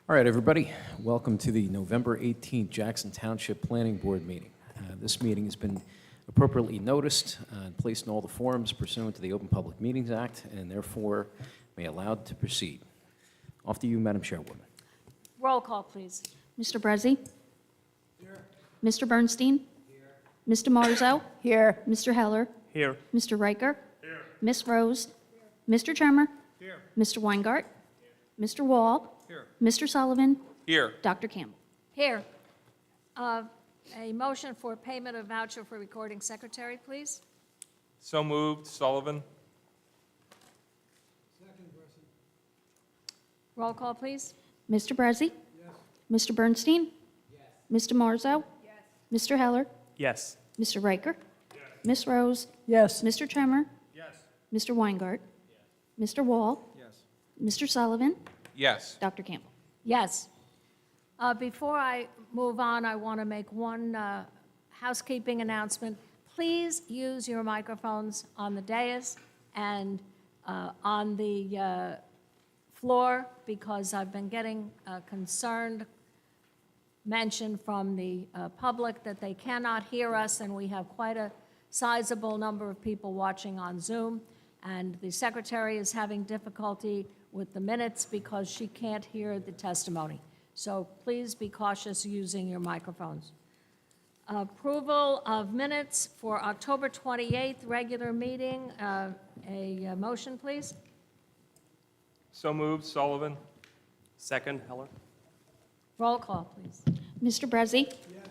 All right, everybody, welcome to the November 18th Jackson Township Planning Board meeting. This meeting has been appropriately noticed and placed in all the forums pursuant to the Open Public Meetings Act, and therefore may allowed to proceed. Off to you, Madam Chairwoman. Roll call, please. Mr. Brezzi? Here. Mr. Bernstein? Here. Mr. Marzo? Here. Mr. Heller? Here. Mr. Riker? Here. Ms. Rose? Here. Mr. Tremor? Here. Mr. Weingart? Here. Mr. Wall? Here. Mr. Sullivan? Here. Dr. Campbell? Here. A motion for payment of voucher for recording secretary, please. So moved. Sullivan. Roll call, please. Mr. Brezzi? Yes. Mr. Bernstein? Yes. Mr. Marzo? Yes. Mr. Heller? Yes. Mr. Riker? Yes. Ms. Rose? Yes. Mr. Tremor? Yes. Mr. Weingart? Yes. Mr. Wall? Yes. Mr. Sullivan? Yes. Dr. Campbell? Yes. Before I move on, I want to make one housekeeping announcement. Please use your microphones on the dais and on the floor, because I've been getting concerned mention from the public that they cannot hear us, and we have quite a sizable number of people watching on Zoom, and the secretary is having difficulty with the minutes because she can't hear the testimony. So please be cautious using your microphones. Approval of minutes for October 28th, regular meeting. A motion, please. So moved. Sullivan. Second. Heller. Roll call, please. Mr. Brezzi? Yes.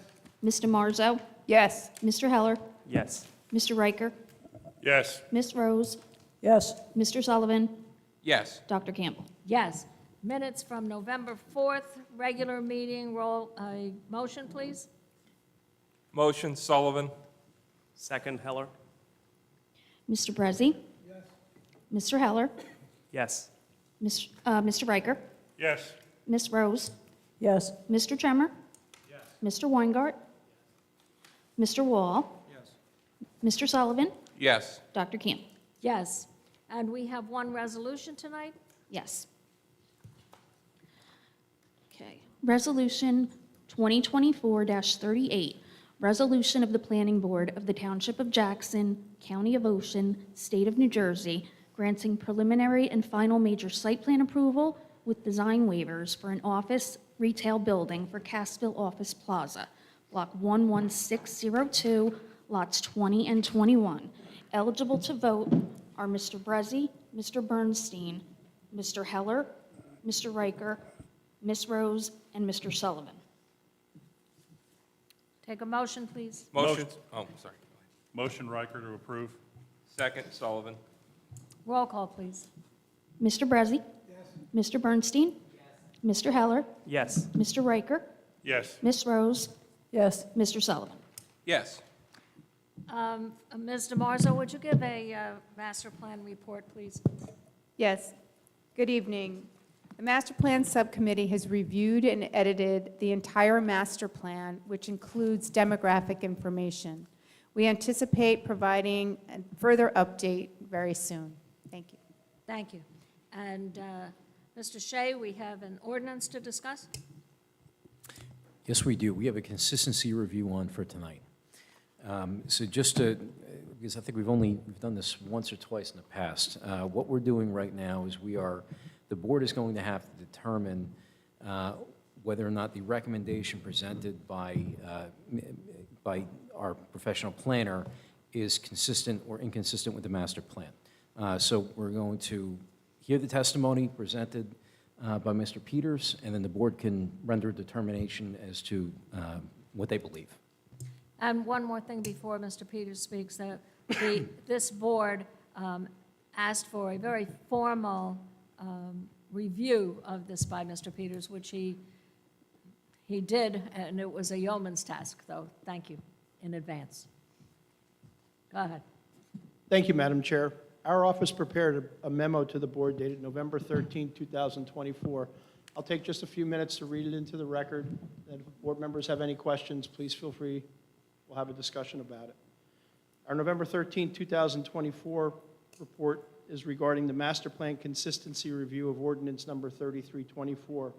Mr. Marzo? Yes. Mr. Heller? Yes. Mr. Riker? Yes. Ms. Rose? Yes. Mr. Sullivan? Yes. Dr. Campbell? Yes. Minutes from November 4th, regular meeting. A motion, please. Motion. Sullivan. Second. Heller. Mr. Brezzi? Yes. Mr. Heller? Yes. Mr. Riker? Yes. Ms. Rose? Yes. Mr. Tremor? Yes. Mr. Weingart? Mr. Wall? Yes. Mr. Sullivan? Yes. Dr. Campbell? Yes. And we have one resolution tonight. Yes. Okay. Resolution 2024-38, resolution of the Planning Board of the Township of Jackson, County of Ocean, State of New Jersey, granting preliminary and final major site plan approval with design waivers for an office retail building for Cassville Office Plaza, Block 11602, lots 20 and 21. Eligible to vote are Mr. Brezzi, Mr. Bernstein, Mr. Heller, Mr. Riker, Ms. Rose, and Mr. Sullivan. Take a motion, please. Motion. Oh, sorry. Motion Riker to approve. Second. Sullivan. Roll call, please. Mr. Brezzi? Yes. Mr. Bernstein? Yes. Mr. Heller? Yes. Mr. Riker? Yes. Ms. Rose? Yes. Mr. Sullivan? Yes. Ms. DeMarzo, would you give a master plan report, please? Yes. Good evening. The Master Plan Subcommittee has reviewed and edited the entire master plan, which includes demographic information. We anticipate providing a further update very soon. Thank you. Thank you. And Mr. Shea, we have an ordinance to discuss. Yes, we do. We have a consistency review on for tonight. So just to, because I think we've done this once or twice in the past, what we're doing right now is the board is going to have to determine whether or not the recommendation presented by our professional planner is consistent or inconsistent with the master plan. So we're going to hear the testimony presented by Mr. Peters, and then the board can render a determination as to what they believe. And one more thing before Mr. Peters speaks, that this board asked for a very formal review of this by Mr. Peters, which he He did, and it was a yeoman's task, though. Thank you in advance. Go ahead. Thank you, Madam Chair. Our office prepared a memo to the board dated November 13, 2024. I'll take just a few minutes to read it into the record, and if board members have any questions, please feel free. We'll have a discussion about it. Our November 13, 2024 report is regarding the Master Plan Consistency Review of Ordinance Number 3324.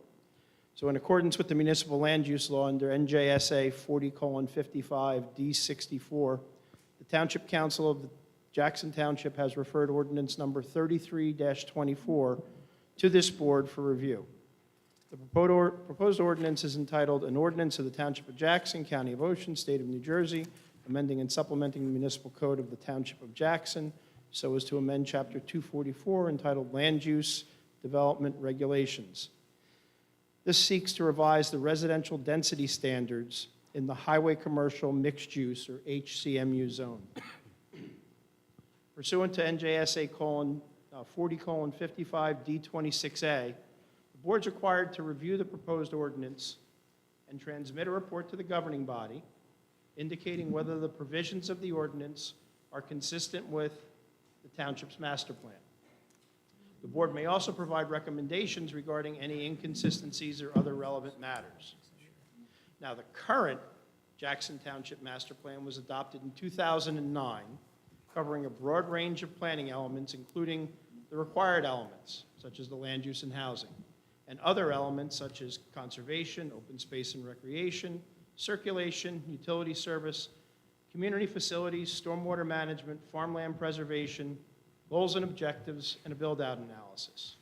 So in accordance with the Municipal Land Use Law under NJSA 40:55 D64, the Township Council of the Jackson Township has referred ordinance number 33-24 to this board for review. The proposed ordinance is entitled, "An Ordinance of the Township of Jackson, County of Ocean, State of New Jersey, amending and supplementing the municipal code of the Township of Jackson so as to amend Chapter 244 entitled Land Use Development Regulations." This seeks to revise the residential density standards in the Highway Commercial Mixed Use, or HCMU zone. Pursuant to NJSA 40:55 D26A, the board's required to review the proposed ordinance and transmit a report to the governing body indicating whether the provisions of the ordinance are consistent with the township's master plan. The board may also provide recommendations regarding any inconsistencies or other relevant matters. Now, the current Jackson Township Master Plan was adopted in 2009, covering a broad range of planning elements, including the required elements, such as the land use and housing, and other elements such as conservation, open space and recreation, circulation, utility service, community facilities, stormwater management, farmland preservation, goals and objectives, and a build-out analysis.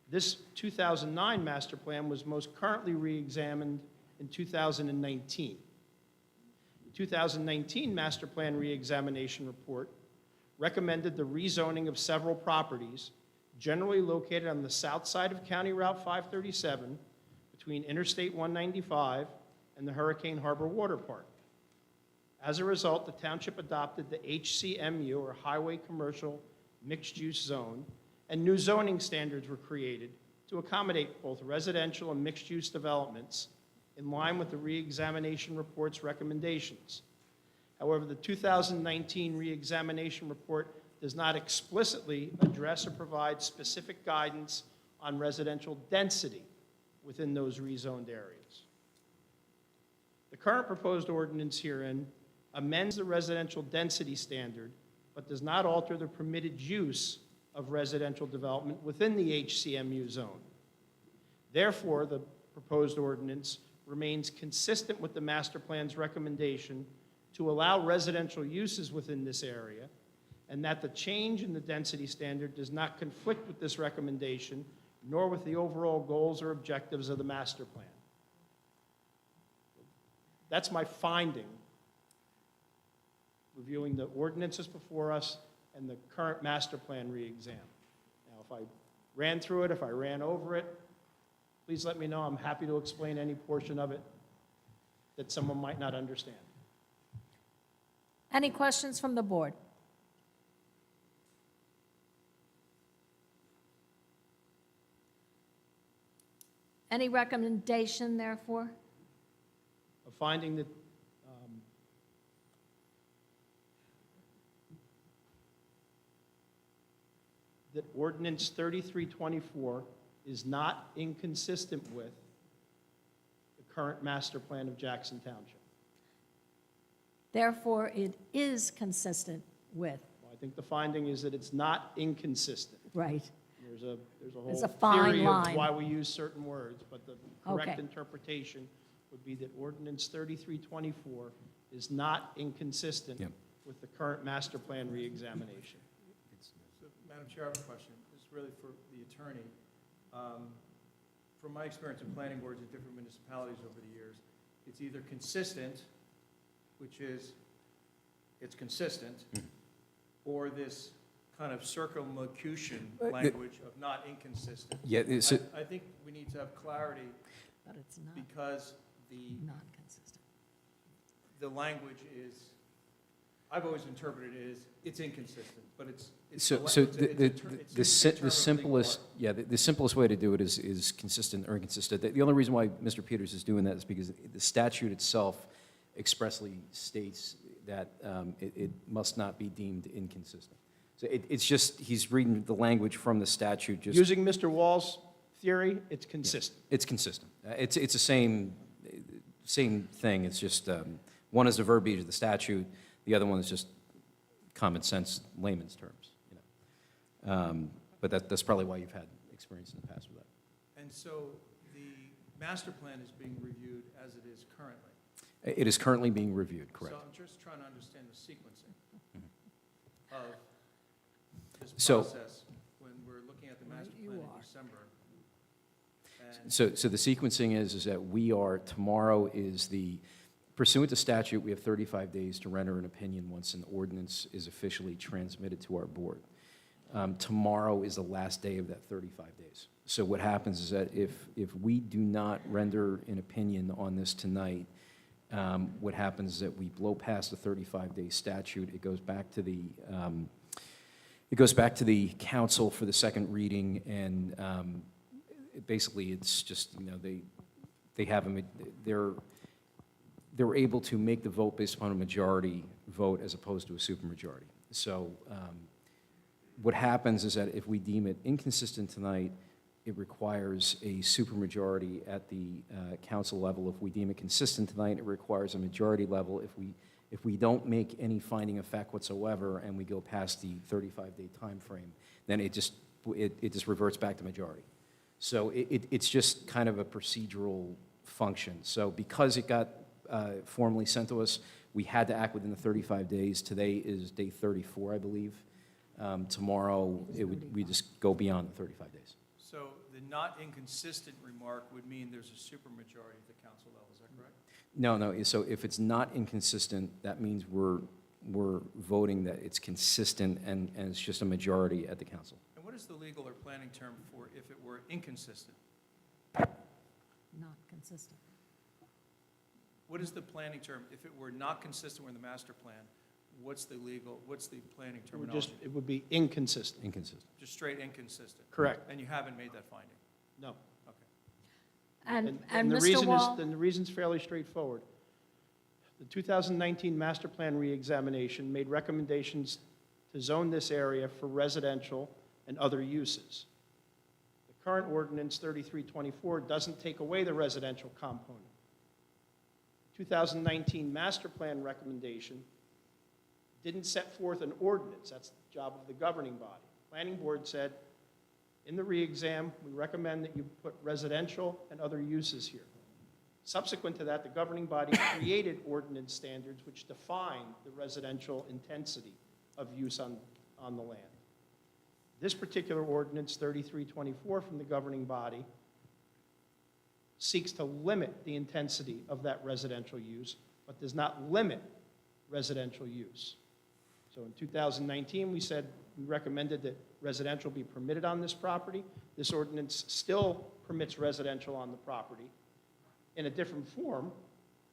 This 2009 master plan was most currently re-examined in 2019. The 2019 master plan re-examination report recommended the rezoning of several properties generally located on the south side of County Route 537 between Interstate 195 and the Hurricane Harbor Water Park. As a result, the township adopted the HCMU, or Highway Commercial Mixed-Use Zone, and new zoning standards were created to accommodate both residential and mixed-use developments in line with the re-examination report's recommendations. However, the 2019 re-examination report does not explicitly address or provide specific guidance on residential density within those rezoned areas. The current proposed ordinance herein amends the residential density standard, but does not alter the permitted use of residential development within the HCMU zone. Therefore, the proposed ordinance remains consistent with the master plan's recommendation to allow residential uses within this area, and that the change in the density standard does not conflict with this recommendation, nor with the overall goals or objectives of the master plan. That's my finding, reviewing the ordinances before us and the current master plan re-exam. Now, if I ran through it, if I ran over it, please let me know. I'm happy to explain any portion of it that someone might not understand. Any questions from the board? Any recommendation, therefore? A finding that that ordinance 3324 is not inconsistent with the current master plan of Jackson Township. Therefore, it is consistent with, Well, I think the finding is that it's not inconsistent. right? There's a There's whole a fine theory line. of why we use certain words, but the correct Okay. interpretation would be that ordinance 3324 is not inconsistent Yep. with the current master plan reexamination. So, Madam Chair, I have a question. This is really for the attorney. From my experience in planning boards in different municipalities over the years, it's either consistent, which is, it's consistent, or this kind of circumlocution language of not inconsistent. Yeah, it's, I think we need to have clarity But it's not, because the not consistent. language is, I've always interpreted it as, it's inconsistent, but it's. So, ele- so it's a- it's a ter- it's the a term the of simplest, legal art. yeah, the simplest way to do it is consistent or inconsistent. The only reason why Mr. Peters is doing that is because the statute itself expressly states that it must not be deemed inconsistent. So it's just, he's reading the language from the statute, just, Using Mr. Wall's theory, it's consistent. it's consistent. It's the same thing, it's just, one is the verbiage of the statute, the other one is just common sense layman's terms, you know. But that's probably why you've had experience in the past with that. And so the master plan is being reviewed as it is currently. It is currently being reviewed, correct. So I'm just trying to understand the sequencing of this So- process when we're looking at the master plan in December. And So the sequencing is that we are, tomorrow is the, pursuant to statute, we have 35 days to render an opinion once an ordinance is officially transmitted to our board. Tomorrow is the last day of that 35 days. So what happens is that if we do not render an opinion on this tonight, what happens is that we blow past the 35-day statute, it goes back to the, council for the second reading, and basically, it's just, you know, they have they're able to make the vote based upon a majority vote as opposed to a supermajority. So what happens is that if we deem it inconsistent tonight, it requires a supermajority at the council level. If we deem it consistent tonight, it requires a majority level. If we don't make any finding of fact whatsoever and we go past the 35-day time frame, then it just reverts back to majority. So it's just kind of a procedural function. So because it got formally sent to us, we had to act within the 35 days. Today is day 34, I believe. Tomorrow, we just go beyond the 35 days. so the not inconsistent remark would mean there's a supermajority at the council level, is that correct? No, so if it's not inconsistent, that means we're voting that it's consistent and it's just a majority at the council. And what is the legal or planning term for if it were inconsistent? Not consistent. What is the planning term? If it were not consistent with the master plan, what's the planning terminology? It would be inconsistent. Inconsistent. Just straight inconsistent? Correct. And you haven't made that finding? No. Okay. And the Mr. reason Wall? the reason's fairly straightforward. The 2019 master plan reexamination made recommendations to zone this area for residential and other uses. The current ordinance 3324 doesn't take away the residential component. 2019 master plan recommendation didn't set forth an ordinance. That's the job of the governing body. Planning board said, in the re-exam, we recommend that you put residential and other uses here. Subsequent to that, the governing body created ordinance standards which define the residential intensity of use on the land. This particular ordinance, 3324 from the governing body, seeks to limit the intensity of that residential use, but does not limit residential use. So in 2019, we recommended that residential be permitted on this property. This ordinance still permits residential on the property in a different form.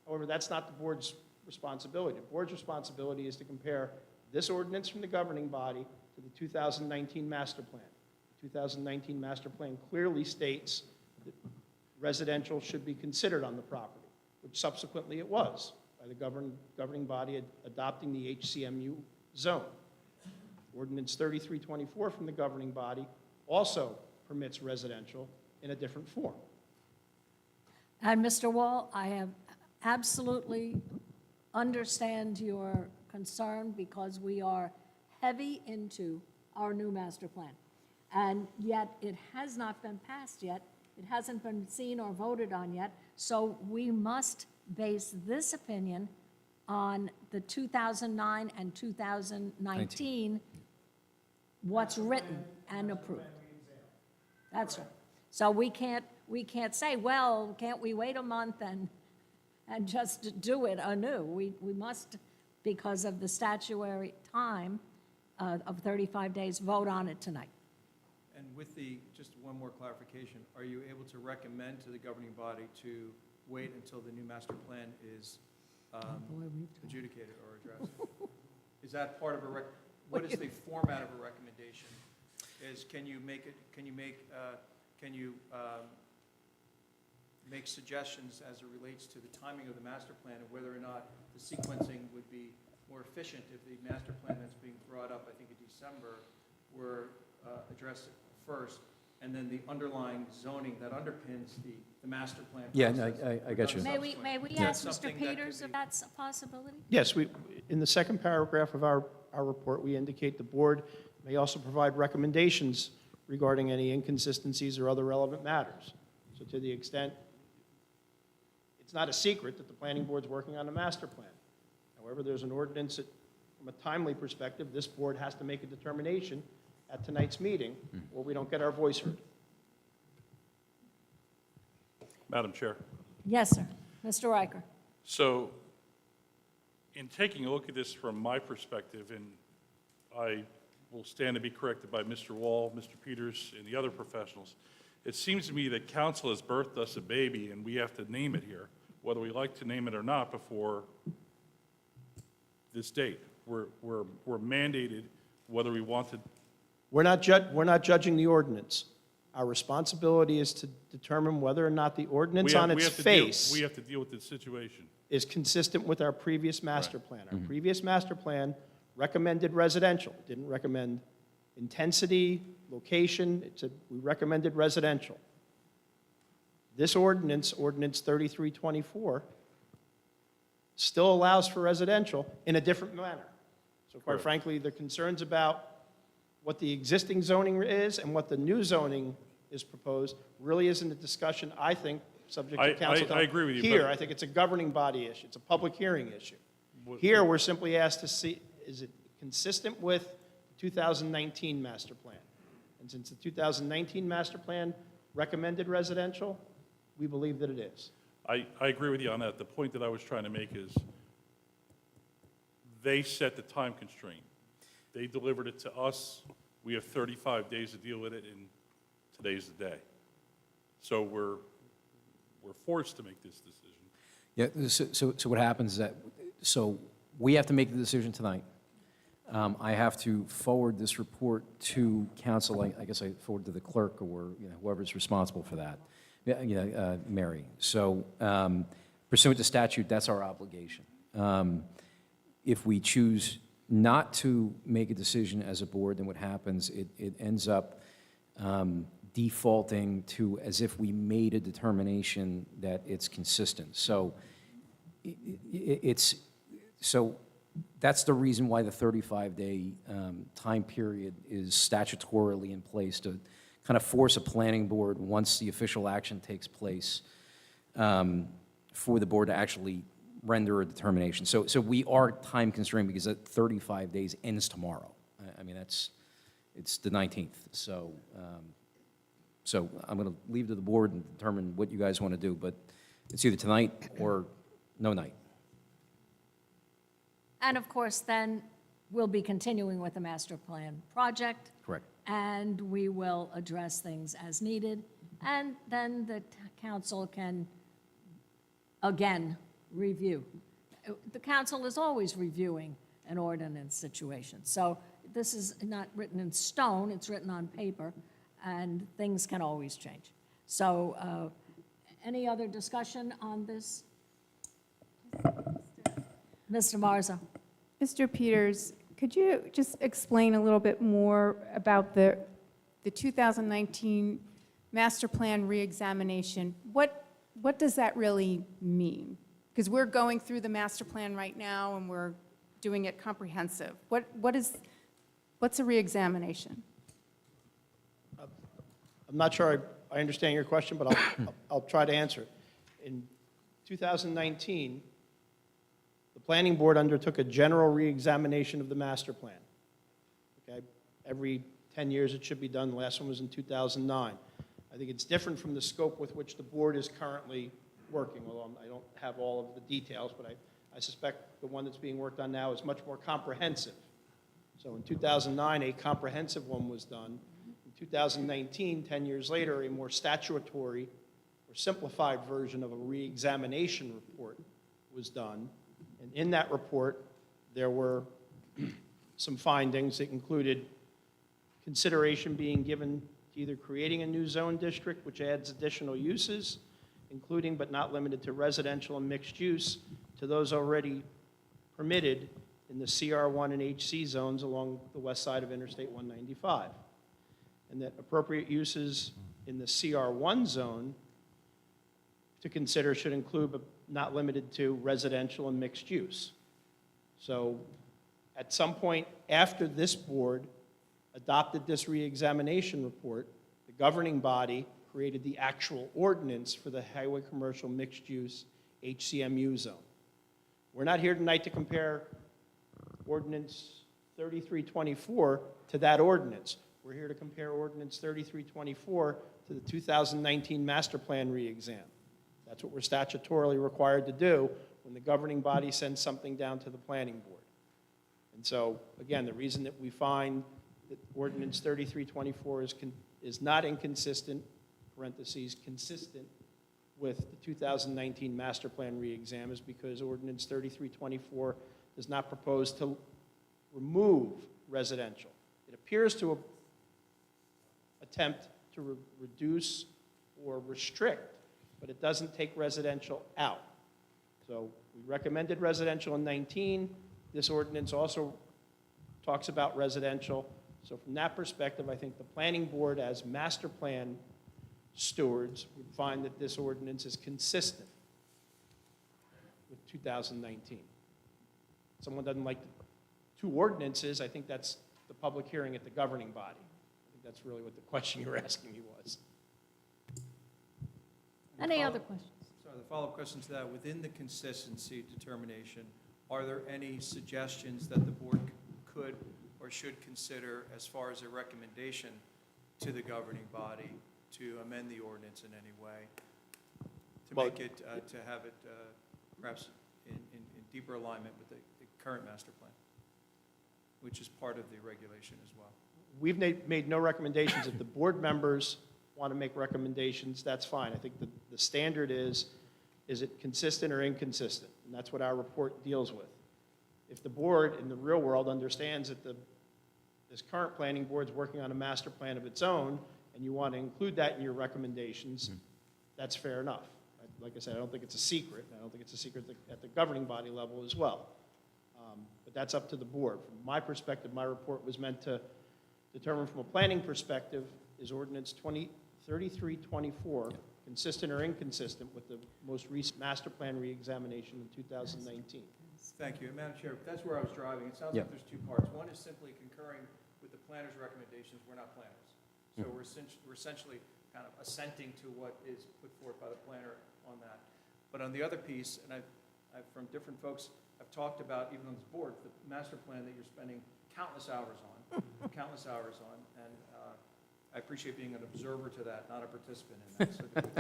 However, that's not the board's responsibility. The board's responsibility is to compare this ordinance from the governing body to the 2019 master plan. The 2019 master plan clearly states that residential should be considered on the property, which subsequently it was by the governing body adopting the HCMU zone. Ordinance 3324 from the governing body also permits residential in a different form. And Mr. Wall, I have absolutely understand your concern because we are heavy into our new master plan. And yet it has not been passed yet. It hasn't been seen or voted on yet. So we must base this opinion on the 2009 and 2019, what's written and approved. That's right. So we can't say, well, can't we wait a month and just do it anew? We must, because of the statutory time of 35 days, vote on it tonight. And with just one more clarification, are you able to recommend to the governing body to wait until the new master plan is adjudicated or addressed? Is that part of a what is the format of a recommendation? Can you make suggestions as it relates to the timing of the master plan and whether or not the sequencing would be more efficient if the master plan that's being brought up, I think in December, were addressed first, and then the underlying zoning that underpins the master plan Yeah, process no, I got you. May we Yeah. ask Mr. Something that could Peters if be- that's a possibility? Yes, in the second paragraph of our report, we indicate the board may also provide recommendations regarding any inconsistencies or other relevant matters. So to the extent, it's not a secret that the planning board's working on a master plan. However, there's an ordinance that, from a timely perspective, this board has to make a determination at tonight's meeting, or we don't get our voice heard. Madam Chair. Yes, sir. Mr. Riker. So in taking a look at this from my perspective, and I will stand to be corrected by Mr. Wall, Mr. Peters, and the other professionals, it seems to me that council has birthed us a baby, and we have to name it here, whether we like to name it or not, before this date. We're mandated whether we want to. We're not judging the ordinance. Our responsibility is to determine whether or not the ordinance on its face We have to deal with this situation. is consistent with our previous master plan. Our previous master plan recommended residential, didn't recommend intensity, location, we recommended residential. This ordinance, Ordinance 3324, still allows for residential in a different manner. So quite Correct. frankly, the concerns about what the existing zoning is and what the new zoning is proposed really isn't a discussion, I think, subject to council. I agree with you, Here, but- I think it's a governing body issue. It's a public hearing issue. What- Here, we're simply asked to see, is it consistent with the 2019 master plan? And since the 2019 master plan recommended residential, we believe that it is. I agree with you on that. The point that I was trying to make is they set the time constraint. They delivered it to us. We have 35 days to deal with it, and today's the day. So we're forced to make this decision. Yeah, so what happens is that, so we have to make the decision tonight. I have to forward this report to council. I guess I forward to the clerk or whoever's responsible for that. Mary. So pursuant to statute, that's our obligation. If we choose not to make a decision as a board, then what happens, it ends up defaulting to as if we made a determination that it's consistent. So that's the reason why the 35-day time period is statutorily in place to kind of force a planning board, once the official action takes place, for the board to actually render a determination. So we are time constrained because that 35 days ends tomorrow. I mean, it's the 19th. So I'm going to leave to the board and determine what you guys want to do, but it's either tonight or no night. And of course, then we'll be continuing with the master plan project. Correct. And we will address things as needed. And then the council can, again, review. The council is always reviewing an ordinance situation. So this is not written in stone, it's written on paper, and things can always change. So any other discussion on this? Mr. Marza? Mr. Peters, could you just explain a little bit more about the 2019 master plan reexamination? What does that really mean? Because we're going through the master plan right now and we're doing it comprehensive. What's a reexamination? I'm not sure I understand your question, but I'll try to answer it. In 2019, the planning board undertook a general reexamination of the master plan. Okay? Every 10 years it should be done. The last one was in 2009. I think it's different from the scope with which the board is currently working, although I don't have all of the details, but I suspect the one that's being worked on now is much more comprehensive. So in 2009, a comprehensive one was done. In 2019, 10 years later, a more statutory or simplified version of a reexamination report was done. And in that report, there were some findings that included consideration being given to either creating a new zone district, which adds additional uses, including but not limited to residential and mixed use, to those already permitted in the CR1 and HC zones along the west side of Interstate 195. And that appropriate uses in the CR1 zone to consider should include, but not limited to, residential and mixed use. So at some point after this board adopted this reexamination report, the governing body created the actual ordinance for the highway commercial mixed use HCMU zone. We're not here tonight to compare ordinance 3324 to that ordinance. We're here to compare ordinance 3324 to the 2019 master plan re-exam. That's what we're statutorily required to do when the governing body sends something down to the planning board. And so, again, the reason that we find that ordinance 3324 is not inconsistent, parentheses, consistent with the 2019 master plan re-exam is because ordinance 3324 does not propose to remove residential. It appears to attempt to reduce or restrict, but it doesn't take residential out. So we recommended residential in 19. This ordinance also talks about residential. So from that perspective, I think the planning board as master plan stewards would find that this ordinance is consistent with 2019. Someone doesn't like the two ordinances, I think that's the public hearing at the governing body. I think that's really what the question you were asking me was. Any other questions? Sorry, the follow-up question to that, within the consistency determination, are there any suggestions that the board could or should consider as far as a recommendation to the governing body to amend the ordinance in any way? To Well, make it, to have it perhaps in deeper alignment with the current master plan, which is part of the regulation as well? We've made no recommendations. If the board members want to make recommendations, that's fine. I think the standard is it consistent or inconsistent? And that's what our report deals with. If the board in the real world understands that this current planning board's working on a master plan of its own, and you want to include that in your recommendations, that's fair enough. Like I said, I don't think it's a secret. I don't think it's a secret at the governing body level as well. But that's up to the board. From my perspective, my report was meant to determine from a planning perspective, is ordinance 3324 consistent or inconsistent with the most recent master plan reexamination in 2019? Thank you. And Madam Chair, that's where I was driving. It sounds Yeah. like there's two parts. One is simply concurring with the planner's recommendations. We're not planners. So we're essentially kind of assenting to what is put forth by the planner on that. But on the other piece, and I've from different folks, I've talked about, even on this board, the master plan that you're spending countless hours on, and I appreciate being an observer to that, not a participant in that. So to be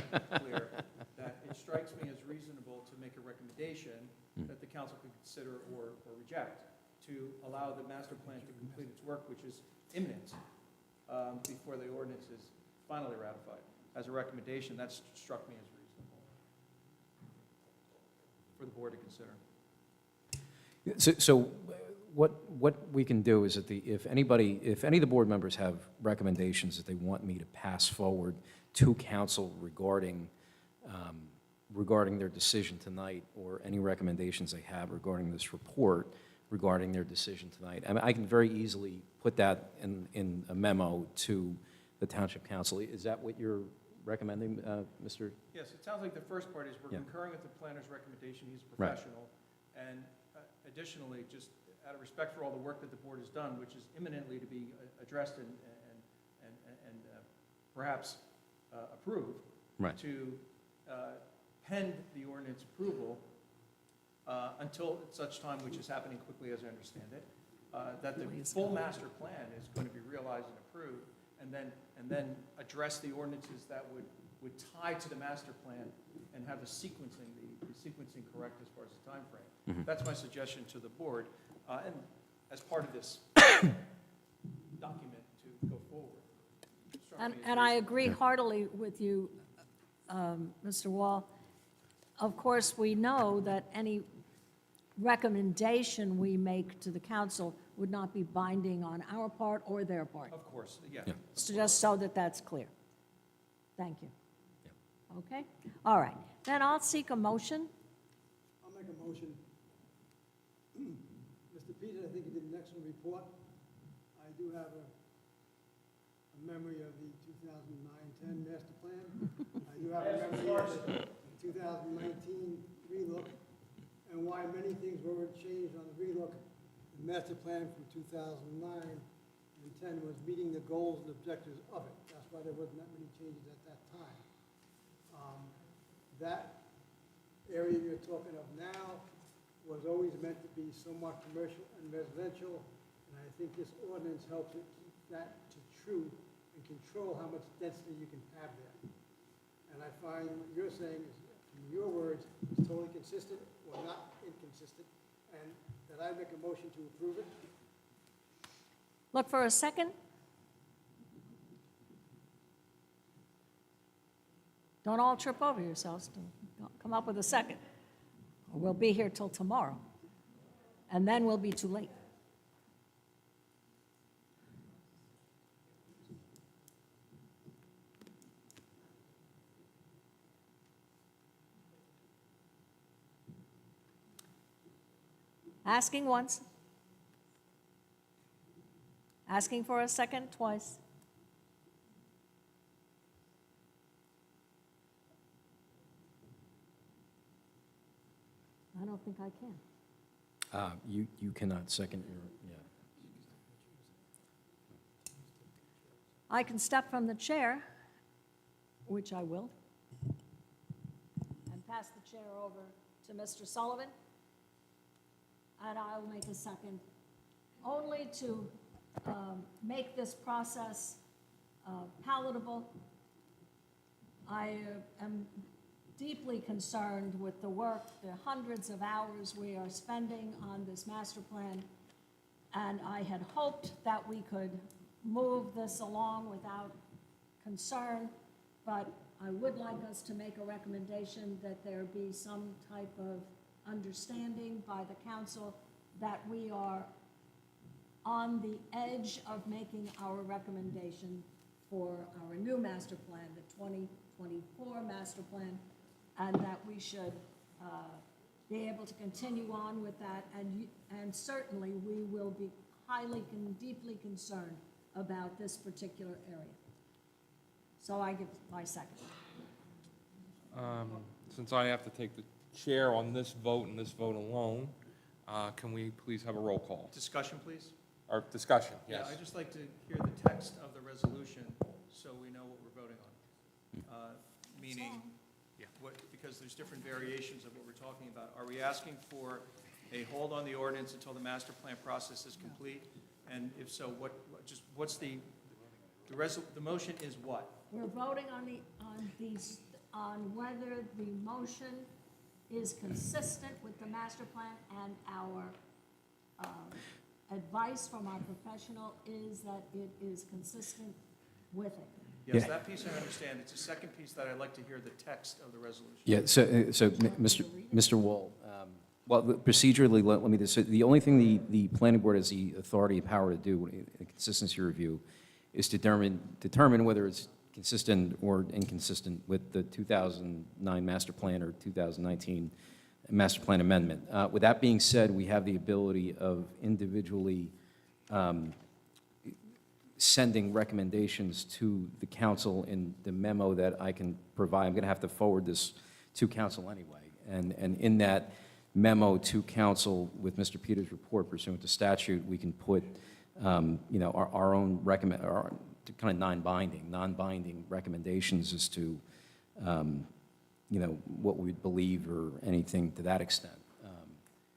clear, that it strikes me as reasonable to make a recommendation that the council could consider or reject to allow the master plan to complete its work, which is imminent, before the ordinance is finally ratified. As a recommendation, that's struck me as reasonable for the board to consider. So what we can do is that if any of the board members have recommendations that they want me to pass forward to council regarding their decision tonight, or any recommendations they have regarding this report, regarding their decision tonight, I mean, I can very easily put that in a memo to the Township Council. Is that what you're recommending, Mr.? Yes, it sounds like the first part is we're Yeah. concurring with the planner's recommendation. He's a Right. professional. And additionally, just out of respect for all the work that the board has done, which is imminently to be addressed and perhaps approved, Right. to pend the ordinance approval until such time, which is happening quickly as I understand it, that the full master plan is going to be realized and approved, and then address the ordinances that would tie to the master plan and have the sequencing correct as far as the timeframe. That's my suggestion to the board, and as part of this document to go forward. Struck me as And I reasonable. agree heartily with you, Mr. Wall. Of course, we know that any recommendation we make to the council would not be binding on our part or their part. Of course, yeah. Yeah. So just so that that's clear. Thank you. Okay? All right. Then I'll seek a motion. I'll make a motion. Mr. Peters, I think you did an excellent report. I do have a memory of the 2009-10 master plan. I do have a memory of the 2019 relook, and why many things were changed on the relook. The master plan from 2009 and 10 was meeting the goals and objectives of it. That's why there wasn't that many changes at that time. That area you're talking of now was always meant to be somewhat commercial and residential, and I think this ordinance helps it keep that to true and control how much density you can have there. And I find what you're saying is, in your words, is totally consistent or not inconsistent, and that I make a motion to approve it. Look for a second. Don't all trip over yourselves. Don't come up with a second. Or we'll be here till tomorrow. And then we'll be too late. Asking once. Asking for a second twice. I don't think I can. You cannot second your, yeah. I can step from the chair, which I will, and pass the chair over to Mr. Sullivan, and I'll make a second, only to make this process palatable. I am deeply concerned with the work, the hundreds of hours we are spending on this master plan, and I had hoped that we could move this along without concern, but I would like us to make a recommendation that there be some type of understanding by the council that we are on the edge of making our recommendation for our new master plan, the 2024 master plan, and that we should be able to continue on with that, and certainly we will be highly and deeply concerned about this particular area. So I give my second. Since I have to take the chair on this vote and this vote alone, can we please have a roll call? Discussion, please? Or discussion, Yeah, yes. I'd just like to hear the text of the resolution so we know what we're voting on. Meaning, because there's different variations of what we're talking about. Are we asking for a hold on the ordinance until the master plan process is complete? And if so, what's the motion is what? We're voting on whether the motion is consistent with the master plan, and our advice from our professional is that it is consistent with it. Yes, Yeah. that piece I understand. It's the second piece that I'd like to hear the text of the resolution. Yeah, so Mr. Wall, well, procedurally, let me just say, the only thing the planning board has the authority and power to do in a consistency review is to determine whether it's consistent or inconsistent with the 2009 master plan or 2019 master plan amendment. With that being said, we have the ability of individually sending recommendations to the council in the memo that I can provide. I'm going to have to forward this to council anyway. And in that memo to council with Mr. Peters' report pursuant to statute, we can put, our own kind of non-binding recommendations as to, what we believe or anything to that extent.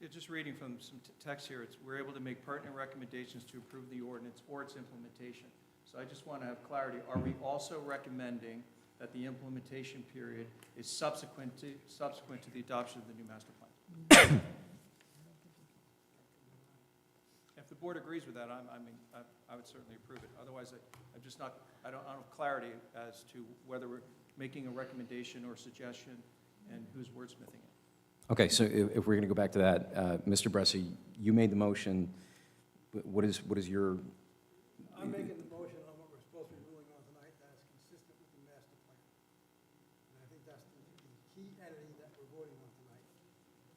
Yeah, just reading from some text here, we're able to make pertinent recommendations to approve the ordinance or its implementation. So I just want to have clarity. Are we also recommending that the implementation period is subsequent to the adoption of the new master plan? If the board agrees with that, I would certainly approve it. Otherwise, I don't have clarity as to whether we're making a recommendation or suggestion and who's wordsmithing it. Okay, so if we're going to go back to that, Mr. Bressi, you made the motion. What is your, I'm making the motion on what we're supposed to be ruling on tonight that is consistent with the master plan. And I think that's the key entity that we're voting on tonight.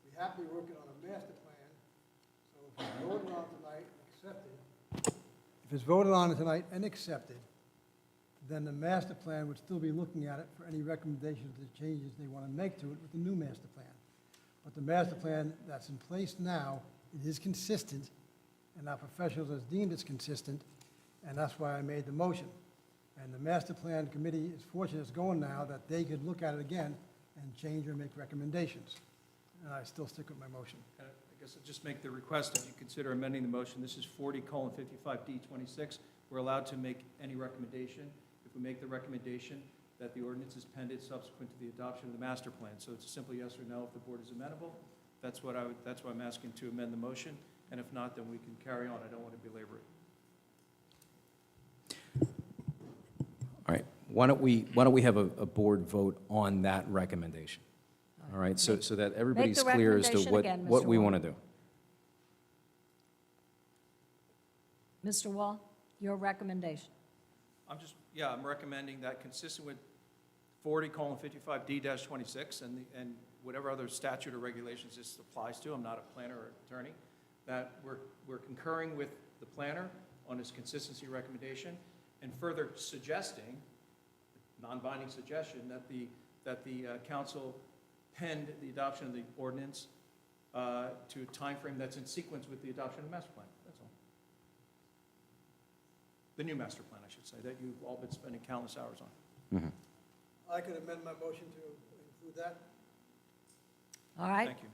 We have to be working on a master plan, so if it's voted on tonight and accepted, if it's voted on tonight and accepted, then the master plan would still be looking at it for any recommendations or changes they want to make to it with the new master plan. But the master plan that's in place now, it is consistent, and our professionals has deemed it's consistent, and that's why I made the motion. And the master plan committee is fortunate it's going now that they could look at it again and change or make recommendations. And I still stick with my motion. I guess I'll just make the request that you consider amending the motion. This is 40:55D26. We're allowed to make any recommendation. If we make the recommendation that the ordinance is pending subsequent to the adoption of the master plan. So it's a simple yes or no if the board is amenable. That's why I'm asking to amend the motion. And if not, then we can carry on. I don't want to belabor it. all right, why don't we have a board vote on that recommendation? All right, so that everybody's clear as to recommendation again, what Mr. we Wall. want to do. Mr. Wall, your recommendation. I'm recommending that consistent with 40:55D-26 and whatever other statute or regulations this applies to, I'm not a planner or attorney, that we're concurring with the planner on his consistency recommendation and further suggesting, non-binding suggestion, that the council pend the adoption of the ordinance to a timeframe that's in sequence with the adoption of the master plan. That's all. The new master plan, I should say, that you've all been spending countless hours on. I could amend my motion to include that. All right? Thank you.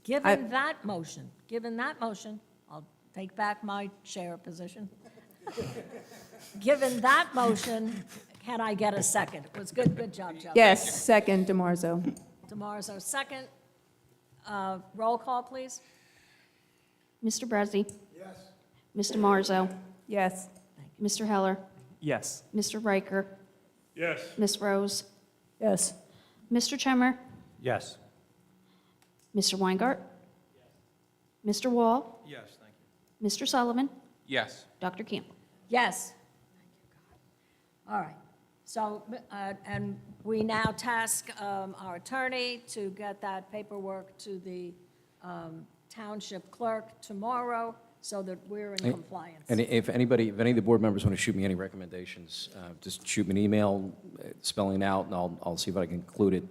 Given that motion, I'll take back my chair position. Given that motion, can I get a second? It was good job, Joe. Yes, second, DeMarzo. Demarzo, second. Roll call, please. Mr. Bressi, Yes. Mr. Marzo, Yes. Mr. Heller, Yes. Mr. Riker, Yes. Ms. Rose, Yes. Mr. Chemmer, Yes. Mr. Weingart, Mr. Wall, Yes, thank you. Mr. Sullivan, Yes. Dr. Campbell. Yes. All right. So, and we now task our attorney to get that paperwork to the township clerk tomorrow so that we're in compliance. And if any of the board members want to shoot me any recommendations, just shoot me an email spelling out, and I'll see if I can include it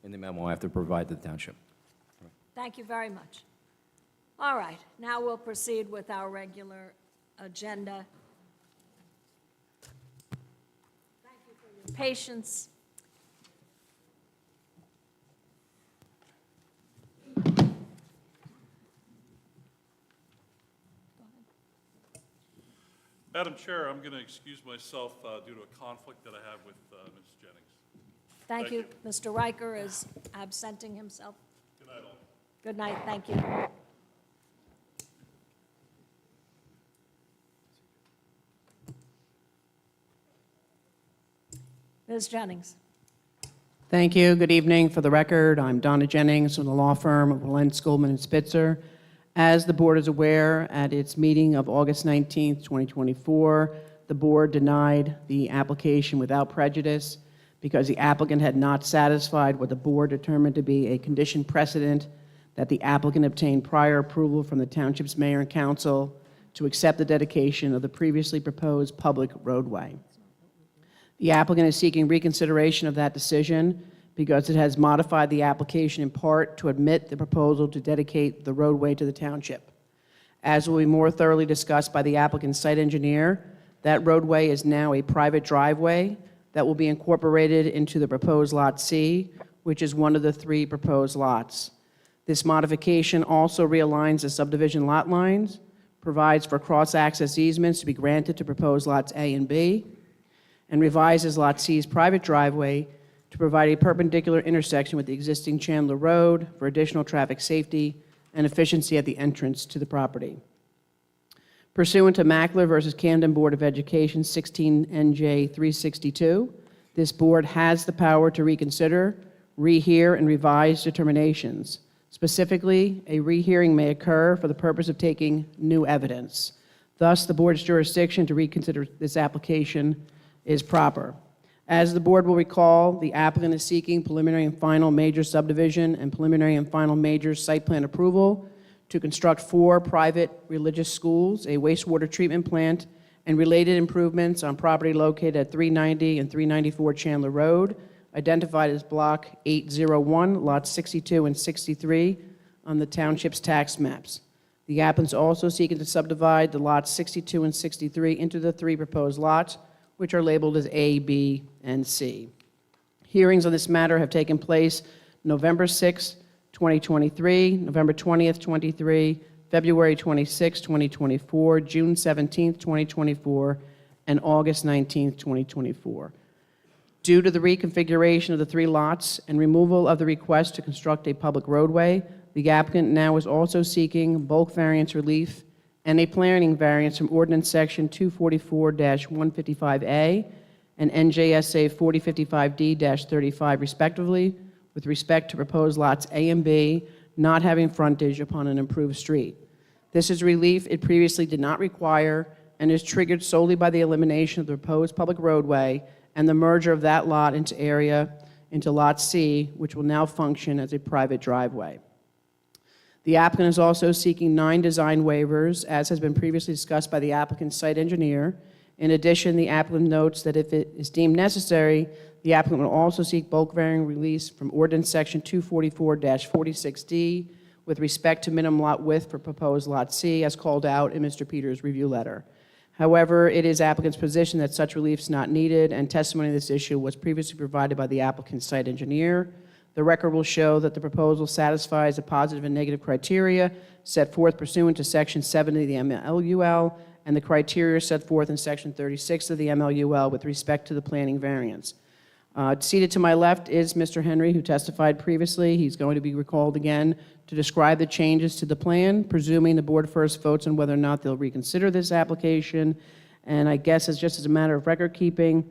in the memo I have to provide to the township. Thank you very much. All right, now we'll proceed with our regular agenda. Thank you for your patience. Madam Chair, I'm going to excuse myself due to a conflict that I have with Ms. Jennings. Thank Thank you. Mr. Riker is absenting himself. Good night, all. Good night, thank you. Ms. Jennings. Thank you. Good evening. For the record, I'm Donna Jennings from the law firm of Walent, Goldman, and Spitzer. As the board is aware, at its meeting of August 19th, 2024, the board denied the application without prejudice because the applicant had not satisfied what the board determined to be a condition precedent that the applicant obtained prior approval from the township's mayor and council to accept the dedication of the previously proposed public roadway. The applicant is seeking reconsideration of that decision because it has modified the application in part to admit the proposal to dedicate the roadway to the township. As will be more thoroughly discussed by the applicant's site engineer, that roadway is now a private driveway that will be incorporated into the proposed Lot C, which is one of the 3 proposed lots. This modification also realigns the subdivision lot lines, provides for cross-access easements to be granted to proposed lots A and B, and revises Lot C's private driveway to provide a perpendicular intersection with the existing Chandler Road for additional traffic safety and efficiency at the entrance to the property. Pursuant to Mackler versus Camden Board of Education 16 NJ 362, this board has the power to reconsider, rehear and revise determinations. Specifically, a rehearing may occur for the purpose of taking new evidence. Thus, the board's jurisdiction to reconsider this application is proper. As the board will recall, the applicant is seeking preliminary and final major subdivision and preliminary and final major site plan approval to construct 4 private religious schools, a wastewater treatment plant, and related improvements on property located at 390 and 394 Chandler Road, identified as Block 801, Lots 62 and 63 on the Township's tax maps. The applicant is also seeking to subdivide the lots 62 and 63 into the 3 proposed lots, which are labeled as A, B, and C. Hearings on this matter have taken place November 6, 2023, November 20th, 23, February 26, 2024, June 17, 2024, and August 19, 2024. Due to the reconfiguration of the 3 lots and removal of the request to construct a public roadway, the applicant now is also seeking bulk variance relief and a planning variance from Ordinance Section 244-155A and NJSA 4055D-35 respectively, with respect to proposed lots A and B not having frontage upon an improved street. This is relief it previously did not require and is triggered solely by the elimination of the proposed public roadway and the merger of that lot into Lot C, which will now function as a private driveway. The applicant is also seeking 9 design waivers, as has been previously discussed by the applicant's site engineer. In addition, the applicant notes that if it is deemed necessary, the applicant will also seek bulk variance release from Ordinance Section 244-46D with respect to minimum lot width for proposed Lot C, as called out in Mr. Peters' review letter. However, it is applicant's position that such relief is not needed, and testimony on this issue was previously provided by the applicant's site engineer. The record will show that the proposal satisfies the positive and negative criteria set forth pursuant to Section 70 of the MLUL and the criteria set forth in Section 36 of the MLUL with respect to the planning variance. Seated to my left is Mr. Henry, who testified previously. He's going to be recalled again to describe the changes to the plan, presuming the board first votes on whether or not they'll reconsider this application. And I guess it's just as a matter of record keeping,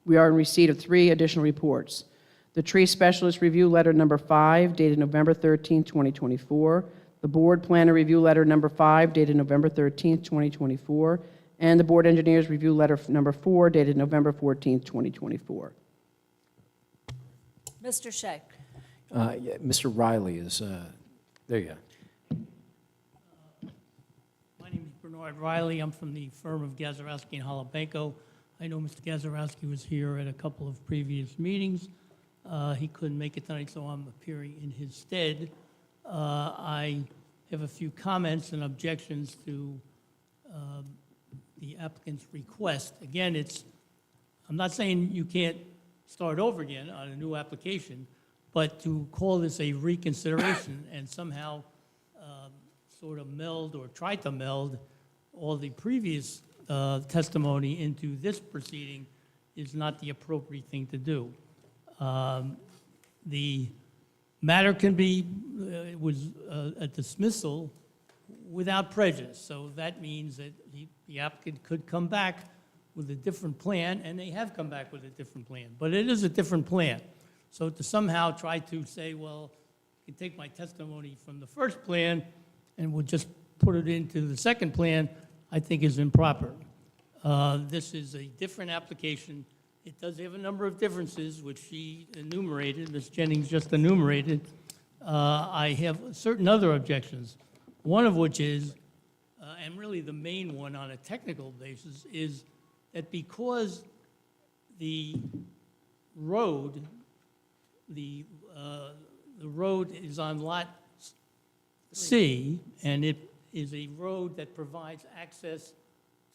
we are in receipt of 3 additional reports. The Tree Specialist Review Letter Number 5, dated November 13, 2024. The Board Planner Review Letter Number 5, dated November 13, 2024. And the Board Engineers Review Letter Number 4, dated November 14, 2024. Mr. Shea. Yeah, Mr. Riley is, there you go. My name is Bernard Riley. I'm from the firm of Gazarowski and Holobenko. I know Mr. Gazarowski was here at a couple of previous meetings. He couldn't make it tonight, so I'm appearing in his stead. I have a few comments and objections to the applicant's request. Again, I'm not saying you can't start over again on a new application, but to call this a reconsideration and somehow sort of meld or try to meld all the previous testimony into this proceeding is not the appropriate thing to do. The matter can be, it was a dismissal without prejudice. So that means that the applicant could come back with a different plan, and they have come back with a different plan. But it is a different plan. So to somehow try to say, well, you can take my testimony from the first plan and we'll just put it into the second plan, I think is improper. This is a different application. It does have a number of differences, which she enumerated, Ms. Jennings just enumerated. I have certain other objections, one of which is, and really the main one on a technical basis, is that because the road, the road is on Lot C, and it is a road that provides access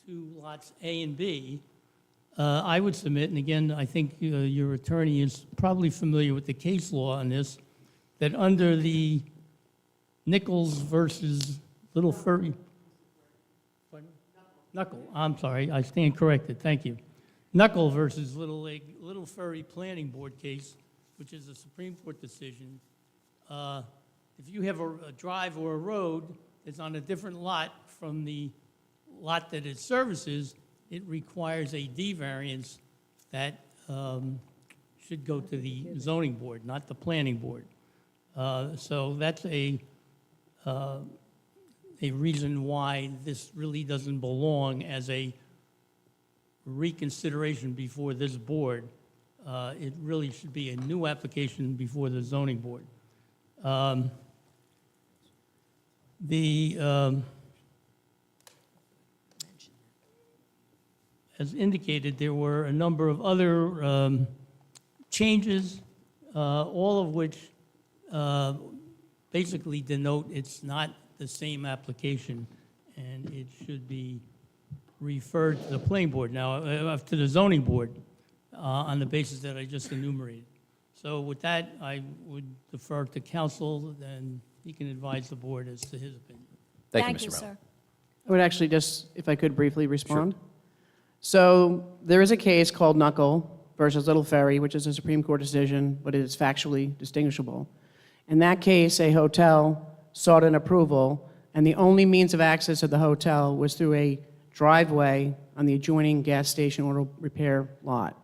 to Lots A and B, I would submit, and again, I think your attorney is probably familiar with the case law on this, that under the Nichols versus Little Furry, Knuckle, I'm sorry, I stand corrected, thank you. Knuckle versus Little Furry Planning Board case, which is a Supreme Court decision. If you have a drive or a road that's on a different lot from the lot that it services, it requires a D variance that should go to the zoning board, not the planning board. So that's a reason why this really doesn't belong as a reconsideration before this board. It really should be a new application before the zoning board. As indicated, there were a number of other changes, all of which basically denote it's not the same application, and it should be referred to the planning board now, to the zoning board, on the basis that I just enumerated. So with that, I would defer to counsel, and he can advise the board as to his opinion. Thank you, Mr. Mello. sir. I would actually just, if I could briefly respond. So there is a case called Knuckle versus Little Ferry, which is a Supreme Court decision, but it is factually distinguishable. In that case, a hotel sought an approval, and the only means of access to the hotel was through a driveway on the adjoining gas station auto repair lot.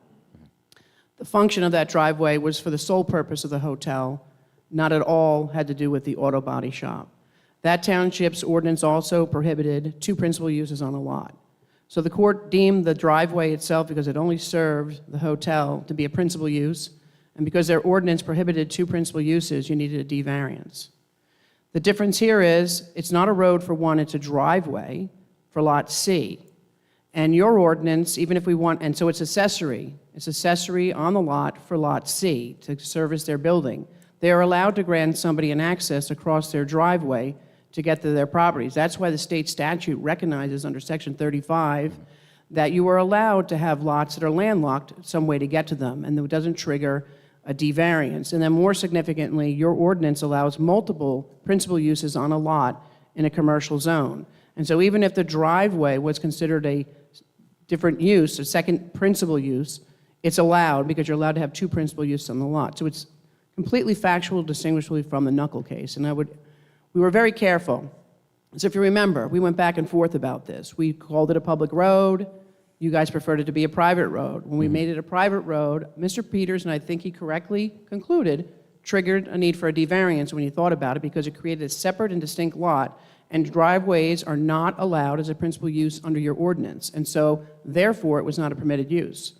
The function of that driveway was for the sole purpose of the hotel, not at all had to do with the auto body shop. That township's ordinance also prohibited two principal uses on a lot. So the court deemed the driveway itself, because it only served the hotel, to be a principal use, and because their ordinance prohibited two principal uses, you needed a D variance. The difference here is, it's not a road for one, it's a driveway for Lot C. And your ordinance, even if we want, and so it's accessory on the lot for Lot C to service their building. They are allowed to grant somebody an access across their driveway to get to their properties. That's why the state statute recognizes under Section 35 that you are allowed to have lots that are landlocked, some way to get to them, and it doesn't trigger a D variance. And then more significantly, your ordinance allows multiple principal uses on a lot in a commercial zone. And so even if the driveway was considered a different use, a second principal use, it's allowed because you're allowed to have two principal uses on the lot. So it's completely factual, distinguishably from the Knuckle case. And we were very careful. So if you remember, we went back and forth about this. We called it a public road. You guys preferred it to be a private road. When we made it a private road, Mr. Peters, and I think he correctly concluded, triggered a need for a D variance when you thought about it because it created a separate and distinct lot, and driveways are not allowed as a principal use under your ordinance. And so, therefore, it was not a permitted use.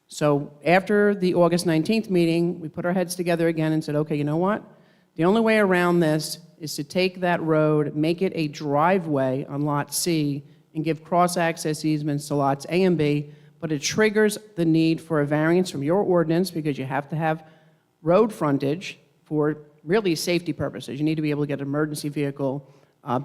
So after the August 19th meeting, we put our heads together again and said, okay, you know what? The only way around this is to take that road, make it a driveway on Lot C, and give cross-access easements to lots A and B, but it triggers the need for a variance from your ordinance because you have to have road frontage for really safety purposes. You need to be able to get an emergency vehicle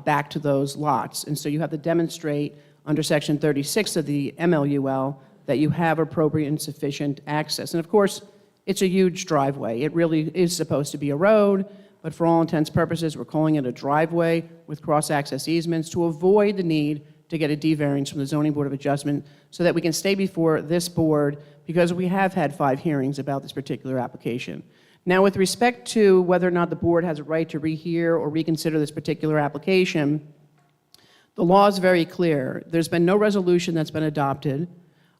back to those lots. And so you have to demonstrate under Section 36 of the MLUL that you have appropriate and sufficient access. And of course, it's a huge driveway. It really is supposed to be a road, but for all intents and purposes, we're calling it a driveway with cross-access easements to avoid the need to get a D variance from the Zoning Board of Adjustment so that we can stay before this board because we have had 5 hearings about this particular application. Now, with respect to whether or not the board has a right to rehear or reconsider this particular application, the law is very clear. There's been no resolution that's been adopted,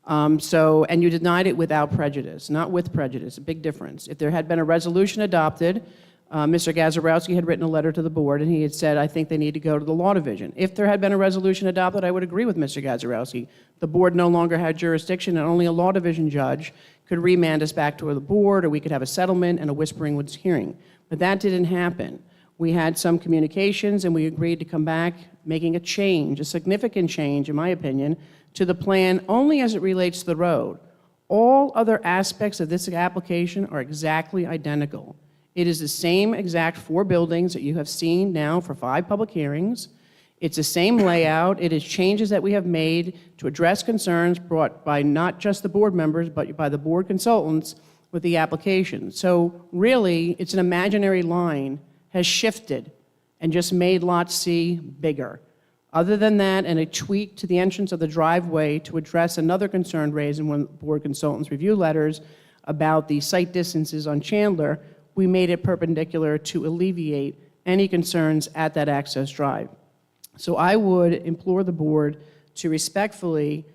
and you denied it without prejudice, not with prejudice, a big difference. If there had been a resolution adopted, Mr. Gazabrowski had written a letter to the board, and he had said, I think they need to go to the law division. If there had been a resolution adopted, I would agree with Mr. Gazabrowski. The board no longer had jurisdiction, and only a law division judge could remand us back to the board, or we could have a settlement and a Whispering Woods hearing. But that didn't happen. We had some communications, and we agreed to come back making a change, a significant change, in my opinion, to the plan only as it relates to the road. All other aspects of this application are exactly identical. It is the same exact 4 buildings that you have seen now for 5 public hearings. It's the same layout. It is changes that we have made to address concerns brought by not just the board members, but by the board consultants with the application. So really, it's an imaginary line has shifted and just made Lot C bigger. Other than that, and a tweak to the entrance of the driveway to address another concern raised in one of the board consultants' review letters about the site distances on Chandler, we made it perpendicular to alleviate any concerns at that access drive. So I would implore the board to respectfully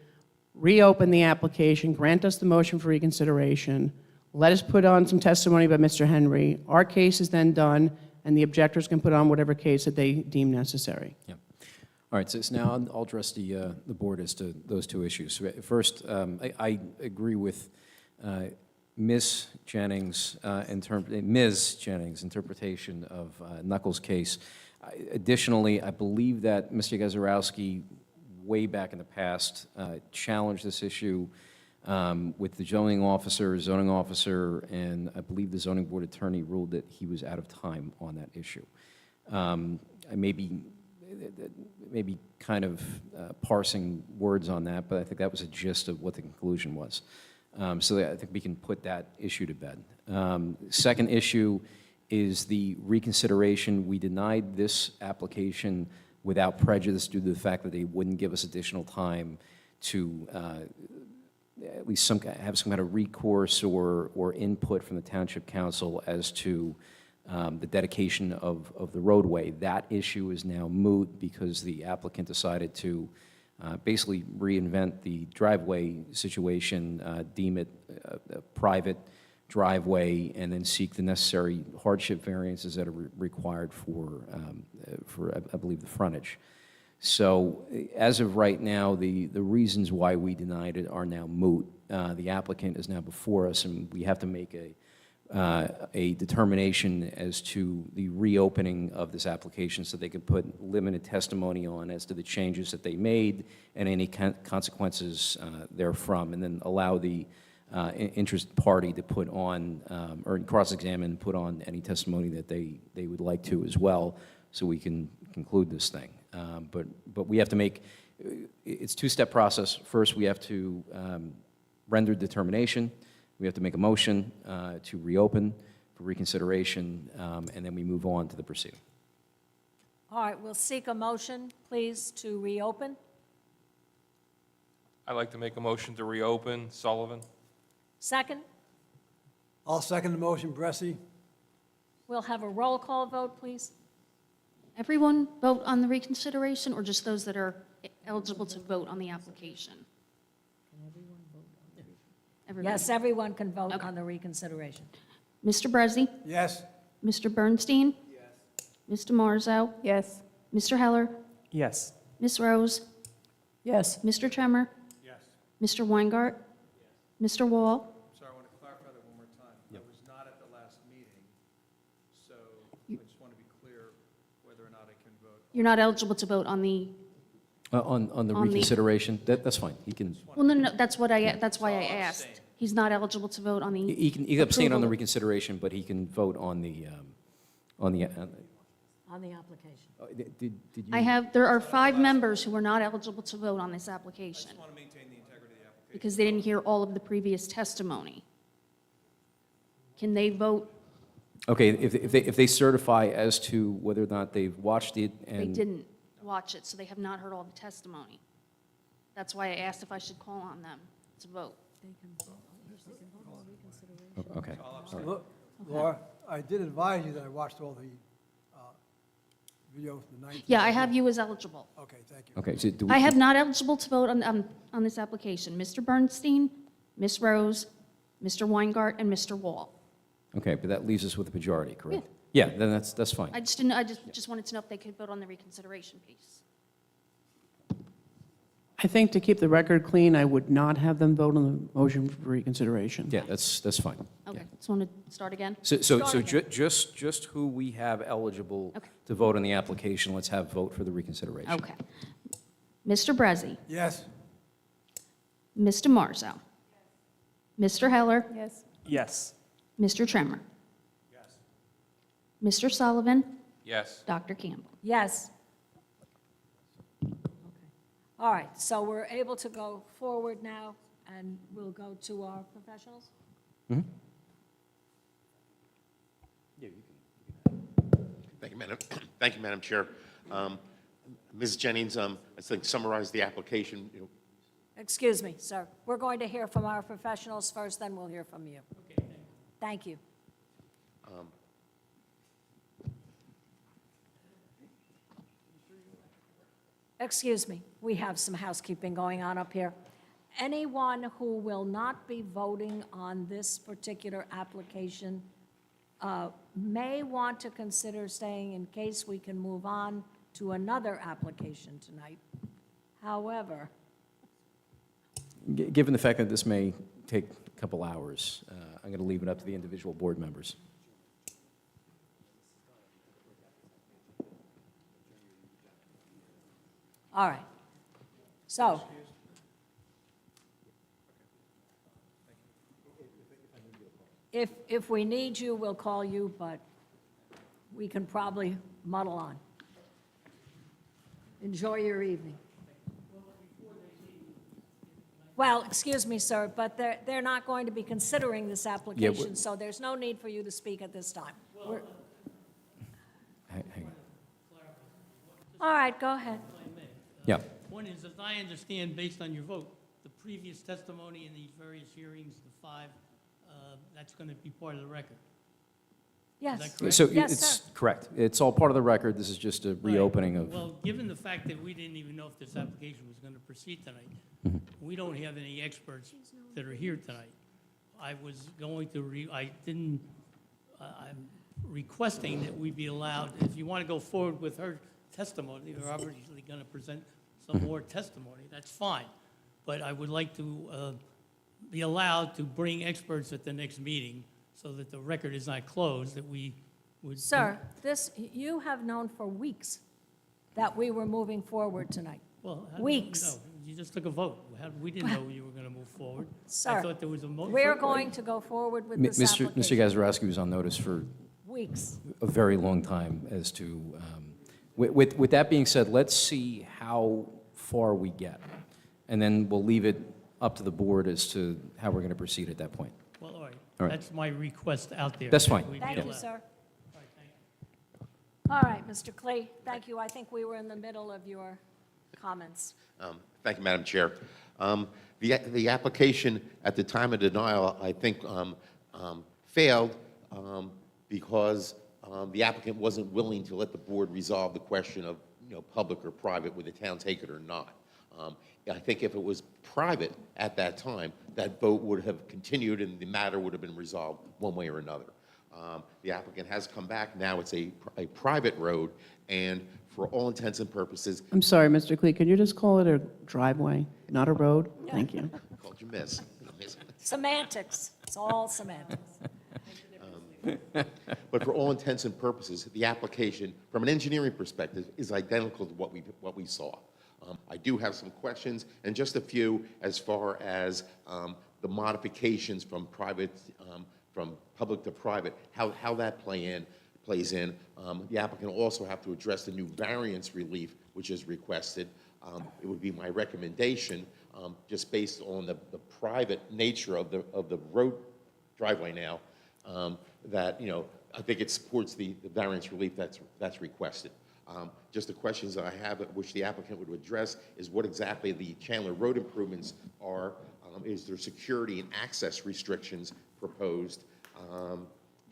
reopen the application, grant us the motion for reconsideration, Let us put on some testimony by Mr. Henry. Our case is then done, and the objectors can put on whatever case that they deem necessary. Yeah. All right, so now I'll address the board as to those two issues. First, I agree with Ms. Jennings' interpretation of Knuckles' case. Additionally, I believe that Mr. Gazarovski, way back in the past, challenged this issue with the zoning officer, and I believe the zoning board attorney ruled that he was out of time on that issue. I may be kind of parsing words on that, but I think that was a gist of what the conclusion was. So I think we can put that issue to bed. Second issue is the reconsideration. We denied this application without prejudice due to the fact that they wouldn't give us additional time to at least have some kind of recourse or input from the Township Council as to the dedication of the roadway. That issue is now moot because the applicant decided to basically reinvent the driveway situation, deem it a private driveway, and then seek the necessary hardship variances that are required for I believe, the frontage. So as of right now, the reasons why we denied it are now moot. The applicant is now before us, and we have to make a determination as to the reopening of this application so they could put limited testimony on as to the changes that they made and any consequences therefrom, and then allow the interested party to put on, or cross-examine and put on any testimony that they would like to as well, so we can conclude this thing. But we have to make, it's a two-step process. First, we have to render determination. We have to make a motion to reopen for reconsideration, and then we move on to the proceeding. All right, we'll seek a motion, please, to reopen. I'd like to make a motion to reopen. Sullivan? Second, I'll second the motion, Bressi. we'll have a roll call vote, please. Everyone vote on the reconsideration, or just those that are eligible to vote on the application? Everyone. Yes, everyone can vote Okay. on the reconsideration. Mr. Brezzi? Yes. Mr. Bernstein? Yes. Mr. Marzo? Yes. Mr. Heller? Yes. Ms. Rose? Yes. Mr. Tremor? Yes. Mr. Weingart? Mr. Wall? Sorry, I want to clarify that one more time. I was not at the last meeting, so I just want to be clear whether or not I can vote. You're not eligible to vote on the, On the On the- reconsideration, that's fine. He can well, no, that's why I asked. He's not eligible to vote on the. he can abstain on the approval. reconsideration, but he can vote on the On the application. did you? There are 5 members who are not eligible to vote on this application I want to maintain the integrity of the application. because they didn't hear all of the previous testimony. Can they vote? Okay, if they certify as to whether or not they've watched it and. They didn't watch it, so they have not heard all the testimony. That's why I asked if I should call on them to vote. Okay. All right. Look, Laura, I did advise you that I watched all the videos from the 19th. Yeah, I have you as eligible. Okay, thank you. Okay, so do we? I have not eligible to vote on this application. Mr. Bernstein, Ms. Rose, Mr. Weingart, and Mr. Wall. Okay, but that leaves us with a majority, correct? Yeah, then that's fine. I just didn't, I just wanted to know if they could vote on the reconsideration piece. I think to keep the record clean, I would not have them vote on the motion for reconsideration. Yeah, that's fine. Okay, Yeah. just want to start again? So just who we have eligible Okay. to vote on the application, let's have vote for the reconsideration. Okay. Mr. Brezzi, Yes. Mr. Marzo, Mr. Heller, Yes. Yes. Mr. Tremor. Yes. Mr. Sullivan, Yes. Dr. Campbell. Yes. All right, so we're able to go forward now, and we'll go to our professionals? Thank you, Madam, thank you, Madam Chair. Ms. Jennings, I think summarize the application. Excuse me, sir. We're going to hear from our professionals first, then we'll hear from you. Thank you. Excuse me, we have some housekeeping going on up here. anyone who will not be voting on this particular application may want to consider staying in case we can move on to another application tonight. However, Given the fact that this may take a couple hours, I'm going to leave it up to the individual board members. all right. So, if we need you, we'll call you, but we can probably muddle on. Enjoy your evening. Well, excuse me, sir, but they're not going to be considering this application, so there's no need for you to speak at this time. We're- Hang on. All right, go ahead. Yeah. One is, as I understand, based on your vote, the previous testimony in these various hearings, the 5, that's going to be part of the record. Yes. that correct? So Yes, it's sir. correct. It's all part of the record. This is just a reopening of. Well, given the fact that we didn't even know if this application was going to proceed tonight, we don't have any experts that are here tonight. I was going to, I'm requesting that we be allowed, if you want to go forward with her testimony, they're obviously going to present some more testimony, that's fine. But I would like to be allowed to bring experts at the next meeting so that the record is not closed, that we would. Sir, you have known for weeks that we were moving forward tonight. Well, how did we Weeks. know? You just took a vote. We didn't know you were going to move forward. I Sir, thought there was a motion. we're going to go forward with this Mr. application. Gazarovski was on notice for Weeks. a very long time as to, with that being said, let's see how far we get. And then we'll leave it up to the board as to how we're going to proceed at that point. Well, all right. All right. That's my request out there. That's that fine. we be Thank you, allowed. sir. All right, thank you. All right, Mr. Clay, thank you. I think we were in the middle of your comments. Thank you, Madam Chair. The application at the time of denial, I think, failed because the applicant wasn't willing to let the board resolve the question of, public or private, would the town take it or not. I think if it was private at that time, that vote would have continued and the matter would have been resolved one way or another. The applicant has come back. Now it's a private road, and for all intents and purposes, I'm sorry, Mr. Klee, could you just call it a driveway, not a road? Thank you. called you miss. Semantics, it's all semantics. But for all intents and purposes, the application, from an engineering perspective, is identical to what we saw. I do have some questions, and just a few as far as the modifications from from public to private, how that plays in. The applicant will also have to address the new variance relief, which is requested. It would be my recommendation, just based on the private nature of the road driveway now, that, I think it supports the variance relief that's requested. Just the questions that I have, which the applicant would address, is what exactly the Chandler Road improvements are. Is there security and access restrictions proposed?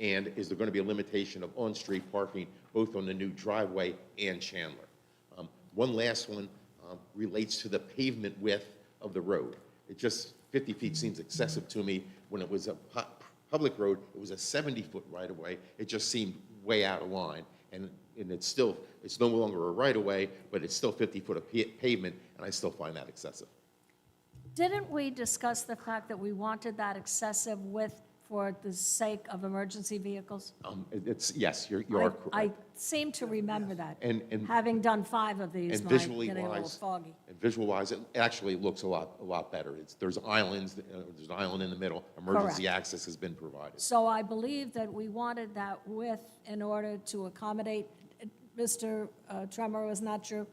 And is there going to be a limitation of on-street parking, both on the new driveway and Chandler? One last one relates to the pavement width of the road. It just, 50 feet seems excessive to me. When it was a public road, it was a 70-foot right-of-way. It just seemed way out of line. And it's no longer a right-of-way, but it's still 50 foot of pavement, and I still find that excessive. Didn't we discuss the fact that we wanted that excessive width for the sake of emergency vehicles? Yes, you are correct. I seem to remember that. And having done 5 of these, and my visually getting a little wise, foggy. and visual-wise, it actually looks a lot better. There's islands, there's an island in the middle. Emergency Correct. access has been provided. So I believe that we wanted that width in order to accommodate, Mr. Tremor, isn't that true?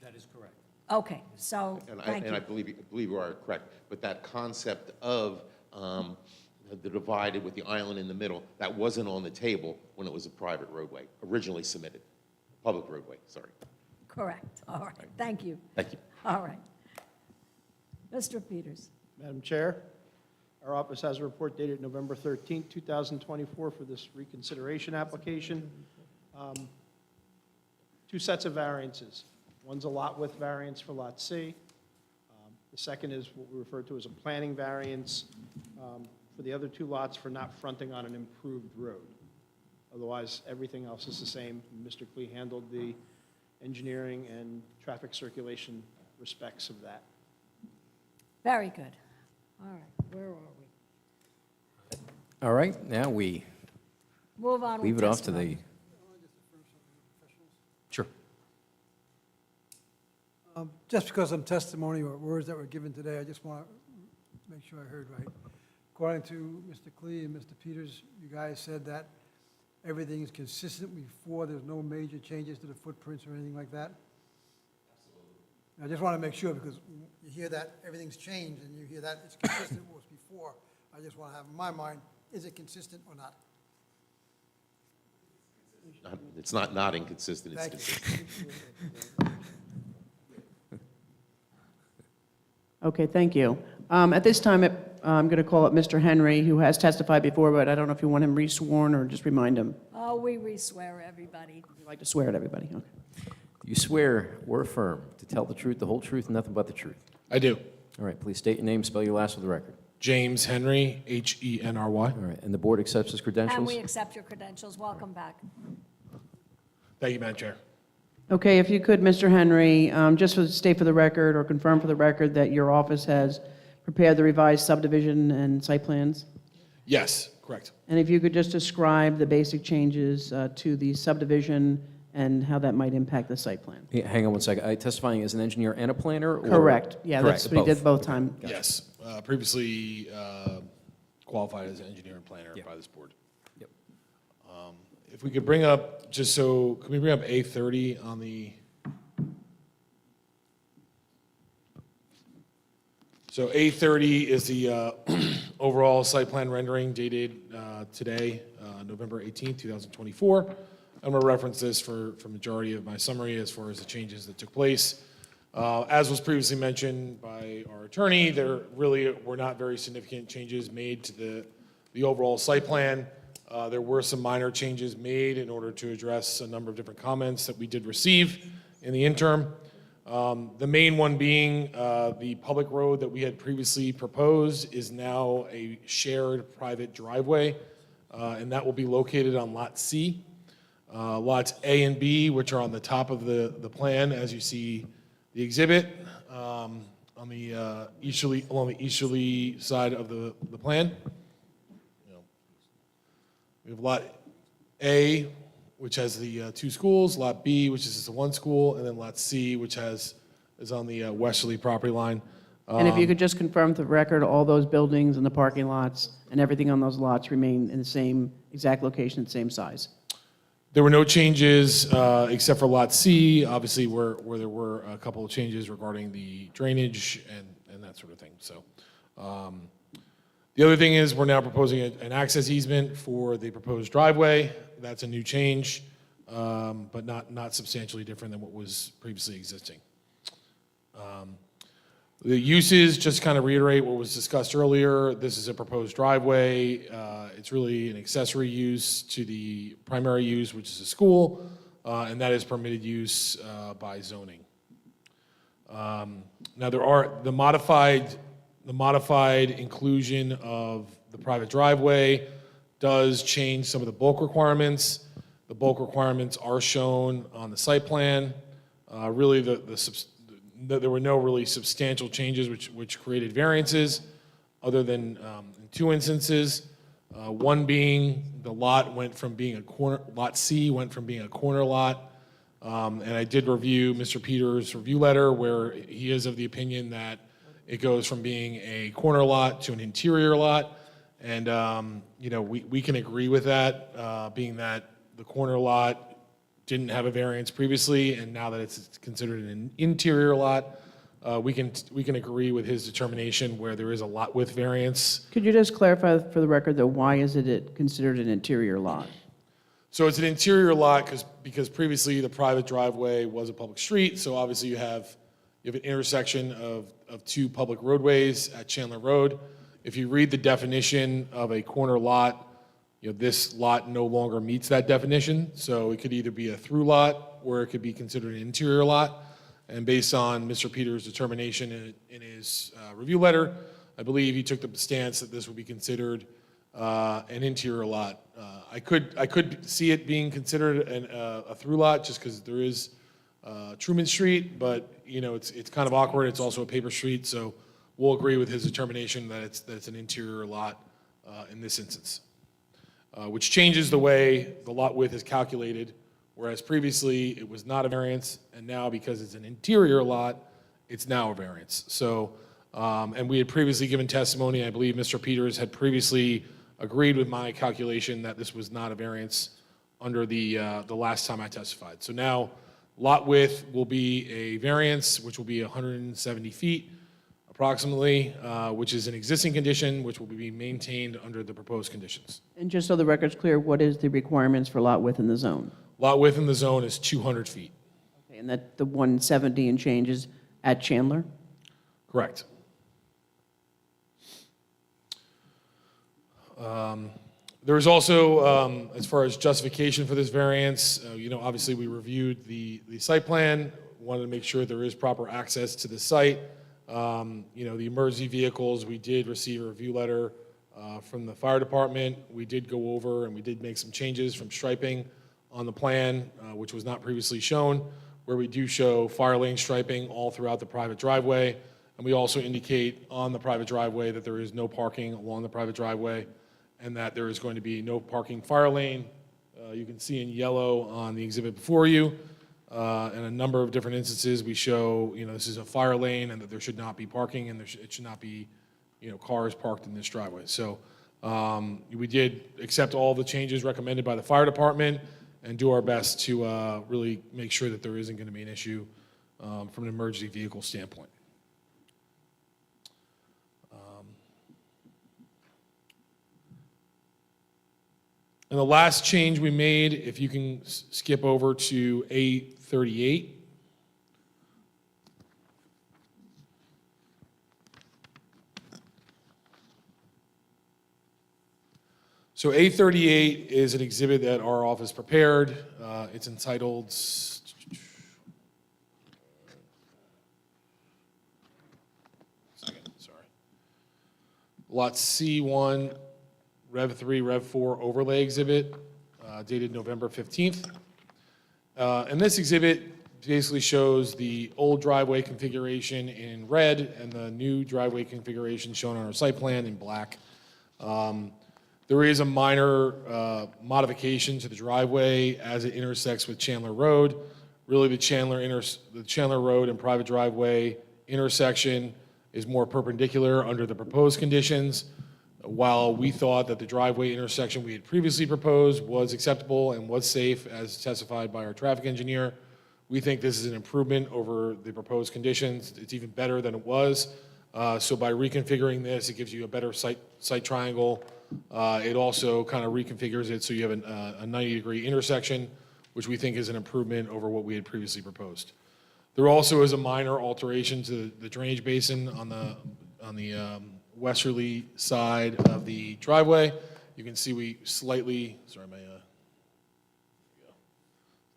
That is correct. Okay, so, thank And I you. believe you are correct. But that concept of the divided with the island in the middle, that wasn't on the table when it was a private roadway, originally submitted. Public roadway, sorry. Correct, all right, thank you. Thank you. All right. Mr. Peters. Madam Chair, our office has a report dated November 13, 2024 for this reconsideration application. 2 sets of variances. One's a lot width variance for Lot C. The second is what we refer to as a planning variance for the other two lots for not fronting on an improved road. Otherwise, everything else is the same. Mr. Klee handled the engineering and traffic circulation respects of that. Very good. All right, where are we? All right, now we Move on with leave it off to testimony. the... Sure. Just because I'm testimony or words that were given today, I just want to make sure I heard right. According to Mr. Klee and Mr. Peters, you guys said that everything is consistent before, there's no major changes to the footprints or anything like that? Absolutely. I just want to make sure, because you hear that everything's changed, and you hear that it's consistent with what was before. I just want to have in my mind, is it consistent or not? It's not inconsistent, it's Thank consistent. you. Okay, thank you. At this time, I'm going to call up Mr. Henry, who has testified before, but I don't know if you want him re-sworn or just remind him. Oh, we re-swear everybody. You'd like to swear at everybody, okay. You swear or affirm to tell the truth, the whole truth, and nothing but the truth. I do. All right, please state your name, spell your last for the record. James Henry, Henry. All right, and the board accepts his And credentials? we accept your credentials. Welcome back. Thank you, Madam Chair. Okay, if you could, Mr. Henry, just state for the record or confirm for the record that your office has prepared the revised subdivision and site plans? Yes, correct. And if you could just describe the basic changes to the subdivision and how that might impact the site plan? Yeah, hang on one second. Are you testifying as an engineer and a planner? Or? Correct. Yeah, Correct, that's what he did both times. Gotcha. Yes, previously qualified as an engineer and planner Yep. by this board. Yep. If we could bring up, can we bring up A30 on the... So A30 is the overall site plan rendering dated today, November 18th, 2024. I'm going to reference this for majority of my summary as far as the changes that took place. As was previously mentioned by our attorney, there really were not very significant changes made to the overall site plan. There were some minor changes made in order to address a number of different comments that we did receive in the interim. The main one being the public road that we had previously proposed is now a shared private driveway, and that will be located on Lot C. Lots A and B, which are on the top of the plan, as you see the exhibit, on the along the easterly side of the plan. We have Lot A, which has the two schools, Lot B, which is just the one school, and then Lot C, which is on the westerly property line. And if you could just confirm for the record, all those buildings and the parking lots and everything on those lots remain in the same exact location, same size? There were no changes except for Lot C, obviously where there were a couple of changes regarding the drainage and that sort of thing. So the other thing is we're now proposing an access easement for the proposed driveway. That's a new change, but not substantially different than what was previously existing. The uses, just kind of reiterate what was discussed earlier, this is a proposed driveway. It's really an accessory use to the primary use, which is a school, and that is permitted use by zoning. Now there are the modified inclusion of the private driveway does change some of the bulk requirements. The bulk requirements are shown on the site plan. Really, there were no really substantial changes which created variances, other than in two instances. One being the lot went from being a corner, Lot C went from being a corner lot. And I did review Mr. Peters' review letter where he is of the opinion that it goes from being a corner lot to an interior lot. And, we can agree with that, being that the corner lot didn't have a variance previously, and now that it's considered an interior lot, we can agree with his determination where there is a lot width variance. Could you just clarify for the record, though, why is it considered an interior lot? So it's an interior lot because previously the private driveway was a public street, so obviously you have an intersection of two public roadways at Chandler Road. If you read the definition of a corner lot, this lot no longer meets that definition, so it could either be a through lot or it could be considered an interior lot. And based on Mr. Peters' determination in his review letter, I believe he took the stance that this would be considered an interior lot. I could see it being considered a through lot just because there is Truman Street, but it's kind of awkward. It's also a paper street, so we'll agree with his determination that it's an interior lot in this instance, which changes the way the lot width is calculated, whereas previously it was not a variance, and now because it's an interior lot, it's now a variance. So, and we had previously given testimony, I believe Mr. Peters had previously agreed with my calculation that this was not a variance under the last time I testified. So now lot width will be a variance, which will be 170 feet approximately, which is an existing condition, which will be maintained under the proposed conditions. And just so the record's clear, what is the requirements for lot width in the zone? Lot width in the zone is 200 feet. Okay, and that the 170 and change is at Chandler? Correct. There is also, as far as justification for this variance, obviously we reviewed the site plan, wanted to make sure there is proper access to the site. The emergency vehicles, we did receive a review letter from the fire department. We did go over and we did make some changes from striping on the plan, which was not previously shown, where we do show fire lane striping all throughout the private driveway. And we also indicate on the private driveway that there is no parking along the private driveway and that there is going to be no parking fire lane. You can see in yellow on the exhibit before you, in a number of different instances, we show, this is a fire lane and that there should not be parking and it should not be, cars parked in this driveway. So we did accept all the changes recommended by the fire department and do our best to really make sure that there isn't going to be an issue from an emergency vehicle standpoint. And the last change we made, if you can skip over to A38. So A38 is an exhibit that our office prepared. It's entitled, Lot C1, Rev 3, Rev 4 overlay exhibit, dated November 15th. And this exhibit basically shows the old driveway configuration in red and the new driveway configuration shown on our site plan in black. There is a minor modification to the driveway as it intersects with Chandler Road. Really, the Chandler Road and private driveway intersection is more perpendicular under the proposed conditions. While we thought that the driveway intersection we had previously proposed was acceptable and was safe, as testified by our traffic engineer, we think this is an improvement over the proposed conditions. It's even better than it was. So by reconfiguring this, it gives you a better site triangle. It also kind of reconfigures it so you have a 90-degree intersection, which we think is an improvement over what we had previously proposed. There also is a minor alteration to the drainage basin on the westerly side of the driveway. You can see we slightly, sorry, my, it's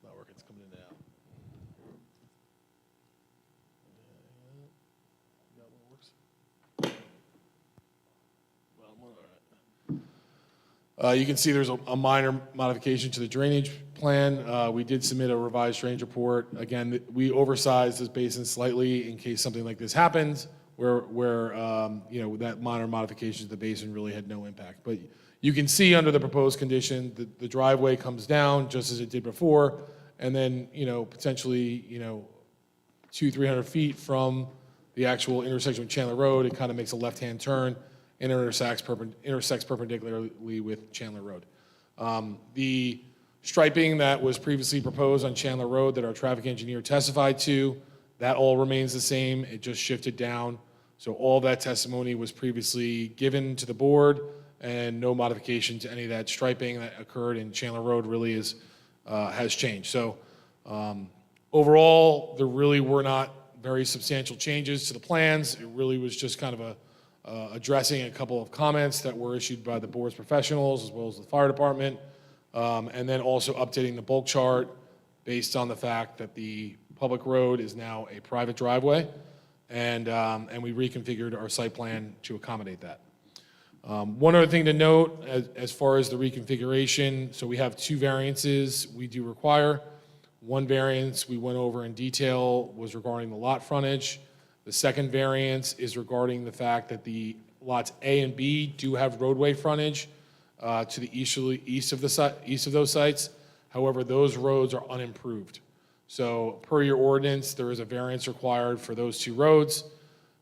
not working, it's coming in now. That one works? All right. You can see there's a minor modification to the drainage plan. We did submit a revised drainage report. Again, we oversized this basin slightly in case something like this happens, where that minor modification to the basin really had no impact. But you can see under the proposed condition that the driveway comes down just as it did before, and then potentially 200-300 feet from the actual intersection with Chandler Road, it kind of makes a left-hand turn and intersects perpendicularly with Chandler Road. The striping that was previously proposed on Chandler Road that our traffic engineer testified to, that all remains the same. It just shifted down. So all that testimony was previously given to the board, and no modification to any of that striping that occurred in Chandler Road really has changed. So overall, there really were not very substantial changes to the plans. It really was just kind of addressing a couple of comments that were issued by the board's professionals as well as the fire department, and then also updating the bulk chart based on the fact that the public road is now a private driveway, and we reconfigured our site plan to accommodate that. One other thing to note, as far as the reconfiguration, so we have 2 variances we do require. One variance we went over in detail was regarding the lot frontage. The second variance is regarding the fact that the lots A and B do have roadway frontage to the east of those sites. However, those roads are unimproved. So per your ordinance, there is a variance required for those 2 roads.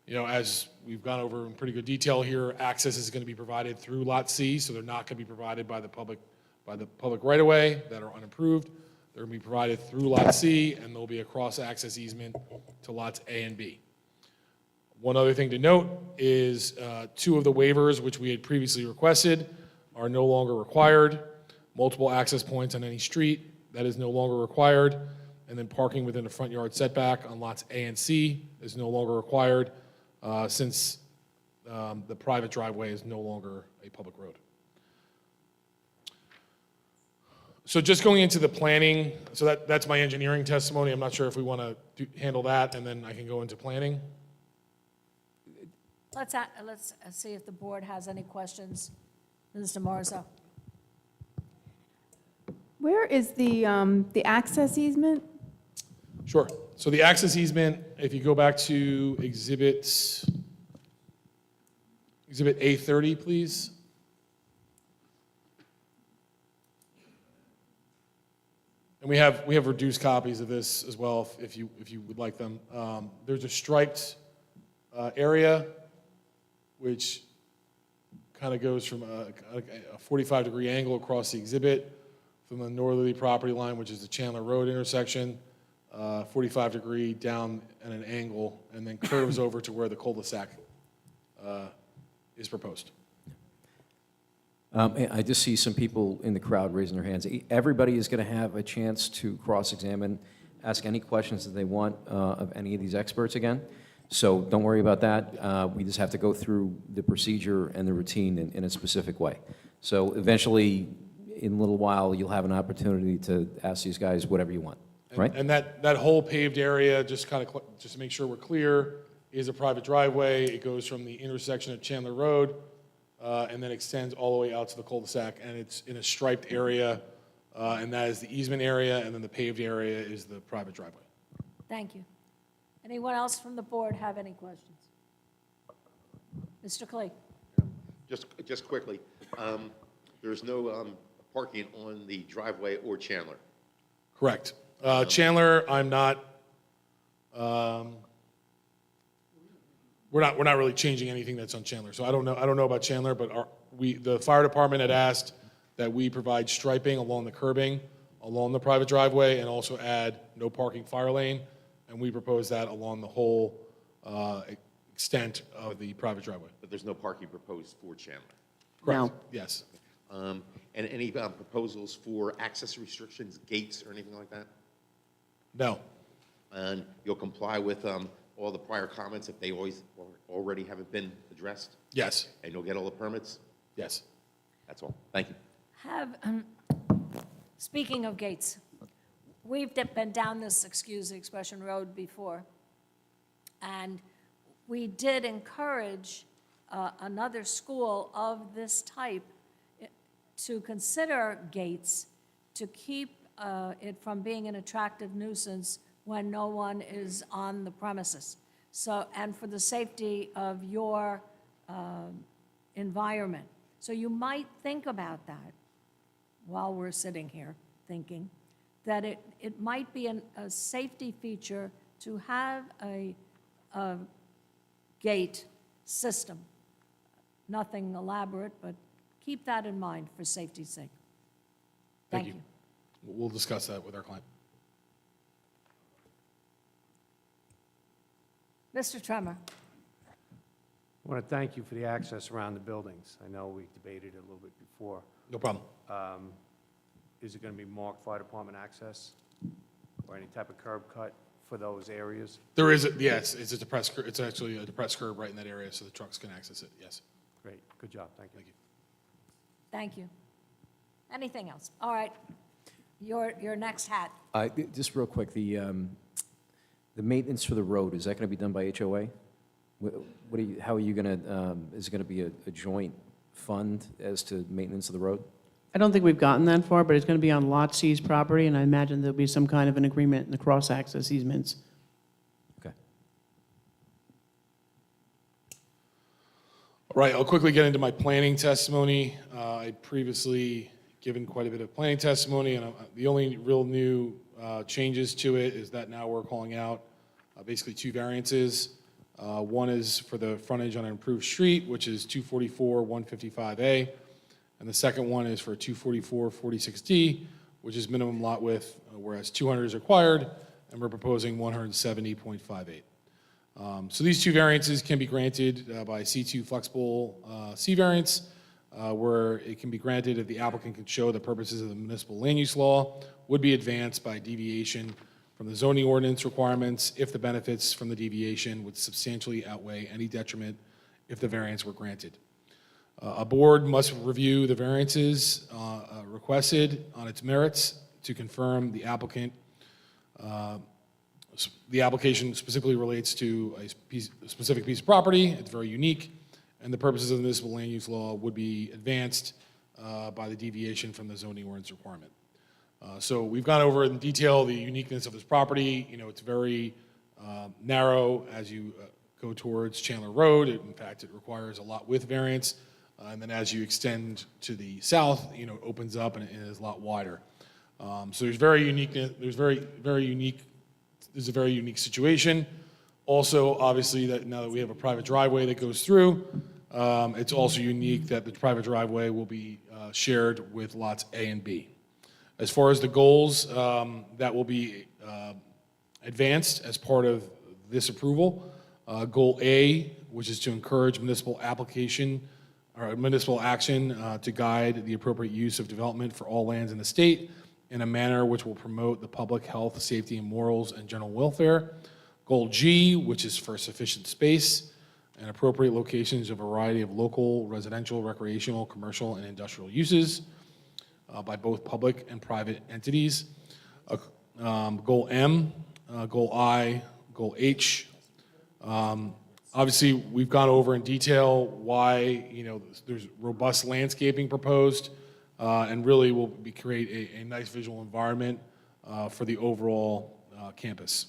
You know, as we've gone over in pretty good detail here, access is going to be provided through Lot C, so they're not going to be provided by the public right-of-way that are unimproved. They're going to be provided through Lot C, and there'll be a cross-access easement to lots A and B. One other thing to note is 2 of the waivers, which we had previously requested, are no longer required. Multiple access points on any street, that is no longer required. And then parking within the front yard setback on lots A and C is no longer required, since the private driveway is no longer a public road. So just going into the planning, so that's my engineering testimony. I'm not sure if we want to handle that, and then I can go into planning. Let's see if the board has any questions. Mr. Marzo? Where is the access easement? Sure. So the access easement, if you go back to exhibit A30, please. And we have reduced copies of this as well, if you would like them. There's a striped area, which kind of goes from a 45-degree angle across the exhibit from the northerly property line, which is the Chandler Road intersection, 45-degree down at an angle, and then curves over to where the cul-de-sac is proposed. I just see some people in the crowd raising their hands. Everybody is going to have a chance to cross-examine, ask any questions that they want of any of these experts again. So don't worry about that. We just have to go through the procedure and the routine in a specific way. So eventually, in a little while, you'll have an opportunity to ask these guys whatever you want, right? And that whole paved area, just to make sure we're clear, is a private driveway. It goes from the intersection of Chandler Road and then extends all the way out to the cul-de-sac, and it's in a striped area, and that is the easement area, and then the paved area is the private driveway. Thank you. Anyone else from the board have any questions? Mr. Clay? Just quickly, there's no parking on the driveway or Chandler. Correct. Chandler, I'm not. We're not really changing anything that's on Chandler. So I don't know about Chandler, but the fire department had asked that we provide striping along the curbing, along the private driveway, and also add no parking fire lane. And we propose that along the whole extent of the private driveway. But there's no parking proposed for Chandler. Correct. No. Yes. And any proposals for access restrictions, gates, or anything like that? No. And you'll comply with all the prior comments if they already haven't been addressed? Yes. And you'll get all the permits? Yes. That's all. Thank you. Speaking of gates, we've been down this, excuse the expression, road before, and we did encourage another school of this type to consider gates to keep it from being an attractive nuisance when no one is on the premises. So, and for the safety of your environment. So you might think about that while we're sitting here thinking that it might be a safety feature to have a gate system. Nothing elaborate, but keep that in mind for safety's sake. Thank you. We'll discuss that with our client. Mr. Tremor. I want to thank you for the access around the buildings. I know we debated it a little bit before. No problem. Is it going to be marked fire department access or any type of curb cut for those areas? There is, yes, it's a depressed curb. It's actually a depressed curb right in that area, so the trucks can access it, yes. Great, good job, thank you. Thank you. Thank you. Anything else? All right. Your next hat. Just real quick, The maintenance for the road, is that going to be done by HOA? What are you, how are you going to, is it going to be a joint fund as to maintenance of the road? I don't think we've gotten that far, but it's going to be on Lot C's property, and I imagine there'll be some kind of an agreement in the cross-access easements. Okay. All right, I'll quickly get into my planning testimony. I previously given quite a bit of planning testimony, and the only real new changes to it is that now we're calling out basically two variances. One is for the frontage on an improved street, which is 244, 155A, and the second one is for 244, 46D, which is minimum lot width, whereas 200 is required, and we're proposing 170.58. So these two variances can be granted by C2 flexible C variance, where it can be granted if the applicant can show the purposes of the municipal land use law would be advanced by deviation from the zoning ordinance requirements if the benefits from the deviation would substantially outweigh any detriment if the variance were granted. A board must review the variances requested on its merits to confirm the applicant. The application specifically relates to a specific piece of property. It's very unique, and the purposes of the municipal land use law would be advanced by the deviation from the zoning ordinance requirement. So we've gone over in detail the uniqueness of this property. You know, it's very narrow as you go towards Chandler Road. In fact, it requires a lot width variance. And then as you extend to the south, you know, it opens up and it is a lot wider. So there's very uniqueness. There's very unique. This is a very unique situation. Also, obviously, that now that we have a private driveway that goes through, it's also unique that the private driveway will be shared with lots A and B. As far as the goals that will be advanced as part of this approval, Goal A, which is to encourage municipal application or municipal action to guide the appropriate use of development for all lands in the state in a manner which will promote the public health, safety, and morals and general welfare. Goal G, which is for sufficient space and appropriate locations of a variety of local, residential, recreational, commercial, and industrial uses by both public and private entities. Goal M, Goal I, Goal H. Obviously, we've gone over in detail why, you know, there's robust landscaping proposed, and really will create a nice visual environment for the overall campus.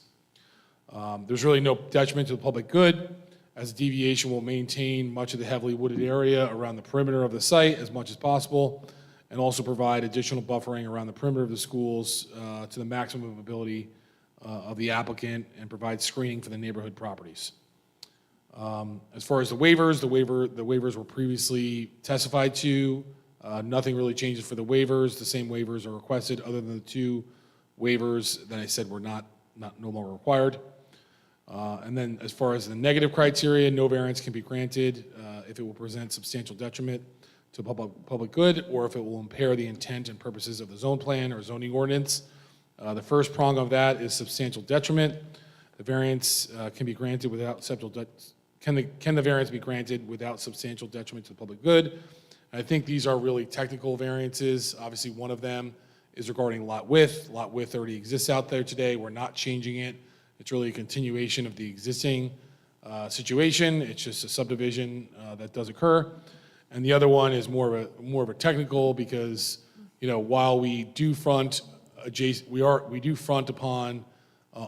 There's really no detriment to the public good, as deviation will maintain much of the heavily wooded area around the perimeter of the site as much as possible, and also provide additional buffering around the perimeter of the schools to the maximum ability of the applicant, and provide screening for the neighborhood properties. As far as the waivers were previously testified to. Nothing really changes for the waivers. The same waivers are requested, other than the two waivers that I said were no longer required. And then as far as the negative criteria, no variance can be granted if it will present substantial detriment to public good, or if it will impair the intent and purposes of the zone plan or zoning ordinance. The first prong of that is substantial detriment. The variance can be granted without can the variance be granted without substantial detriment to the public good? I think these are really technical variances. Obviously, one of them is regarding lot width. Lot width already exists out there today. We're not changing it. It's really a continuation of the existing situation. It's just a subdivision that does occur. And the other one is more of a technical, because, you know, while we do front upon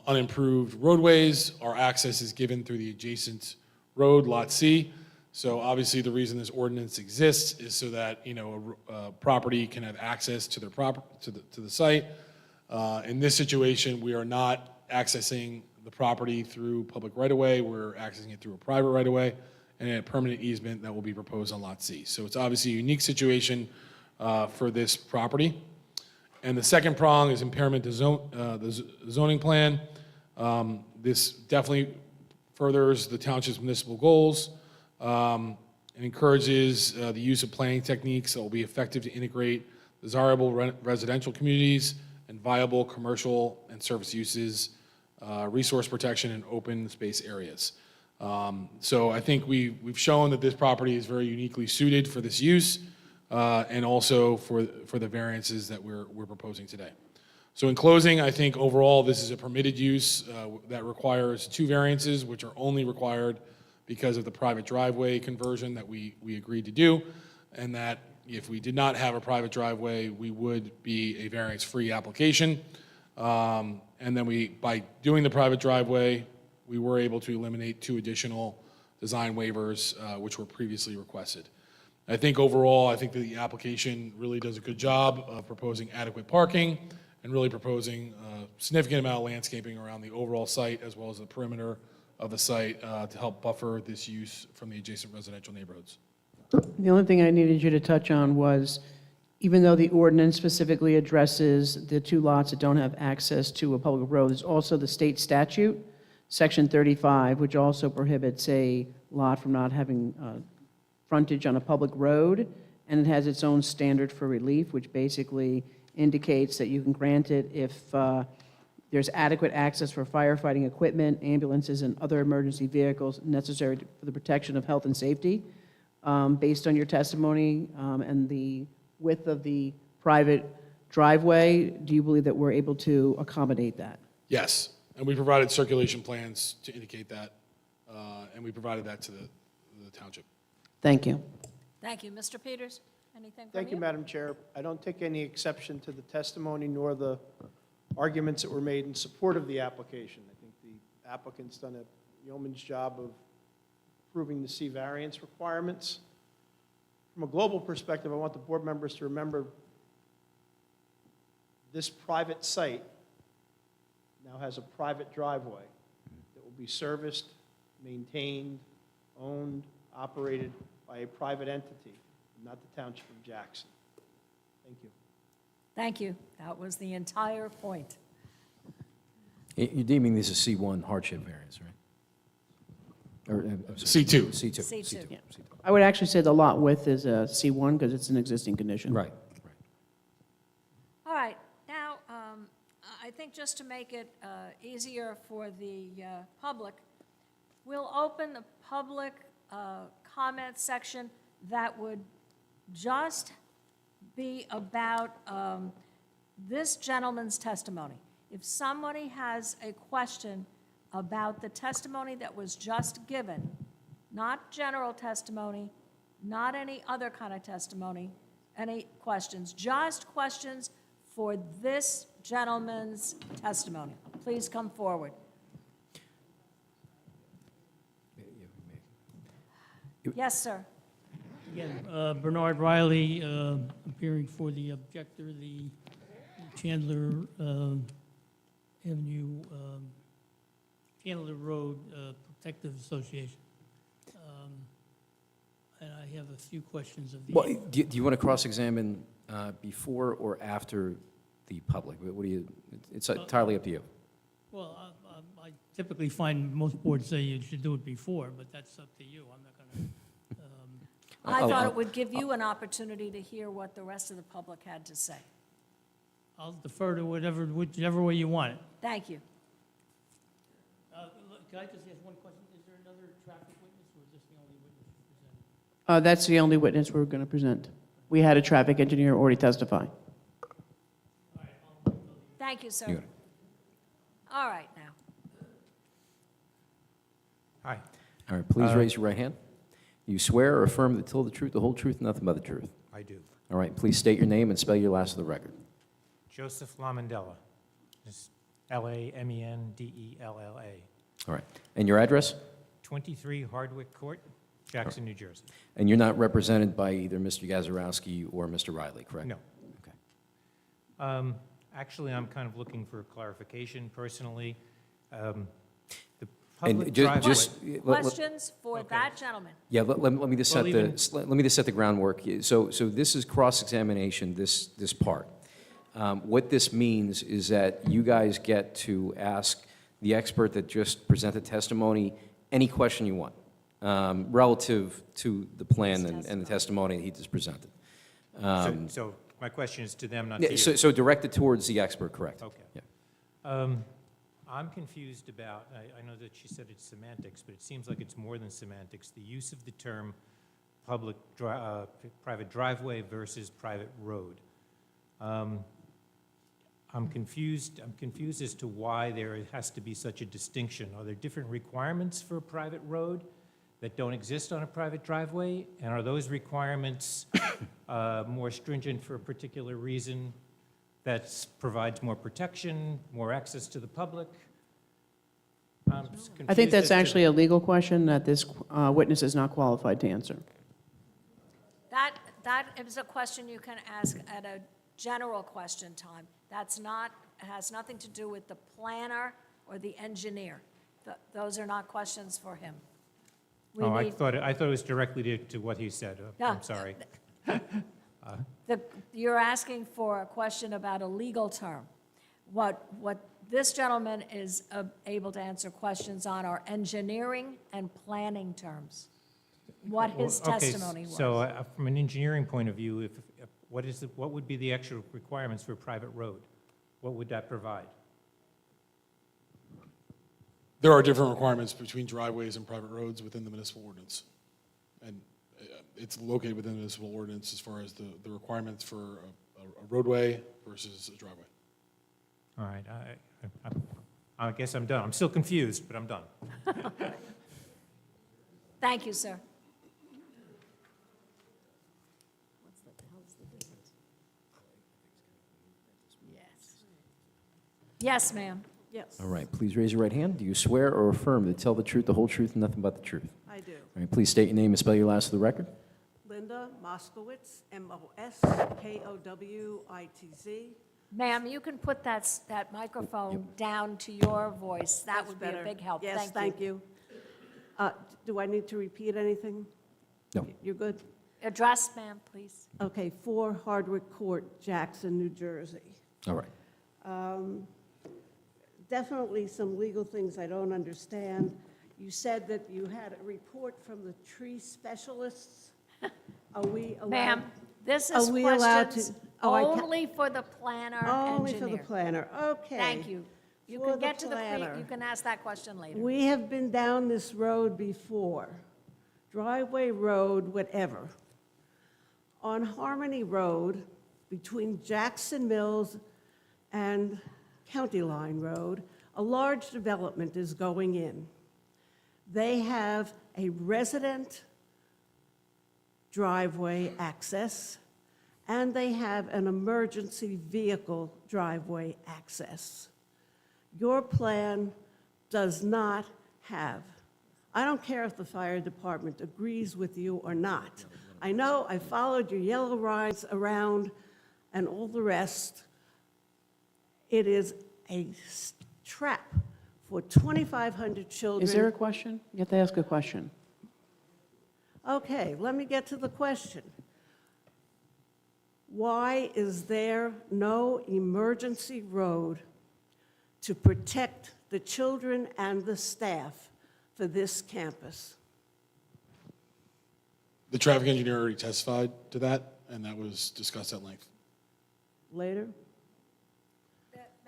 unimproved roadways, our access is given through the adjacent road, Lot C. So obviously, the reason this ordinance exists is so that, you know, a property can have access to their to the site. In this situation, we are not accessing the property through public right-of-way. We're accessing it through a private right-of-way and a permanent easement that will be proposed on Lot C. So it's obviously a unique situation for this property. And the second prong is impairment to the zoning plan. This definitely furthers the township's municipal goals. And encourages the use of planning techniques that will be effective to integrate desirable residential communities and viable commercial and service uses, resource protection, and open space areas. So I think we've shown that this property is very uniquely suited for this use, and also for the variances that we're proposing today. So in closing, I think overall, this is a permitted use that requires 2 variances, which are only required because of the private driveway conversion that we agreed to do, and that if we did not have a private driveway, we would be a variance-free application. And then by doing the private driveway, we were able to eliminate 2 additional design waivers, which were previously requested. I think overall, I think that the application really does a good job of proposing adequate parking and really proposing a significant amount of landscaping around the overall site as well as the perimeter of the site to help buffer this use from the adjacent residential neighborhoods. The only thing I needed you to touch on was, even though the ordinance specifically addresses the 2 lots that don't have access to a public road, there's also the state statute, Section 35, which also prohibits a lot from not having frontage on a public road, and it has its own standard for relief, which basically indicates that you can grant it if there's adequate access for firefighting equipment, ambulances, and other emergency vehicles necessary for the protection of health and safety. Based on your testimony and the width of the private driveway, do you believe that we're able to accommodate that? Yes, and we provided circulation plans to indicate that, and we provided that to the township. Thank you. Thank you. Mr. Peters, anything from Thank you, Madam Chair. I don't take any exception to the testimony nor the arguments that were made in support of the application. I think the applicant's done a yeoman's job of proving the C variance requirements. From a global perspective, I want the board members to remember this private site now has a private driveway that will be serviced, maintained, owned, operated by a private entity, not the Township of Jackson. Thank you. Thank you. That was the entire point. You're deeming this a C1 hardship variance, right? Or, I'm sorry, C2. C2. C2. Yeah. I would actually say the lot width is a C1 because it's an existing condition. Right. All right, now, I think just to make it easier for the public, we'll open the public comment section that would just be about this gentleman's testimony. If somebody has a question about the testimony that was just given, not general testimony, not any other kind of testimony, any questions, just questions for this gentleman's testimony. Please come forward. Yes, sir. Again, Bernard Riley, appearing for the objector, the Chandler Avenue, Chandler Road Protective Association. And I have a few questions of the... Well, do you want to cross-examine before or after the public? What do you, it's entirely up to you. Well, I typically find most boards say you should do it before, but that's up to you. I'm not going to... I thought it would give you an opportunity to hear what the rest of the public had to say. I'll defer to whichever way you want it. Thank you. Can I just ask one question? Is there another traffic witness, or is this the only witness you presented? That's the only witness we're going to present. We had a traffic engineer already testify. Thank you, sir. You got it. All right, now. Hi. All right, please raise your right hand. You swear or affirm to tell the truth, the whole truth, and nothing but the truth? I do. All right, please state your name and spell your last of the record. Joseph Lamandella. It's Lamendella. All right, and your address? 23 Hardwick Court, Jackson, New Jersey. And you're not represented by either Mr. Gazarovski or Mr. Riley, correct? No. Okay. Actually, I'm kind of looking for clarification personally. The And public ju- driveway... just, Questions for Okay. that gentleman? yeah, let me just set Well, let me just set the groundwork. So this is cross-examination, this part. What this means is that you guys get to ask the expert that just presented testimony any question you want relative to the plan and the testimony that he just presented. So my question is to them, not to Yeah, you. so directed towards the expert, correct? Okay. Yeah. I'm confused about, I know that she said it's semantics, but it seems like it's more than semantics. The use of the term private driveway versus private road. I'm confused as to why there has to be such a distinction. Are there different requirements for a private road that don't exist on a private driveway? And are those requirements more stringent for a particular reason that provides more protection, more access to the public? I'm just I think confused that's as to- actually a legal question that this witness is not qualified to answer. That is a question you can ask at a general question time. That's not, it has nothing to do with the planner or the engineer. Those are not questions for him. We Oh, I need- thought it was directly to what he said. No. I'm sorry. You're asking for a question about a legal term. What this gentleman is able to answer questions on are engineering and planning terms, what his Well, okay, testimony was. So from an engineering point of view, what would be the extra requirements for a private road? What would that provide? There are different requirements between driveways and private roads within the municipal ordinance. And it's located within the municipal ordinance as far as the requirements for a roadway versus a driveway. All right, I guess I'm done. I'm still confused, but I'm done. Thank you, sir. Yes, ma'am. Yes, All right, please raise your right hand. Do you swear or affirm to tell the truth, the whole truth, and nothing but the truth? I do. All right, please state your name and spell your last for the record. Linda Moskowitz, Moskowitz. Ma'am, you can put that microphone down to your voice. That That's would be a better. big help. Yes, thank you. Do I need to repeat anything? No. You're good? Address, ma'am, please. Okay, 4 Hardwick Court, Jackson, New Jersey. All right. Definitely some legal things I don't understand. You said that you had a report from the tree specialists. Are we allowed? Ma'am, this Are is we allowed questions to- oh, I ca- only for the planner Only engineer. for the planner, okay. Thank you. You For can the get to planner. you can ask that question later. We have been down this road before, driveway road, whatever. On Harmony Road, between Jackson Mills and County Line Road, a large development is going in. They have a resident driveway access, and they have an emergency vehicle driveway access. Your plan does not have. I don't care if the fire department agrees with you or not. I know I followed your yellow lines around and all the rest. It is a trap for 2,500 children. Is there a question? You have to ask a question. Okay, let me get to the question. Why is there no emergency road to protect the children and the staff for this campus? The traffic engineer already testified to that, and that was discussed at length. Later?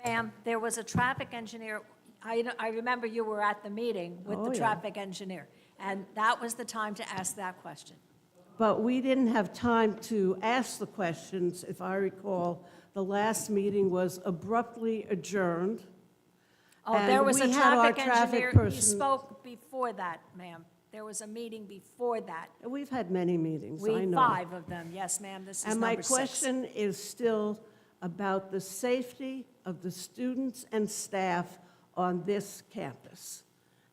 Ma'am, there was a traffic engineer, I remember you were at the meeting with Oh, the yeah. traffic engineer, and that was the time to ask that question. But we didn't have time to ask the questions. If I recall, the last meeting was abruptly adjourned. Oh, And there was a we had our traffic traffic engineer, he person- spoke before that, ma'am. There was a meeting before that. We've had many meetings, I know. 5 of them, yes, ma'am, this is And my number 6. question is still about the safety of the students and staff on this campus.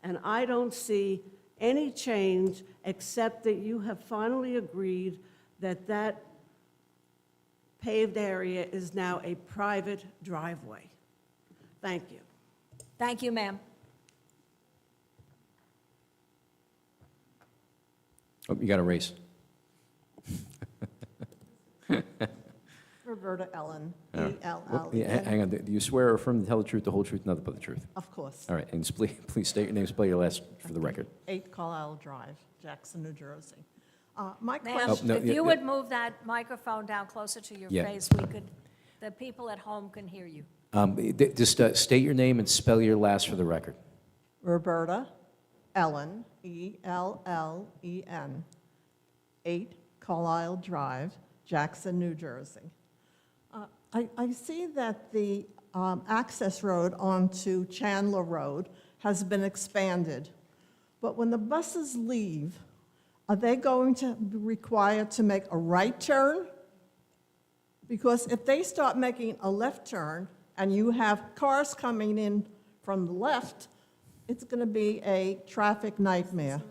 And I don't see any change except that you have finally agreed that that paved area is now a private driveway. Thank you. Thank you, ma'am. Oh, you got a race. Roberta Ellen, All right. Well, E-L-L-E-N. yeah, hang on. Do you swear or affirm to tell the truth, the whole truth, nothing but the truth? Of course. All right, and please state your name, spell your last for the record. 8 Carlisle Drive, Jackson, New Jersey. My Ma'am, question, no, if yeah, you yeah. would move that microphone down closer to your Yeah. face, the people at home can hear you. Just state your name and spell your last for the record. Roberta Ellen, E-L-L-E-N, 8 Carlisle Drive, Jackson, New Jersey. I see that the access road onto Chandler Road has been expanded. But when the buses leave, are they going to be required to make a right turn? Because if they start making a left turn and you have cars coming in from the left, it's going to be a traffic nightmare.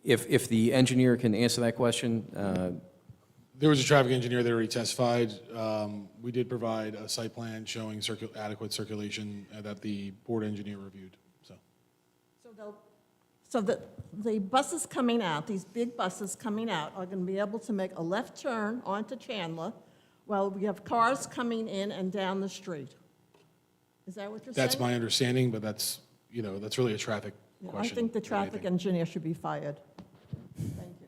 If the engineer can answer that question, There was a traffic engineer that already testified. We did provide a site plan showing adequate circulation that the board engineer reviewed, so. So the buses coming out, these big buses coming out, are going to be able to make a left turn onto Chandler while we have cars coming in and down the street. Is that what you're saying? That's my understanding, but that's, that's really a traffic Yeah, question. I think the if traffic anything. engineer should be fired. Thank you.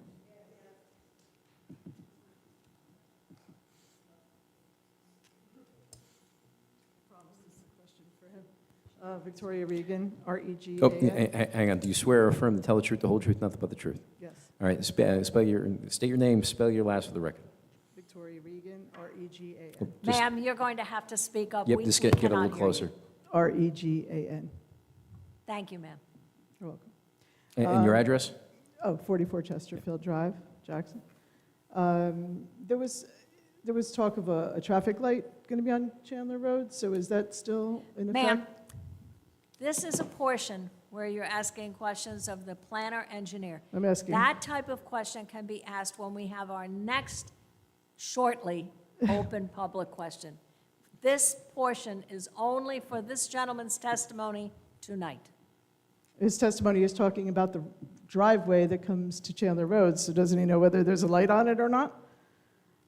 Victoria Regan, oh, R-E-G-A-N. hang on, do you swear or affirm to tell the truth, the whole truth, nothing but the truth? Yes. All right, state your name, spell your last for the record. Victoria Regan, R-E-G-A-N. Just- Ma'am, you're going to have to speak up. Yep, We- just we get a cannot little hear you. closer. R-E-G-A-N. Thank you, ma'am. You're welcome. And your address? 44 Chesterfield Drive, Jackson. There was talk of a traffic light going to be on Chandler Road, so is that still in effect? Ma'am, this is a portion where you're asking questions of the planner engineer. I'm asking. That type of question can be asked when we have our next shortly open public question. This portion is only for this gentleman's testimony tonight. His testimony is talking about the driveway that comes to Chandler Road, so doesn't he know whether there's a light on it or not?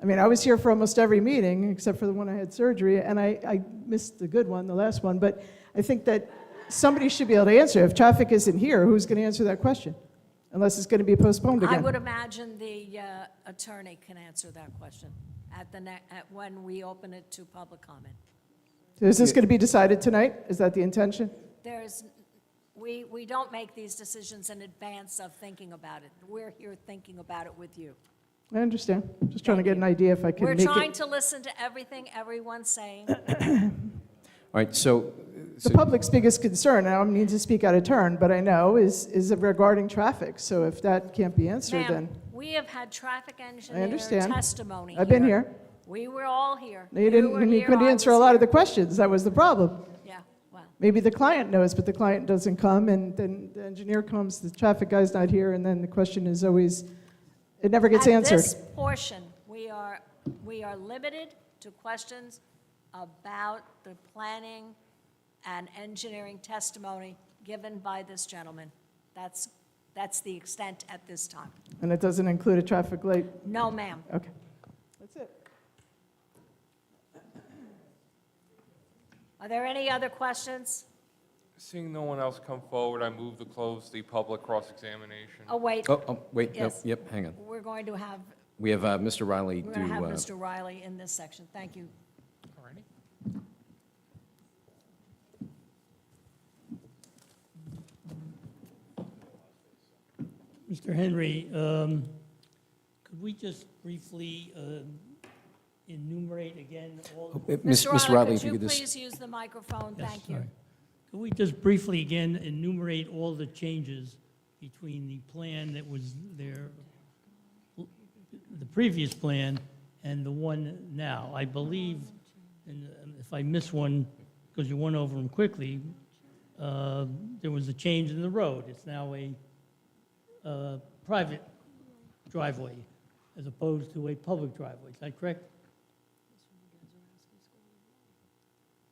I mean, I was here for almost every meeting, except for the one I had surgery, and I missed the good one, the last one, but I think that somebody should be able to answer. If traffic isn't here, who's going to answer that question? Unless it's going to be postponed I again. would imagine the attorney can answer that question when we open it to public comment. Is this going to be decided tonight? Is that the intention? We don't make these decisions in advance of thinking about it. We're here thinking about it with you. I understand. Just trying to get an idea if I can We're make trying it. to listen to everything everyone's saying. All right, so The public's biggest concern, and I don't mean to speak out of turn, but I know, is regarding traffic. So if that can't be answered, then. Ma'am, we have had traffic engineer understand. testimony I've been here. here. We were all here. You didn't, were and you here, couldn't I answer a was lot here. of the questions. That was the problem. Yeah, well, Maybe the client knows, but the client doesn't come, and then the engineer comes, the traffic guy's not here, and then the question is always, it never gets answered. At this portion, we are limited to questions about the planning and engineering testimony given by this gentleman. That's the extent at this time. And it doesn't include a traffic light? No, ma'am. Okay. That's it. Are there any other questions? Seeing no one else come forward, I move to close the public cross-examination. Oh, wait. Wait, no, Yes. yep, hang on. We're going to have, We have Mr. Riley we're do, going to have Mr. Riley in this section. Thank you. Mr. Henry, could we just briefly enumerate again all? Mr. Riley, if could you you could just. please use the microphone? Yes, Thank you. sorry. Could we just briefly again enumerate all the changes between the plan that was there, the previous plan, and the one now? I believe, and if I miss one, because you went over them quickly, there was a change in the road. It's now a private driveway as opposed to a public driveway. Is that correct?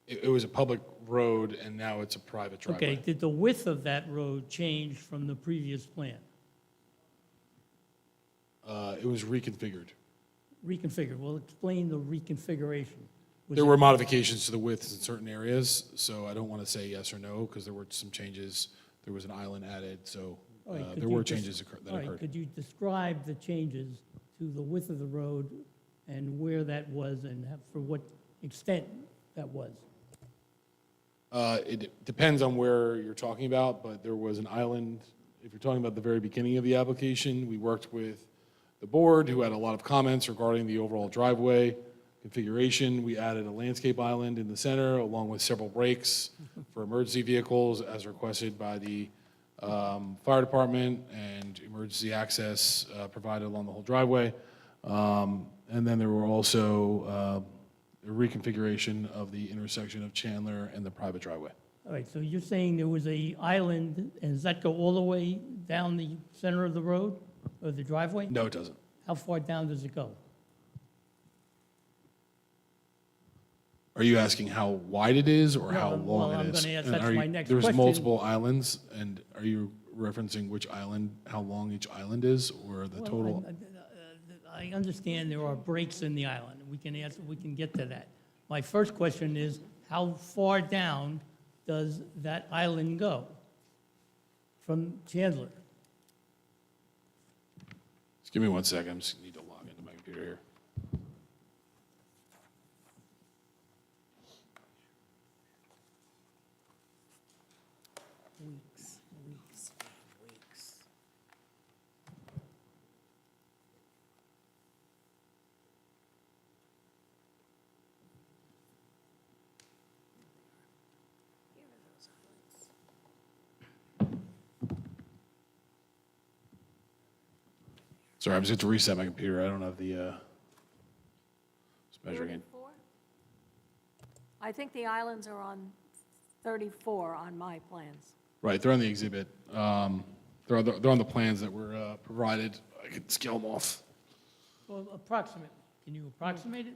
It was a public road, and now it's a private driveway. Okay, did the width of that road change from the previous plan? It was reconfigured. Reconfigured, well, explain the reconfiguration. Was There it- were modifications to the widths in certain areas, so I don't want to say yes or no, because there were some changes. There was an island added, so All right, could there you were just- changes that all right, occurred. could you describe the changes to the width of the road and where that was and for what extent that was? It depends on where you're talking about, but there was an island. If you're talking about the very beginning of the application, we worked with the board, who had a lot of comments regarding the overall driveway. configuration. We added a landscape island in the center, along with several breaks for emergency vehicles, as requested by the fire department, and emergency access provided along the whole driveway. And then there were also a reconfiguration of the intersection of Chandler and the private driveway. All right, so you're saying there was a island, and does that go all the way down the center of the road, or the driveway? No, it doesn't. How far down does it go? Are you asking how wide it is or No, how well, long I'm it is? gonna ask- And that's are you- my next There's question. multiple islands, and are you referencing which island, how long each island is, or the Well, total? I understand there are breaks in the island. We can get to that. My first question is, how far down does that island go from Chandler? Just give me 1 second, I just need to log into my computer here. Weeks, weeks, weeks. Sorry, I just had to reset my computer, I don't have the, just measuring it. 34? I think the islands are on 34 on my plans. Right, they're on the exhibit. They're on the plans that were provided. I could scale them off. Well, approximate. Can you approximate it?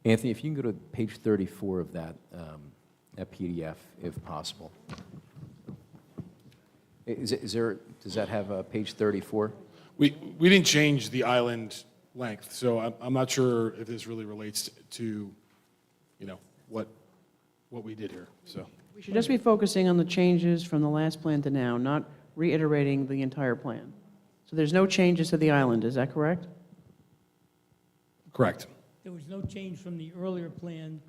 Anthony, if you can go to page 34 of that PDF, if possible. Does that have page 34? We didn't change the island length, so I'm not sure if this really relates to, what we did here, so. We should just be focusing on the changes from the last plan to now, not reiterating the entire plan. So there's no changes to the island, is that correct? Correct. There was no change from the earlier plan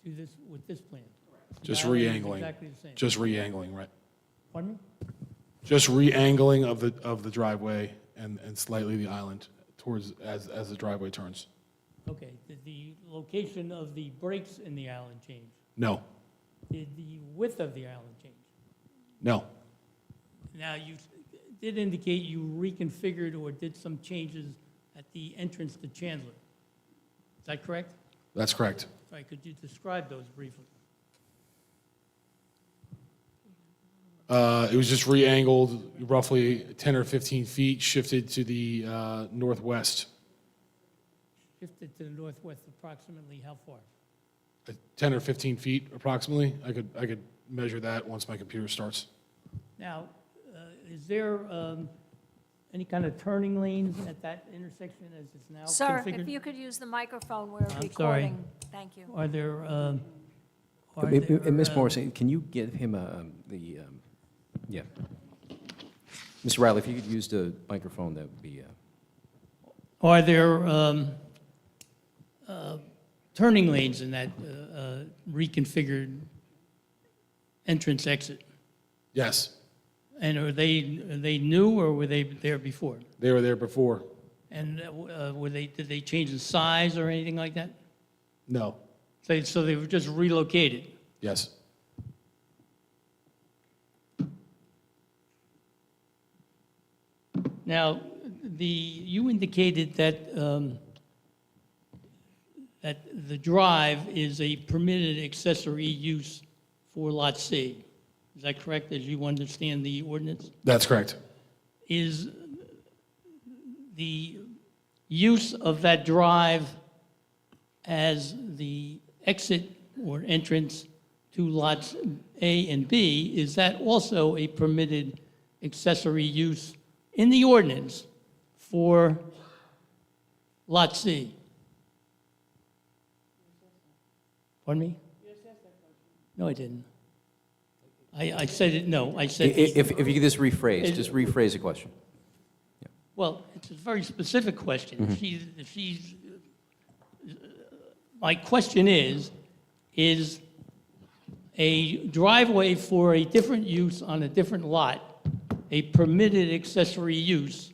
to this, with this plan? Just The island is re-angling. exactly the same. Just re-angling, right. Pardon me? Just re-angling of the driveway and slightly the island towards, as the driveway turns. Okay, did the location of the breaks in the island change? No, Did the width of the island change? no, Now, you did indicate you reconfigured or did some changes at the entrance to Chandler. Is that correct? that's correct. All right, could you describe those briefly? It was just re-angled roughly 10 or 15 feet, shifted to the northwest. Shifted to the northwest approximately how far? 10 or 15 feet approximately. I could measure that once my computer starts. Now, is there any kind of turning lanes at that intersection as it's now Sir, configured? if you could use the microphone, we're I'm sorry. recording. Thank you. Are there, And Ms. Morrison, can you give him yeah. Mr. Riley, if you could use the microphone, that would be, Are there turning lanes in that reconfigured entrance exit? Yes, And are they new or were they there before? they were there before. And did they change the size or anything like that? No, So they were just relocated? yes. Now, you indicated that, that the drive is a permitted accessory use for Lot C. Is that correct, as you understand the ordinance? That's correct. Is the use of that drive as the exit or entrance to lots A and B, is that also a permitted accessory use in the ordinance for Lot C? Pardon me? No, I didn't. I said it, no, I said. if you could just rephrase the question. Well, it's a very specific question. If she's My question is a driveway for a different use on a different lot a permitted accessory use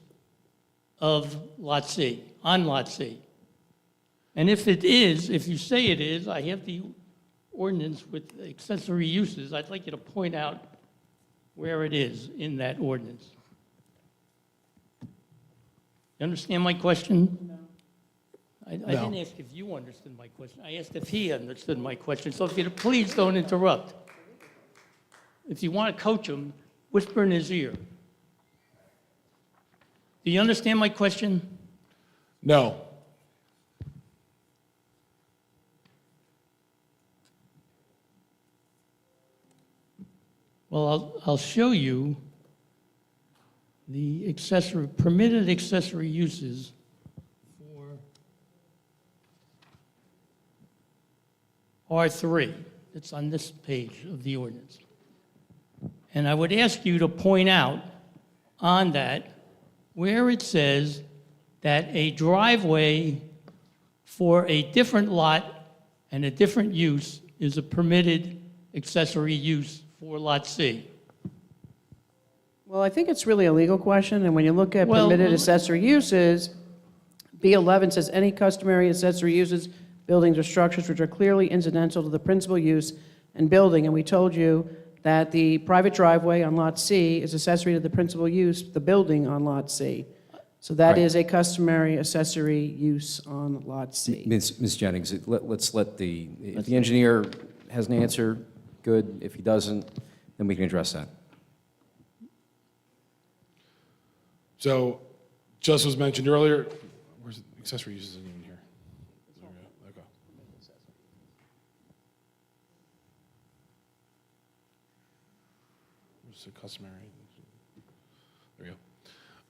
of Lot C, on Lot C? And if it is, if you say it is, I have the ordinance with accessory uses. I'd like you to point out where it is in that ordinance. You understand my question? No. I didn't ask if you understood my question. I asked if he understood my question. So if you please don't interrupt. If you want to coach him, whisper in his ear. Do you understand my question? No. Well, I'll show you the permitted accessory uses for R3. It's on this page of the ordinance. And I would ask you to point out on that where it says that a driveway for a different lot and a different use is a permitted accessory use for Lot C. Well, I think it's really a legal question, and when you look at Well, permitted accessory uses, B11 says any customary accessory uses, buildings or structures which are clearly incidental to the principal use and building, and we told you that the private driveway on Lot C is accessory to the principal use, the building on Lot C. So that Right. is a customary accessory use on Lot C. Ms. Jennings, let's let if the engineer has an answer, good. If he doesn't, then we can address that. So, just was mentioned earlier, where's accessory uses isn't even here? There we go. Okay. Where's the customary? There we go.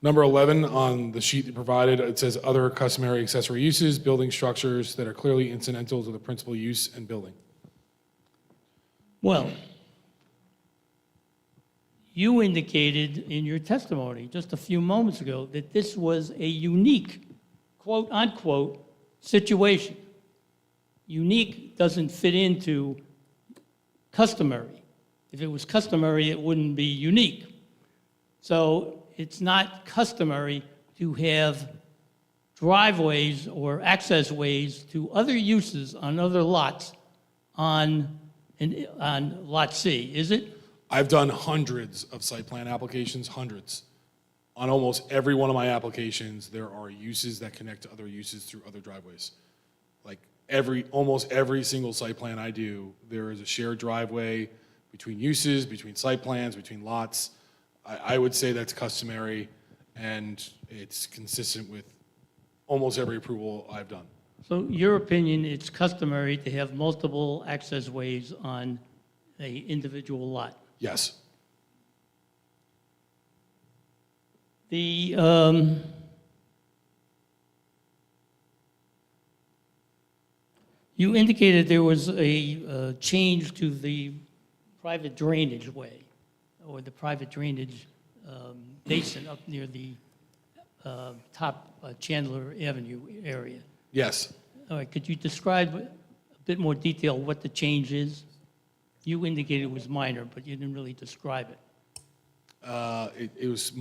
Number 11 on the sheet you provided, it says other customary accessory uses, building structures that are clearly incidental to the principal use and building. Well, you indicated in your testimony just a few moments ago that this was a unique, quote-unquote, situation. Unique doesn't fit into customary. If it was customary, it wouldn't be unique. So it's not customary to have driveways or access ways to other uses on other lots on Lot C, is it? I've done hundreds of site plan applications, hundreds. On almost every one of my applications, there are uses that connect to other uses through other driveways. Like almost every single site plan I do, there is a shared driveway between uses, between site plans, between lots. I would say that's customary, and it's consistent with almost every approval I've done. So your opinion, it's customary to have multiple access ways on an individual lot? Yes. The, you indicated there was a change to the private drainage way, or the private drainage basin up near the top Chandler Avenue area. Yes. All right, could you describe a bit more detail what the change is? You indicated it was minor, but you didn't really describe it. It was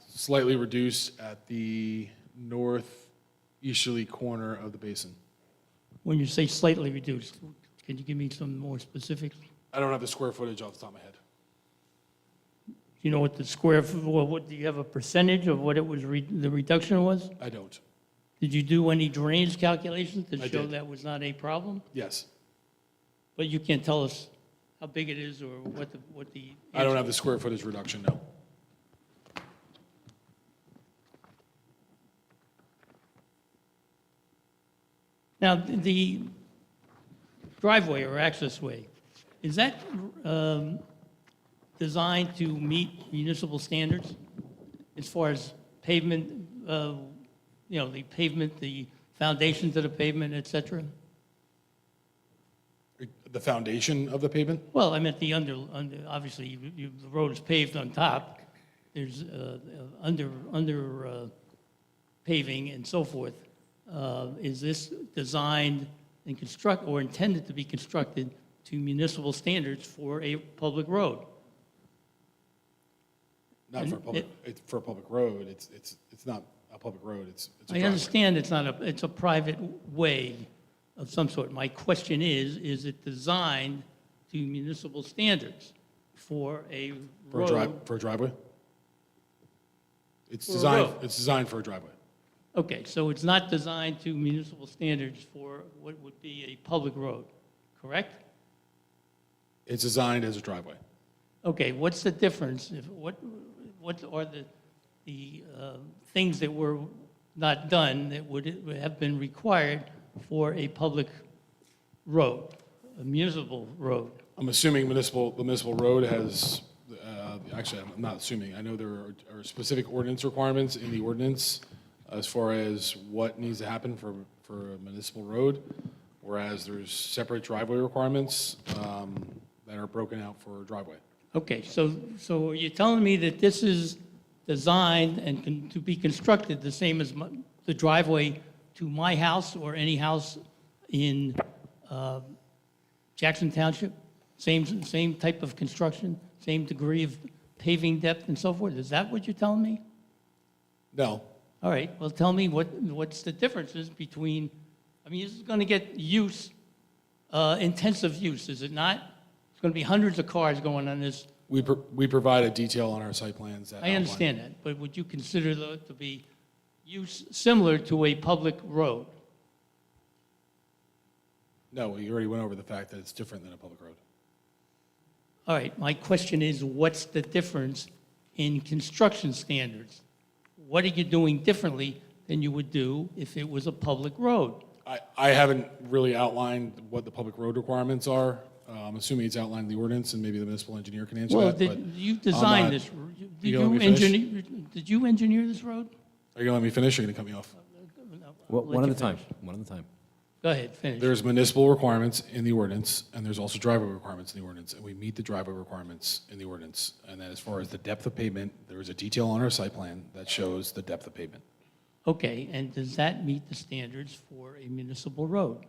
slightly reduced at the northeasterly corner of the basin. When you say slightly reduced, can you give me some more specifics? I don't have the square footage off the top of my head. You know what the do you have a percentage of what it was, the reduction was? I don't. Did you do any drainage calculations to I show did. that was not a problem? Yes. But you can't tell us how big it is or what the. I don't have the square footage reduction, no. Now, the driveway or access way, is that designed to meet municipal standards as far as pavement, the pavement, the foundations of the pavement, et cetera? The foundation of the pavement? Well, I meant the obviously, the road is paved on top. There's under paving and so forth. Is this designed and construct, or intended to be constructed to municipal standards for a public road. Not for a public, it's for a public road, it's not a public road, it's a I driveway. understand it's not a, it's a private way of some sort. My question is it designed to municipal standards for a For a road? for a driveway? It's For a designed, road. it's designed for a driveway. Okay, so it's not designed to municipal standards for what would be a public road, correct? It's designed as a driveway. Okay, what's the difference? What are the things that were not done that would have been required for a public road, a municipal road? I'm assuming the municipal road has, actually, I'm not assuming, I know there are specific ordinance requirements in the ordinance as far as what needs to happen for a municipal road, whereas there's separate driveway requirements that are broken out for a driveway. Okay, so are you telling me that this is designed and to be constructed the same as the driveway to my house or any house in Jackson Township? Same type of construction, same degree of paving depth and so forth? Is that what you're telling me? No. All right, well, tell me what's the differences between, I mean, this is going to get use, intensive use, is it not? It's going to be hundreds of cars going on this. We provide a detail on our site plans that I outline- understand that, but would you consider that to be use similar to a public road? No, we already went over the fact that it's different than a public road. All right, my question is, what's the difference in construction standards? What are you doing differently than you would do if it was a public road? I haven't really outlined what the public road requirements are. I'm assuming it's outlined in the ordinance, and maybe the municipal engineer can answer Well, that. but you I'm designed not- this, You gonna let me finish? did you engineer this road? Are you gonna let me finish, or are you gonna cut me off? Well, Let one at you a time, finish. one at a time. Go ahead, finish. There's municipal requirements in the ordinance, and there's also driveway requirements in the ordinance, and we meet the driveway requirements in the ordinance. And then as far as the depth of pavement, there is a detail on our site plan that shows the depth of pavement. Okay, and does that meet the standards for a municipal road?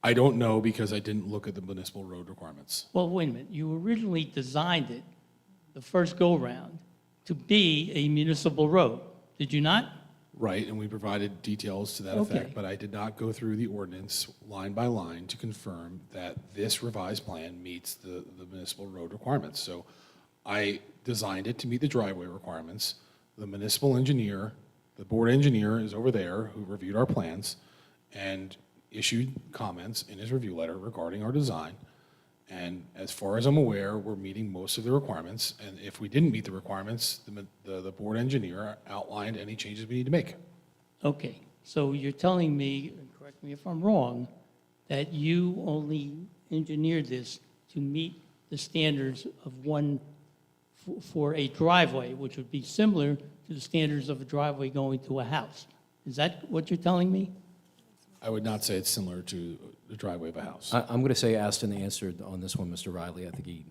I don't know because I didn't look at the municipal road requirements. Well, wait a minute, you originally designed it, the first go-round, to be a municipal road, did you not? Right, and we provided details to that Okay. effect, but I did not go through the ordinance line by line to confirm that this revised plan meets the municipal road requirements. So I designed it to meet the driveway requirements. The municipal engineer, the board engineer is over there who reviewed our plans and issued comments in his review letter regarding our design. And as far as I'm aware, we're meeting most of the requirements. And if we didn't meet the requirements, the board engineer outlined any changes we need to make. Okay, so you're telling me, and correct me if I'm wrong, that you only engineered this to meet the standards of one for a driveway, which would be similar to the standards of a driveway going to a house. Is that what you're telling me? I would not say it's similar to the driveway of a house. I'm going to say asked and answered on this one, Mr. Riley. I think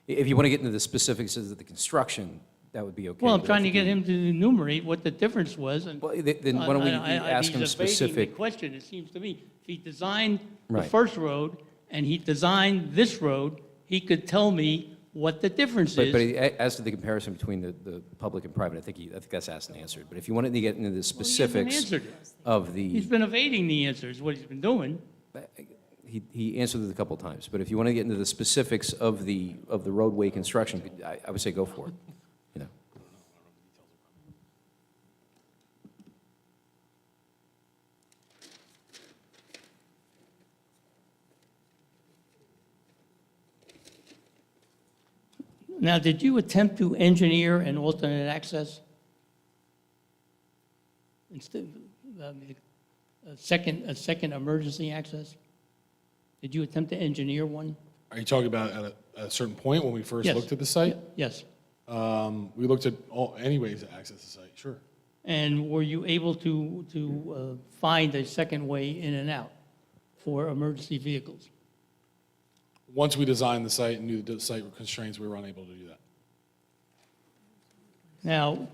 if you want to get into the specifics of the construction, that would be okay. Well, I'm but I trying to think get him to enumerate what the difference was. And Well, then why don't we ask him He's evading specific? the question, it seems to me. If he designed the Right. first road and he designed this road, he could tell me what the difference But is. as to the comparison between the public and private, I think that's asked and answered. But if you wanted to get into the Well, he specifics hasn't answered it. of He's the, been evading the answer, is what he's been doing. he answered it a couple of times. But if you want to get into the specifics of the roadway construction, I would say go for it. You know. Now, did you attempt to engineer an alternate access? Instead, a second emergency access? Did you attempt to engineer one? Are you talking about at a certain point when we first Yes. looked at the site? Yes. We looked at any ways to access the site, sure. And were you able to find a second way in and out for emergency vehicles? Once we designed the site and knew the site constraints, we were unable to do that. Now,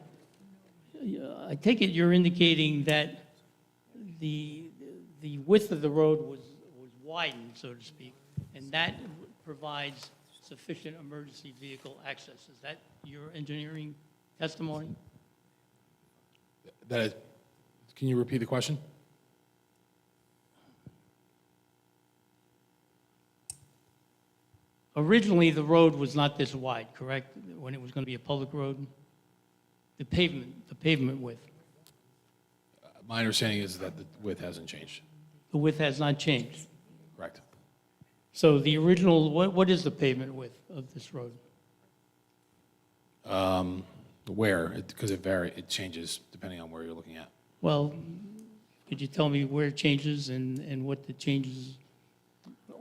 I take it you're indicating that the width of the road was widened, so to speak, and that provides sufficient emergency vehicle access. Is that your engineering testimony? That is, can you repeat the question? Originally, the road was not this wide, correct? When it was going to be a public road? The pavement width. My understanding is that the width hasn't changed. The width has not changed. Correct. So the original, what is the pavement width of this road? Because it changes depending on where you're looking at. Well, could you tell me where it changes and what the changes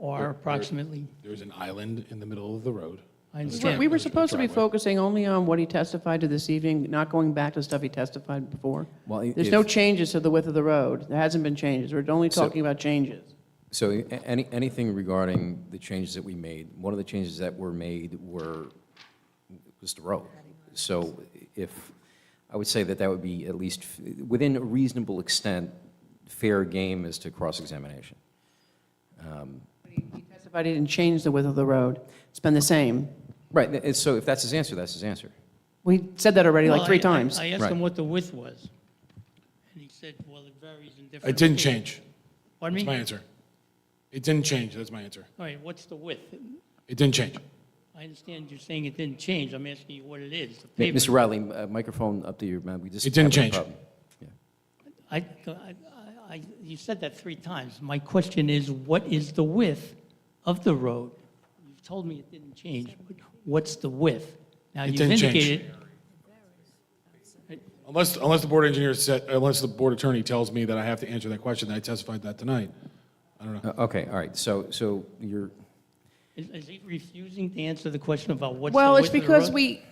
are approximately? There's an island in the middle of the road. I understand. We were supposed to be Driveway. focusing only on what he testified to this evening, not going back to stuff he testified before. Well, There's no changes to the width of the road. There hasn't been changes. We're only So- talking about changes. So anything regarding the changes that we made, one of the changes that were made was the road. So I would say that would be at least, within a reasonable extent, fair game as to cross-examination. He testified he didn't change the width of the road. It's been the same. Right, so if that's his answer, that's his answer. We said that already like Well, 3 times. I asked Right. him what the width was, and he said, well, it varies in different... It didn't locations. change. Pardon me? That's my answer. It didn't change. That's my answer. All right, what's the width? It didn't change. I understand you're saying it didn't change. I'm asking you what it is. The pavement. Mr. Riley, microphone up to your mouth. We just It didn't having a change. problem. You said that 3 times. My question is, what is the width of the road? You've told me it didn't change. But what's the width? Now, It you've didn't change. indicated... Unless the board engineer unless the board attorney tells me that I have to answer that question, I testified that tonight. I don't know. Okay, all right, so you're, Is he refusing to answer the question about what's Well, the it's width of the road?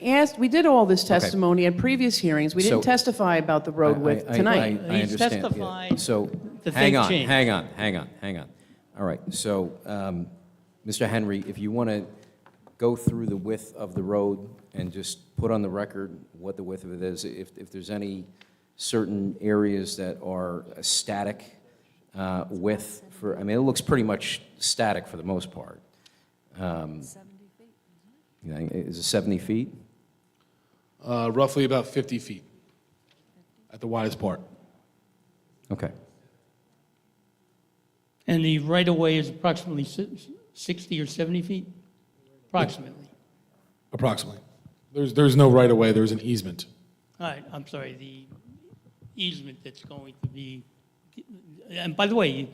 because we did all this testimony at previous hearings. We didn't So- testify about the road width tonight. I He's understand. yeah. testified So, the hang thing on, changed. hang on. All right, so, Mr. Henry, if you want to go through the width of the road and just put on the record what the width of it is, if there's any certain areas that are a static width for, I mean, it looks pretty much static for the most part. 70 feet. You know, is it 70 feet? Roughly about 50 feet at the widest part. Okay. And the right-of-way is approximately 60 or 70 feet? Approximately. Approximately. There's no right of way. There's an easement. All right, I'm sorry, the easement that's going to be, and by the way,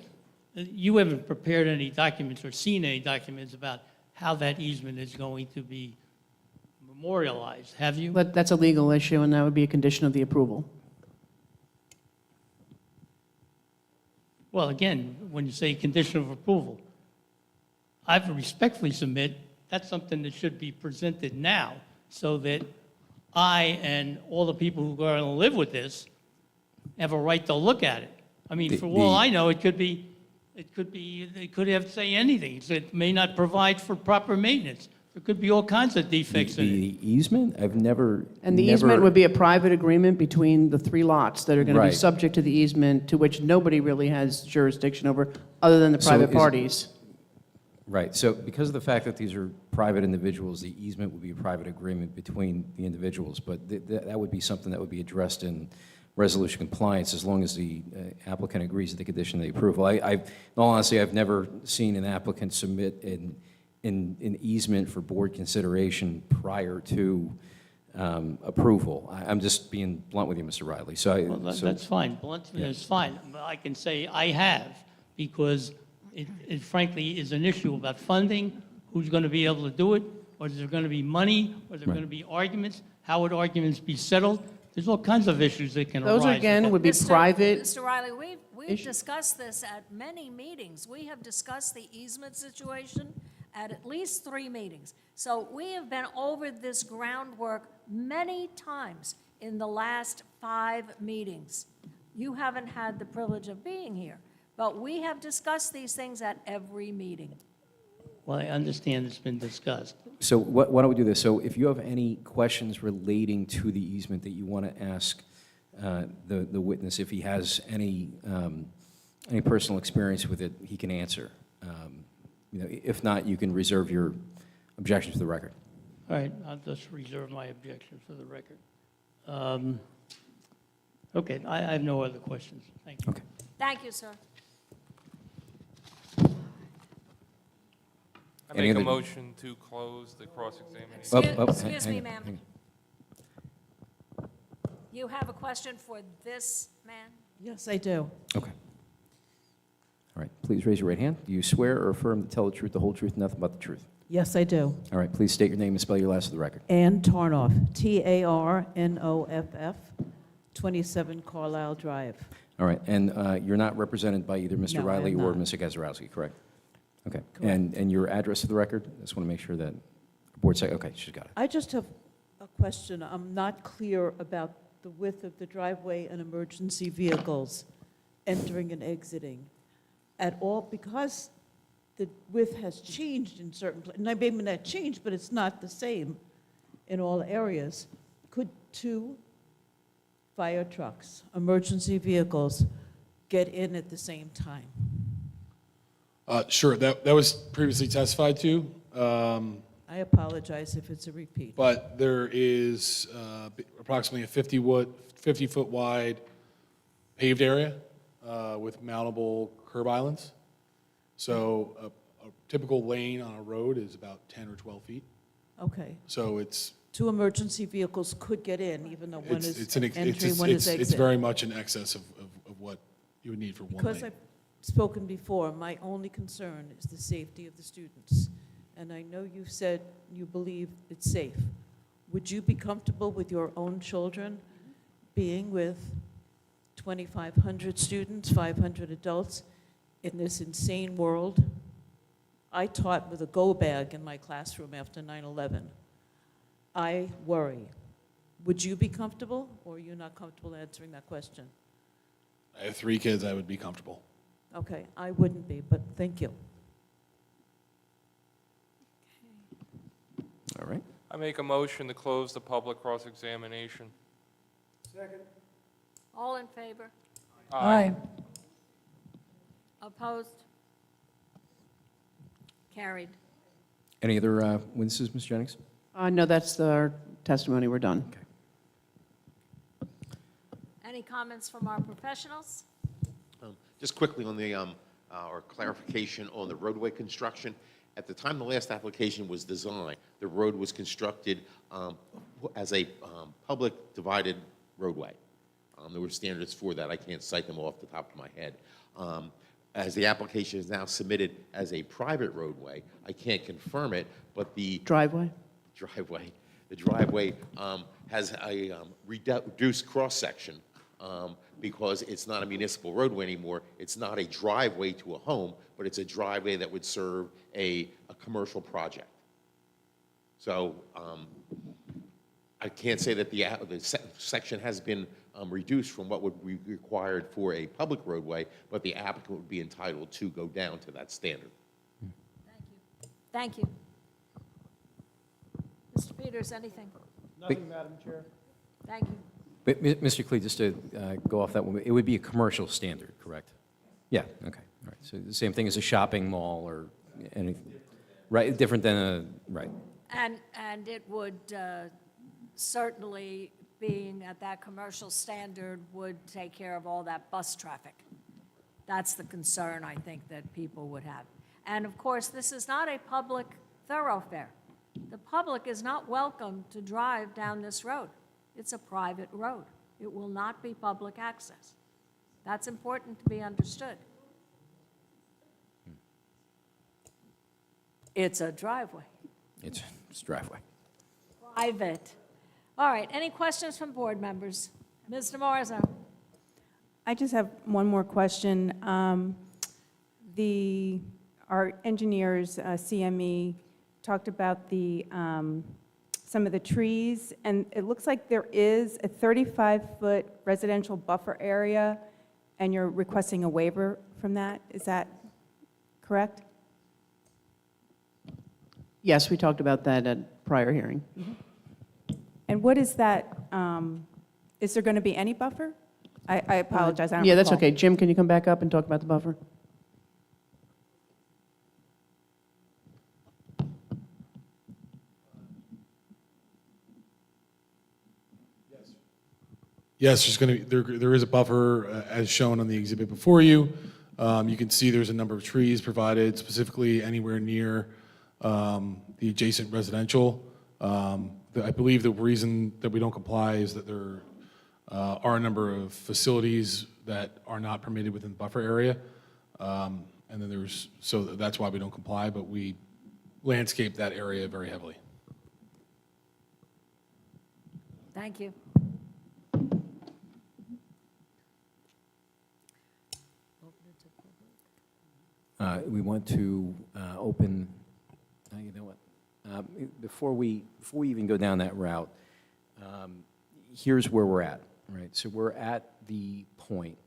you haven't prepared any documents or seen any documents about how that easement is going to be memorialized, have you? But that's a legal issue, and that would be a condition of the approval. Well, again, when you say condition of approval, I respectfully submit that's something that should be presented now so that I and all the people who are going to live with this have a right to look at it. I mean, for all I know, it could have say anything. It may not provide for proper maintenance. There could be all kinds of defects in it. The easement, I've never. And the easement would be a private agreement between the 3 lots that are going to be Right. subject to the easement, to which nobody really has jurisdiction over, other than the So private is- parties. Right, so because of the fact that these are private individuals, the easement would be a private agreement between the individuals, but that would be something that would be addressed in resolution compliance as long as the applicant agrees to the condition of the approval. In all honesty, I've never seen an applicant submit an easement for board consideration prior to approval. I'm just being blunt with you, Mr. Riley, Well, that's fine. Bluntness is fine. But I can say I have, because it frankly is an issue about funding, who's going to be able to do it, or is there going to be money, or is there going to be arguments? How would arguments be settled? There's all kinds of issues that can arise. Those, again, would be Mr. private. Mr. Riley, we've discussed this at many meetings. We have discussed the easement situation at least 3 meetings. So we have been over this groundwork many times in the last 5 meetings. You haven't had the privilege of being here, but we have discussed these things at every meeting. Well, I understand it's been discussed. So why don't we do this? So if you have any questions relating to the easement that you want to ask the witness, if he has any personal experience with it, he can answer. If not, you can reserve your objection to the record. All right, I'll just reserve my objection for the record. Okay, I have no other questions. Thank you. Okay. Thank you, sir. I Any make a other- motion to close the cross-examination. Excuse me, hang on, ma'am. hang on. You have a question for this man? Yes, I do. Okay. All right, please raise your right hand. Do you swear or affirm to tell the truth, the whole truth, and nothing but the truth? Yes, I do. All right, please state your name and spell your last for the record. Ann Tarnoff, Tarnoff, 27 Carlisle Drive. All right, and you're not represented by either Mr. No, I Riley am or not. Mr. Gazarovski, correct? Okay, Correct. and your address for the record? I just want to make sure that board secretary, okay, she's got it. I just have a question. I'm not clear about the width of the driveway and emergency vehicles entering and exiting at all, because the width has changed in certain places. And maybe not changed, but it's not the same in all areas. Could 2 fire trucks, emergency vehicles, get in at the same time? Sure, that was previously testified to. I apologize if it's a repeat. But there is approximately a 50-foot wide paved area with mountable curb islands. So a typical lane on a road is about 10 or 12 feet. Okay. So it's 2 emergency vehicles could get in, even though one is entry, it's one is exit. it's very much in excess of what you would need for one Because lane. I've spoken before, my only concern is the safety of the students. And I know you've said you believe it's safe. Would you be comfortable with your own children being with 2,500 students, 500 adults in this insane world? I taught with a go bag in my classroom after 9/11. I worry. Would you be comfortable, or are you not comfortable answering that question? I have 3 kids, I would be comfortable. Okay, I wouldn't be, but thank you. All right. I make a motion to close the public cross-examination. Second. All in favor? Aye. Opposed? Carried. Any other witnesses, Ms. Jennings? No, that's our testimony, we're done. Okay. Any comments from our professionals? Just quickly on the, or clarification on the roadway construction. At the time the last application was designed, the road was constructed as a public divided roadway. There were standards for that. I can't cite them off the top of my head. As the application is now submitted as a private roadway, I can't confirm it, but the Driveway? the driveway has a reduced cross-section because it's not a municipal roadway anymore. It's not a driveway to a home, but it's a driveway that would serve a commercial project. So I can't say that the section has been reduced from what would be required for a public roadway, but the applicant would be entitled to go down to that standard. Thank you. Mr. Peters, anything? Nothing, Madam Chair. Thank you. But, Mr. Clee, just to go off that one, it would be a commercial standard, correct? Yeah, okay, all right. So the same thing as a shopping mall or anything, right? Different than a, right. And it would certainly, being at that commercial standard, would take care of all that bus traffic. That's the concern, I think, that people would have. And of course, this is not a public thoroughfare. The public is not welcome to drive down this road. It's a private road. It will not be public access. That's important to be understood. It's a driveway. It's driveway. Private. All right, any questions from board members? Ms. DeMarzo? I just have one more question. Our engineers, CME, talked about some of the trees, and it looks like there is a 35-foot residential buffer area, and you're requesting a waiver from that. Is that correct? Yes, we talked about that at prior hearing. And what is that? Is there going to be any buffer? I apologize. I don't Yeah, that's recall. okay. Jim, can you come back up and talk about the buffer? Yes, there's going to be, there is a buffer as shown on the exhibit before you. You can see there's a number of trees provided, specifically anywhere near the adjacent residential. I believe the reason that we don't comply is that there are a number of facilities that are not permitted within the buffer area. And then so that's why we don't comply, but we landscape that area very heavily. Thank you. We want to open, you know what, before we even go down that route, here's where we're at, right? So we're at the point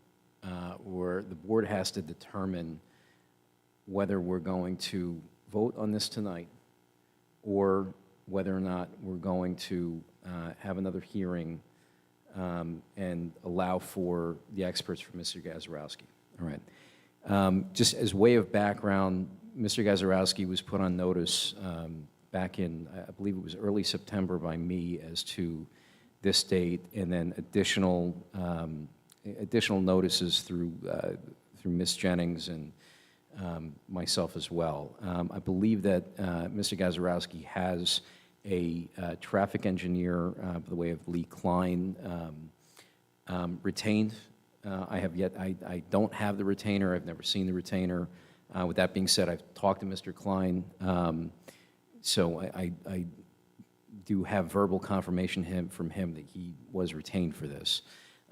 where the board has to determine whether we're going to vote on this tonight or whether or not we're going to have another hearing and allow for the experts from Mr. Gazarovski. All right. Just as way of background, Mr. Gazarovski was put on notice back in, I believe it was early September by me as to this date, and then additional notices through Ms. Jennings and myself as well. I believe that Mr. Gazarovski has a traffic engineer by the way of Lee Klein retained. I don't have the retainer. I've never seen the retainer. With that being said, I've talked to Mr. Klein, so I do have verbal confirmation from him that he was retained for this.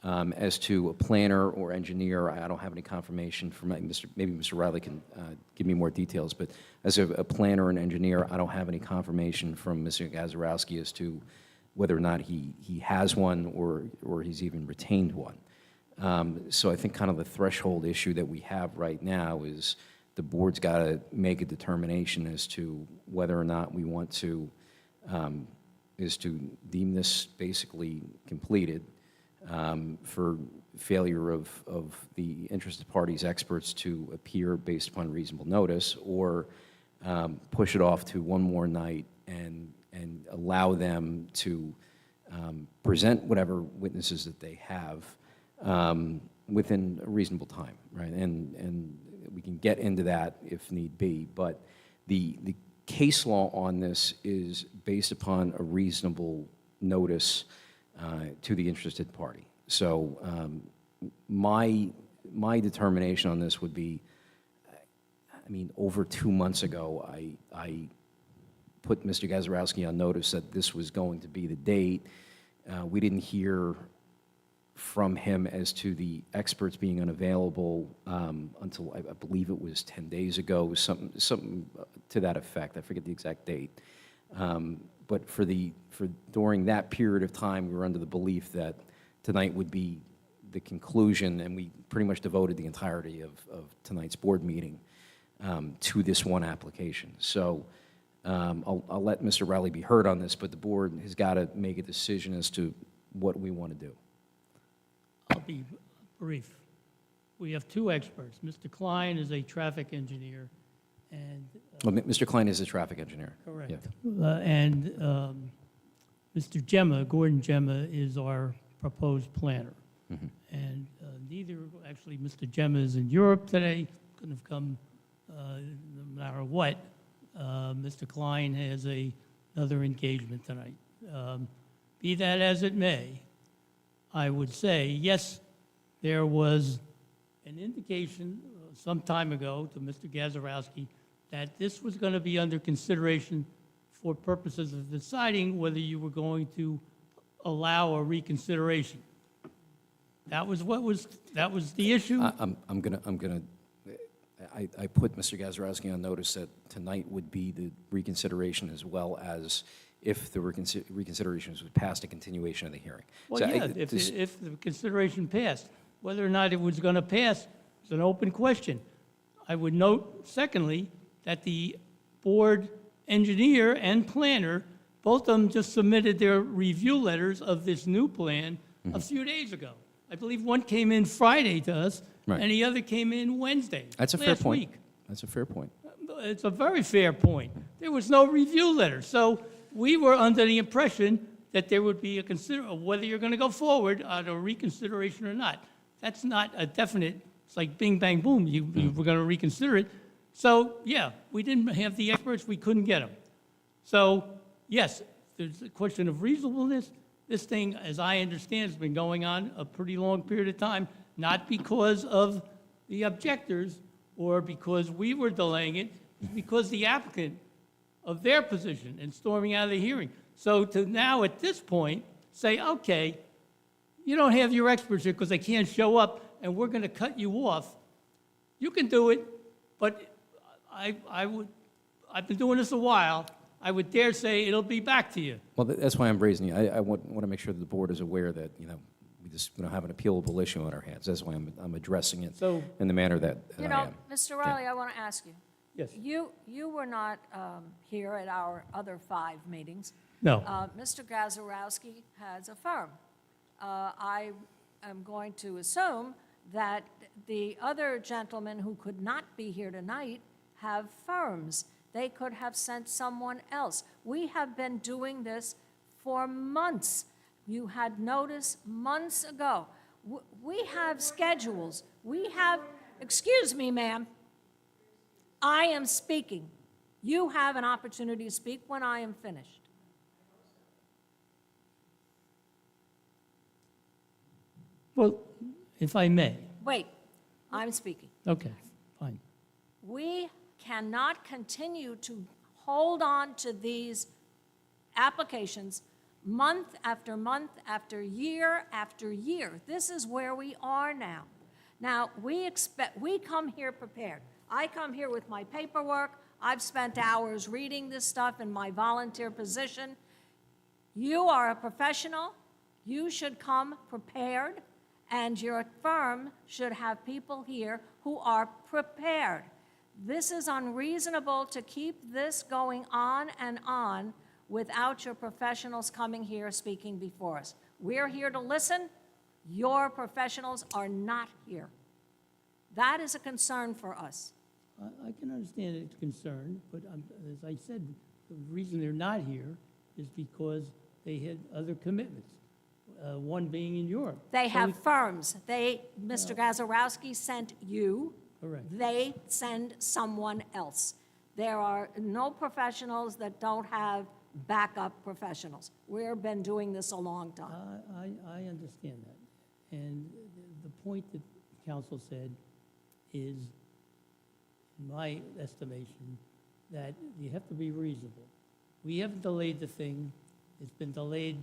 As to a planner or engineer, I don't have any confirmation from maybe Mr. Riley can give me more details, but as a planner and engineer, I don't have any confirmation from Mr. Gazarovski as to whether or not he has one or he's even retained one. So I think kind of the threshold issue that we have right now is the board's got to make a determination as to whether or not we want to deem this basically completed for failure of the interested parties' experts to appear based upon reasonable notice, or push it off to one more night and allow them to present whatever witnesses that they have within a reasonable time, right? And we can get into that if need be, but the case law on this is based upon a reasonable notice to the interested party. So my determination on this would be, I mean, over 2 months ago, I put Mr. Gazarovski on notice that this was going to be the date. We didn't hear from him as to the experts being unavailable until I believe it was 10 days ago, something to that effect. I forget the exact date. But during that period of time, we were under the belief that tonight would be the conclusion, and we pretty much devoted the entirety of tonight's board meeting to this one application. So I'll let Mr. Riley be heard on this, but the board has got to make a decision as to what we want to do. I'll be brief. We have two experts. Mr. Klein is a traffic engineer, and... Well, Mr. Klein is a traffic engineer. Correct. Yeah. And Mr. Gemma, Gordon Gemma, is our proposed planner. Mm-hmm. And actually, Mr. Gemma is in Europe today, couldn't have come no matter what. Mr. Klein has another engagement tonight. Be that as it may, I would say, yes, there was an indication some time ago to Mr. Gazarovski that this was going to be under consideration for purposes of deciding whether you were going to allow a reconsideration. That was the issue. I put Mr. Gazarovski on notice that tonight would be the reconsideration, as well as if the reconsideration was passed, a continuation of the hearing. Well, So yeah, if the consideration passed, whether or not it was going to pass is an open question. I would note, secondly, that the board engineer and planner, both of them just submitted their review letters of this new plan a few days ago. I believe one came in Friday to us, Right. and the other came in Wednesday. That's a fair last point. week. That's a fair point. It's a very fair point. There was no review letter. So we were under the impression that there would be whether you're going to go forward on a reconsideration or not. That's not a definite, it's like bing, bang, boom, you were going to reconsider it. So, yeah, we didn't have the experts, we couldn't get them. So, yes, there's a question of reasonableness. This thing, as I understand, has been going on a pretty long period of time, not because of the objectors or because we were delaying it, it's because the applicant of their position and storming out of the hearing. So to now, at this point, say, okay, you don't have your experts here because they can't show up and we're going to cut you off. You can do it, but I've been doing this a while. I would dare say it'll be back to you. Well, that's why I'm raising it. I want to make sure that the board is aware that, we don't have an appealable issue on our hands. That's why I'm addressing it So- in the manner that I am. Mr. Riley, I want to ask you. Yes. You were not here at our other 5 meetings. No. Mr. Gazarovski has a firm. I am going to assume that the other gentlemen who could not be here tonight have firms. They could have sent someone else. We have been doing this for months. You had notice months ago. We have schedules. We have, excuse me, ma'am. I am speaking. You have an opportunity to speak when I am finished. Well, if I may. Wait, I'm speaking. Okay, fine. We cannot continue to hold on to these applications month after month after year after year. This is where we are now. Now, we come here prepared. I come here with my paperwork. I've spent hours reading this stuff in my volunteer position. You are a professional. You should come prepared, and your firm should have people here who are prepared. This is unreasonable to keep this going on and on without your professionals coming here speaking before us. We're here to listen. Your professionals are not here. That is a concern for us. I can understand it's concerned, but as I said, the reason they're not here is because they had other commitments, one being in Europe. They So have firms. Mr. Gazarovski sent you. Correct. They send someone else. There are no professionals that don't have backup professionals. We've been doing this a long time. I understand that. And the point that council said is, in my estimation, that you have to be reasonable. We haven't delayed the thing. It's been delayed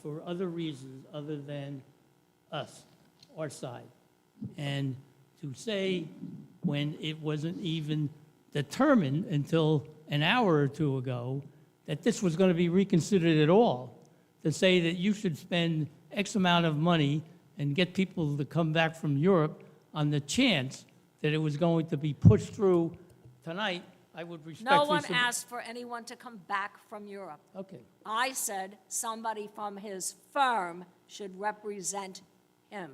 for other reasons other than us, our side. And to say when it wasn't even determined until an hour or two ago that this was going to be reconsidered at all, to say that you should spend X amount of money and get people to come back from Europe on the chance that it was going to be pushed through tonight, I would respectfully No one submit. asked for anyone to come back from Europe. Okay. I said somebody from his firm should represent him,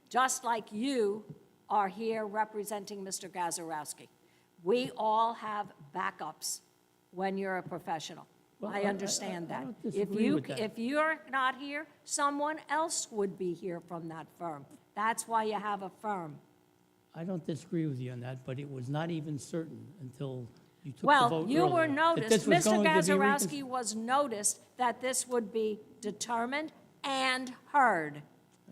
just like you are here representing Mr. Gazarovski. We all have backups when you're a professional. Well, I understand I that. don't disagree with that. If you're not here, someone else would be here from that firm. That's why you have a firm. I don't disagree with you on that, but it was not even certain until you took the Well, vote you were earlier that noticed, this was Mr. going to be Gazarovski was noticed that this would be determined and heard.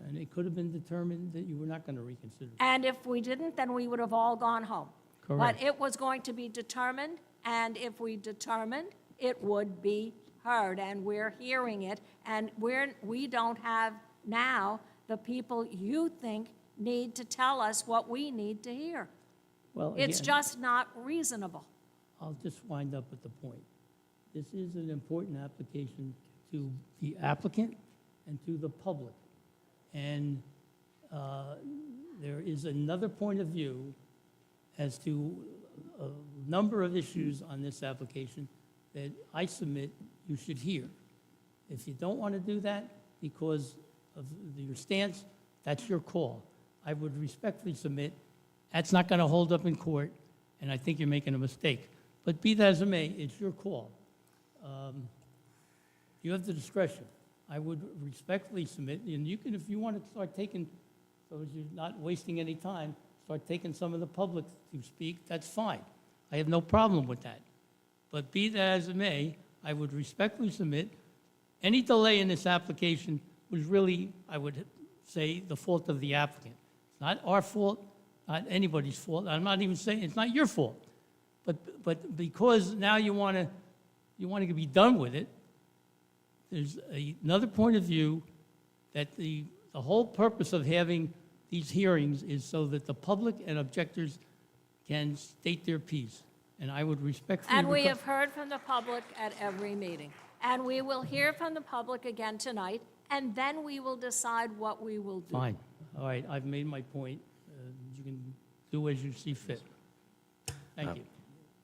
And it could have been determined that you were not going to reconsider. And if we didn't, then we would have all gone home. Correct. But it was going to be determined, and if we determined, it would be heard, and we're hearing it, and we don't have now the people you think need to tell us what we need to hear. Well, It's again, just not reasonable. I'll just wind up with the point. This is an important application to the applicant and to the public. And there is another point of view as to a number of issues on this application that I submit you should hear. If you don't want to do that because of your stance, that's your call. I would respectfully submit that's not going to hold up in court, and I think you're making a mistake. But be that as it may, it's your call. You have the discretion. I would respectfully submit, and you can, if you want to start taking, so as you're not wasting any time, start taking some of the public to speak, that's fine. I have no problem with that. But be that as it may, I would respectfully submit, any delay in this application was really, I would say, the fault of the applicant. It's not our fault, not anybody's fault. I'm not even saying, it's not your fault. But because now you want to be done with it, there's another point of view that the whole purpose of having these hearings is so that the public and objectors can state their piece. And I would respectfully... And we have heard from the public at every meeting. And we will hear from the public again tonight, and then we will decide what we will do. Fine. All right, I've made my point. You can do as you see fit. Thank you.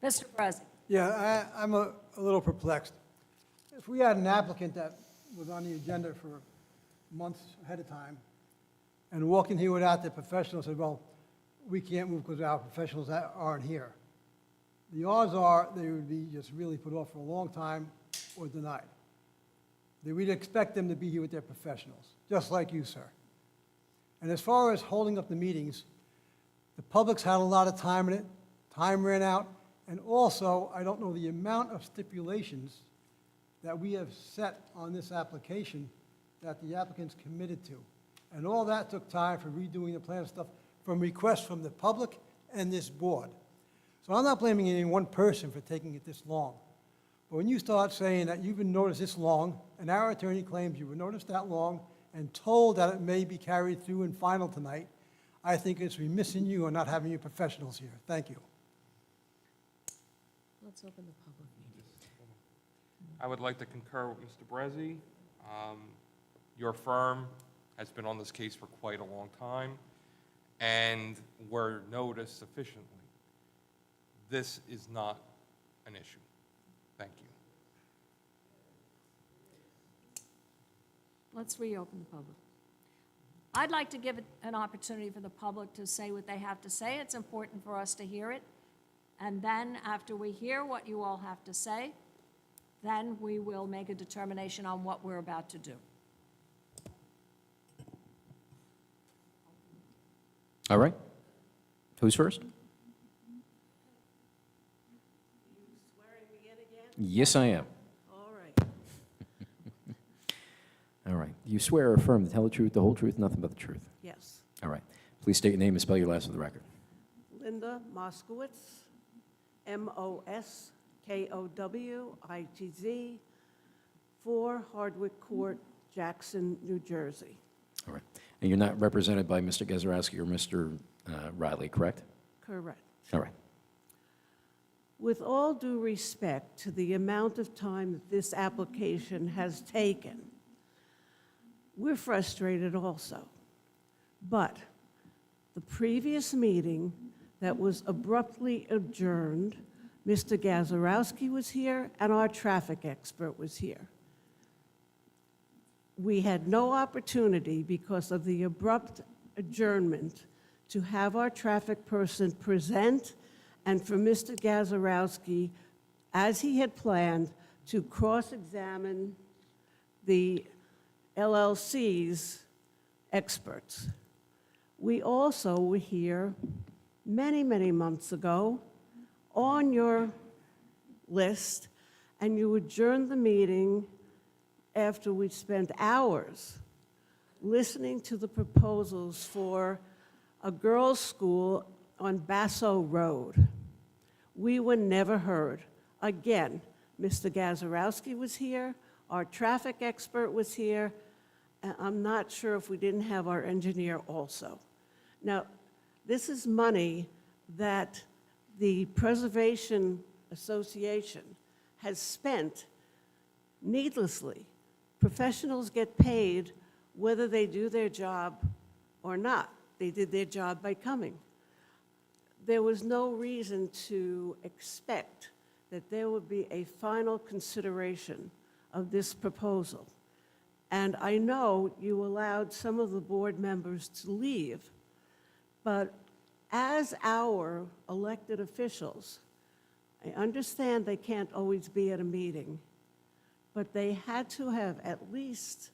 Mr. President. Yeah, I'm a little perplexed. If we had an applicant that was on the agenda for months ahead of time and walked in here without the professionals, said, well, we can't move because our professionals aren't here. The odds are they would be just really put off for a long time or denied. We'd expect them to be here with their professionals, just like you, sir. And as far as holding up the meetings, the public's had a lot of time in it, time ran out, and also, I don't know the amount of stipulations that we have set on this application that the applicant's committed to. And all that took time for redoing the plan stuff from requests from the public and this board. So I'm not blaming any one person for taking it this long. But when you start saying that you've been noticed this long, and our attorney claims you were noticed that long and told that it may be carried through and final tonight, I think it's remiss in you on not having your professionals here. Thank you. Let's open the public meeting. I would like to concur with Mr. Brezzi. Your firm has been on this case for quite a long time, and were noticed sufficiently. This is not an issue. Thank you. Let's reopen the public. I'd like to give it an opportunity for the public to say what they have to say. It's important for us to hear it. And then after we hear what you all have to say, then we will make a determination on what we're about to do. All right. Who's first? Yes, I am. All right. All right. Do you swear or affirm to tell the truth, the whole truth, nothing but the truth? Yes. All right. Please state your name and spell your last for the record. Linda Moskowitz, Moskowitz, 4 Hardwick Court, Jackson, New Jersey. All right. And you're not represented by Mr. Gazarovski or Mr. Riley, correct? Correct. All right. With all due respect to the amount of time that this application has taken, we're frustrated also. But the previous meeting that was abruptly adjourned, Mr. Gazarovski was here and our traffic expert was here. We had no opportunity because of the abrupt adjournment to have our traffic person present and for Mr. Gazarovski, as he had planned, to cross-examine the LLC's experts. We also were here many, many months ago on your list, and you adjourned the meeting after we spent hours listening to the proposals for a girls' school on Basso Road. We were never heard. Again, Mr. Gazarovski was here, our traffic expert was here, and I'm not sure if we didn't have our engineer also. Now, this is money that the Preservation Association has spent needlessly. Professionals get paid whether they do their job or not. They did their job by coming. There was no reason to expect that there would be a final consideration of this proposal. And I know you allowed some of the board members to leave, but as our elected officials, I understand they can't always be at a meeting. but they had to have at least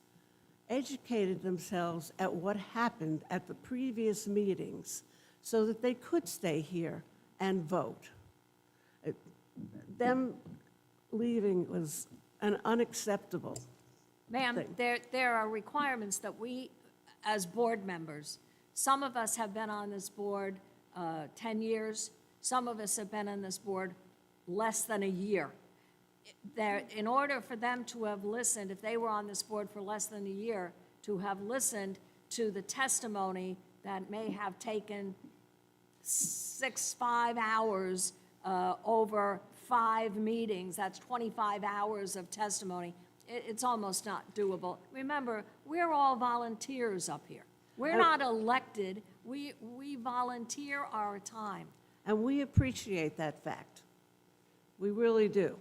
educated themselves at what happened at the previous meetings so that they could stay here and vote. Them leaving was an unacceptable Ma'am, thing. there are requirements that we, as board members, some of us have been on this board 10 years, some of us have been on this board less than a year. In order for them to have listened, if they were on this board for less than a year, to have listened to the testimony that may have taken 5 hours over 5 meetings, that's 25 hours of testimony, it's almost not doable. Remember, we're all volunteers up here. We're not elected, we volunteer our time. And we appreciate that fact. We really do.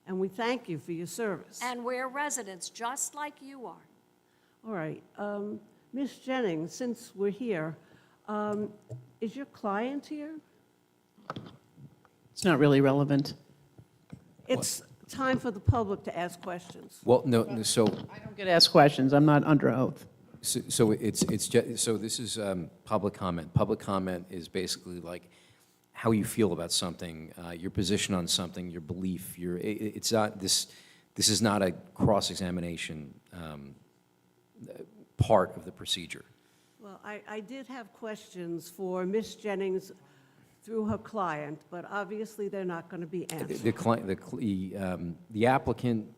And we thank you for your service. And we're residents, just like you are. All right. Ms. Jennings, since we're here, is your client here? It's not really relevant. It's time for the public to ask questions. Well, no, so, I don't get asked questions. I'm not under oath. so so this is public comment. Public comment is basically like how you feel about something, your position on something, your belief, it's not, this is not a cross-examination part of the procedure. Well, I did have questions for Ms. Jennings through her client, but obviously they're not going to be answered. The applicant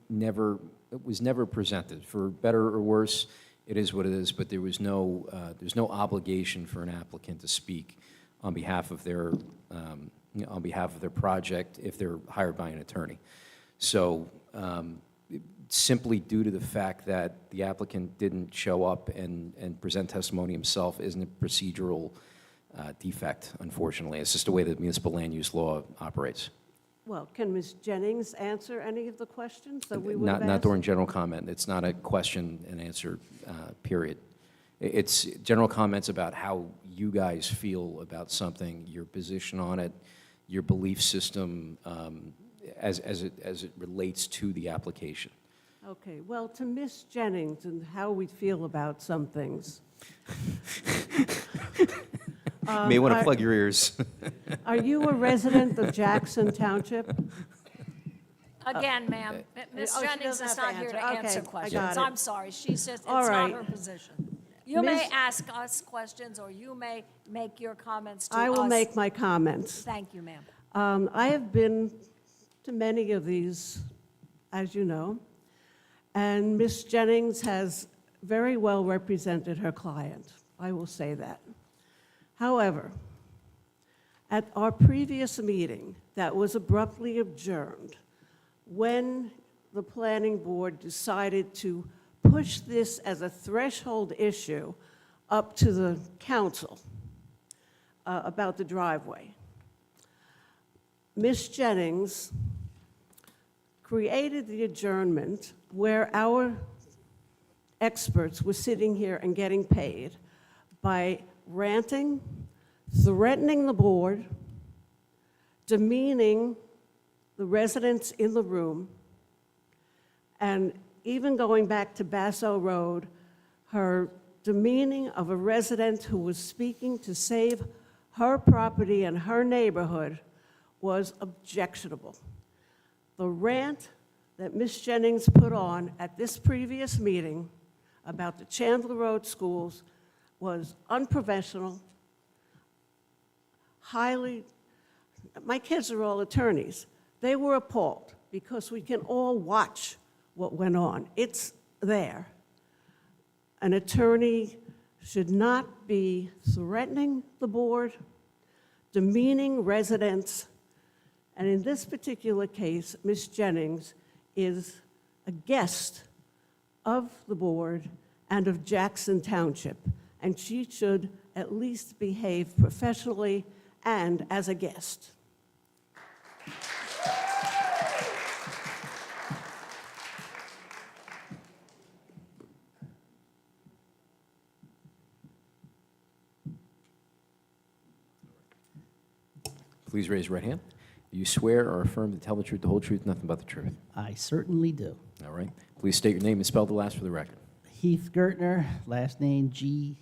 was never presented, for better or worse, it is what it is, but there was there's no obligation for an applicant to speak on behalf of their project if they're hired by an attorney. So simply due to the fact that the applicant didn't show up and present testimony himself isn't a procedural defect, unfortunately. It's just the way the municipal land use law operates. Well, can Ms. Jennings answer any of the questions that we would have asked? Not during general comment. It's not a question and answer period. It's general comments about how you guys feel about something, your position on it, your belief system as it relates to the application. Okay, well, to Ms. Jennings and how we feel about some things. May want to plug your ears. Are you a resident of Jackson Township? Again, ma'am, Ms. oh, she Jennings doesn't is have to not here to answer. answer Okay, I questions. got it. I'm sorry, she says it's All not right. her position. You may Ms. ask us questions, or you may make your comments to us. I will make my comments. Thank you, ma'am. I have been to many of these, as you know, and Ms. Jennings has very well represented her client. I will say that. However, at our previous meeting that was abruptly adjourned, when the planning board decided to push this as a threshold issue up to the council about the driveway, Ms. Jennings created the adjournment where our experts were sitting here and getting paid by ranting, threatening the board, demeaning the residents in the room, and even going back to Basso Road, her demeaning of a resident who was speaking to save her property and her neighborhood was objectionable. The rant that Ms. Jennings put on at this previous meeting about the Chandler Road schools was unprofessional, my kids are all attorneys. They were appalled because we can all watch what went on. It's there. An attorney should not be threatening the board, demeaning residents, and in this particular case, Ms. Jennings is a guest of the board and of Jackson Township, and she should at least behave professionally and as a guest. Please raise your right hand. Do you swear or affirm to tell the truth, the whole truth, nothing but the truth? I certainly do. All right. Please state your name and spell the last for the record. Heath Gertner, last name Gertner.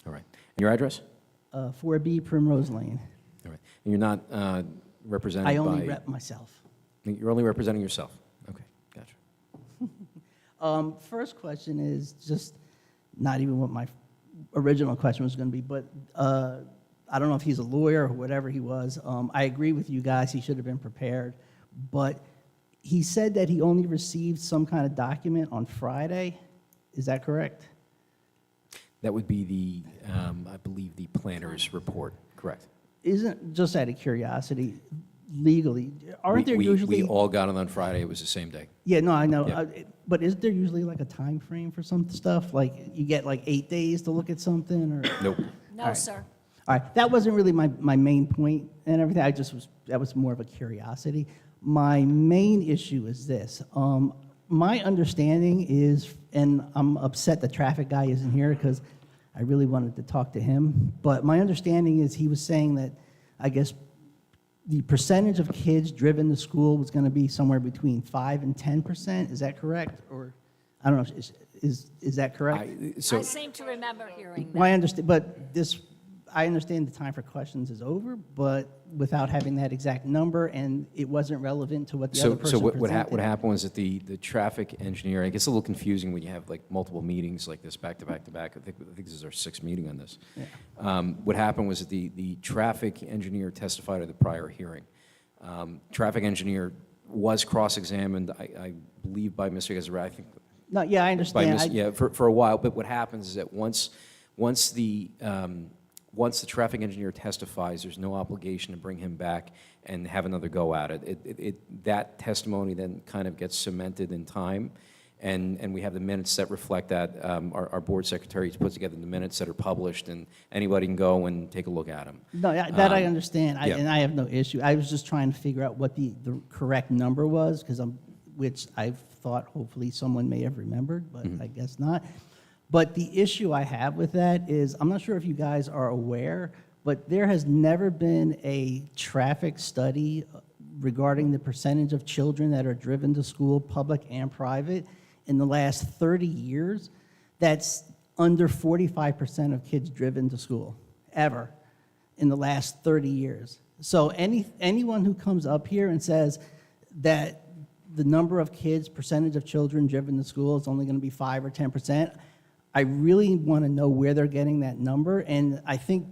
All right. And your address? 4B Primrose Lane. All right. And you're not represented by... I only rep myself. You're only representing yourself? Okay, gotcha. First question is just not even what my original question was going to be, but I don't know if he's a lawyer or whatever he was. I agree with you guys, he should have been prepared, but he said that he only received some kind of document on Friday. Is that correct? That would be the, I believe, the planner's report, correct? Isn't, just out of curiosity, legally, aren't there usually... We all got it on Friday, it was the same day. Yeah, no, I know. Yeah. But isn't there usually like a time frame for some stuff? Like you get like 8 days to look at something or? Nope. No, All right. sir. All right, that wasn't really my main point and everything. That was more of a curiosity. My main issue is this. My understanding is, and I'm upset the traffic guy isn't here because I really wanted to talk to him, but my understanding is he was saying that, I guess, the percentage of kids driven to school was going to be somewhere between 5 and 10%. Is that correct? Or, I don't know, is that correct? I seem to remember hearing that. Well, I understand, but I understand the time for questions is over, but without having that exact number, and it wasn't relevant to what the other person So presented. what happened was that the traffic engineer, it gets a little confusing when you have like multiple meetings like this back to back to back. I think this is our 6th meeting on this. Yeah. What happened was that the traffic engineer testified at the prior hearing. Traffic engineer was cross-examined, I believe, by Mr. Gazzara, I think. No, yeah, I understand. Yeah, for a while, but what happens is that once the traffic engineer testifies, there's no obligation to bring him back and have another go at it. That testimony then kind of gets cemented in time, and we have the minutes that reflect that. Our board secretary has put together the minutes that are published, and anybody can go and take a look at them. No, that I understand, yeah. and I have no issue. I was just trying to figure out what the correct number was, which I thought hopefully someone may have remembered, but I guess not. But the issue I have with that is, I'm not sure if you guys are aware, but there has never been a traffic study regarding the percentage of children that are driven to school, public and private, in the last 30 years. That's under 45% of kids driven to school, ever, in the last 30 years. So anyone who comes up here and says that the number of kids, percentage of children driven to school is only going to be 5 or 10%, I really want to know where they're getting that number, and I think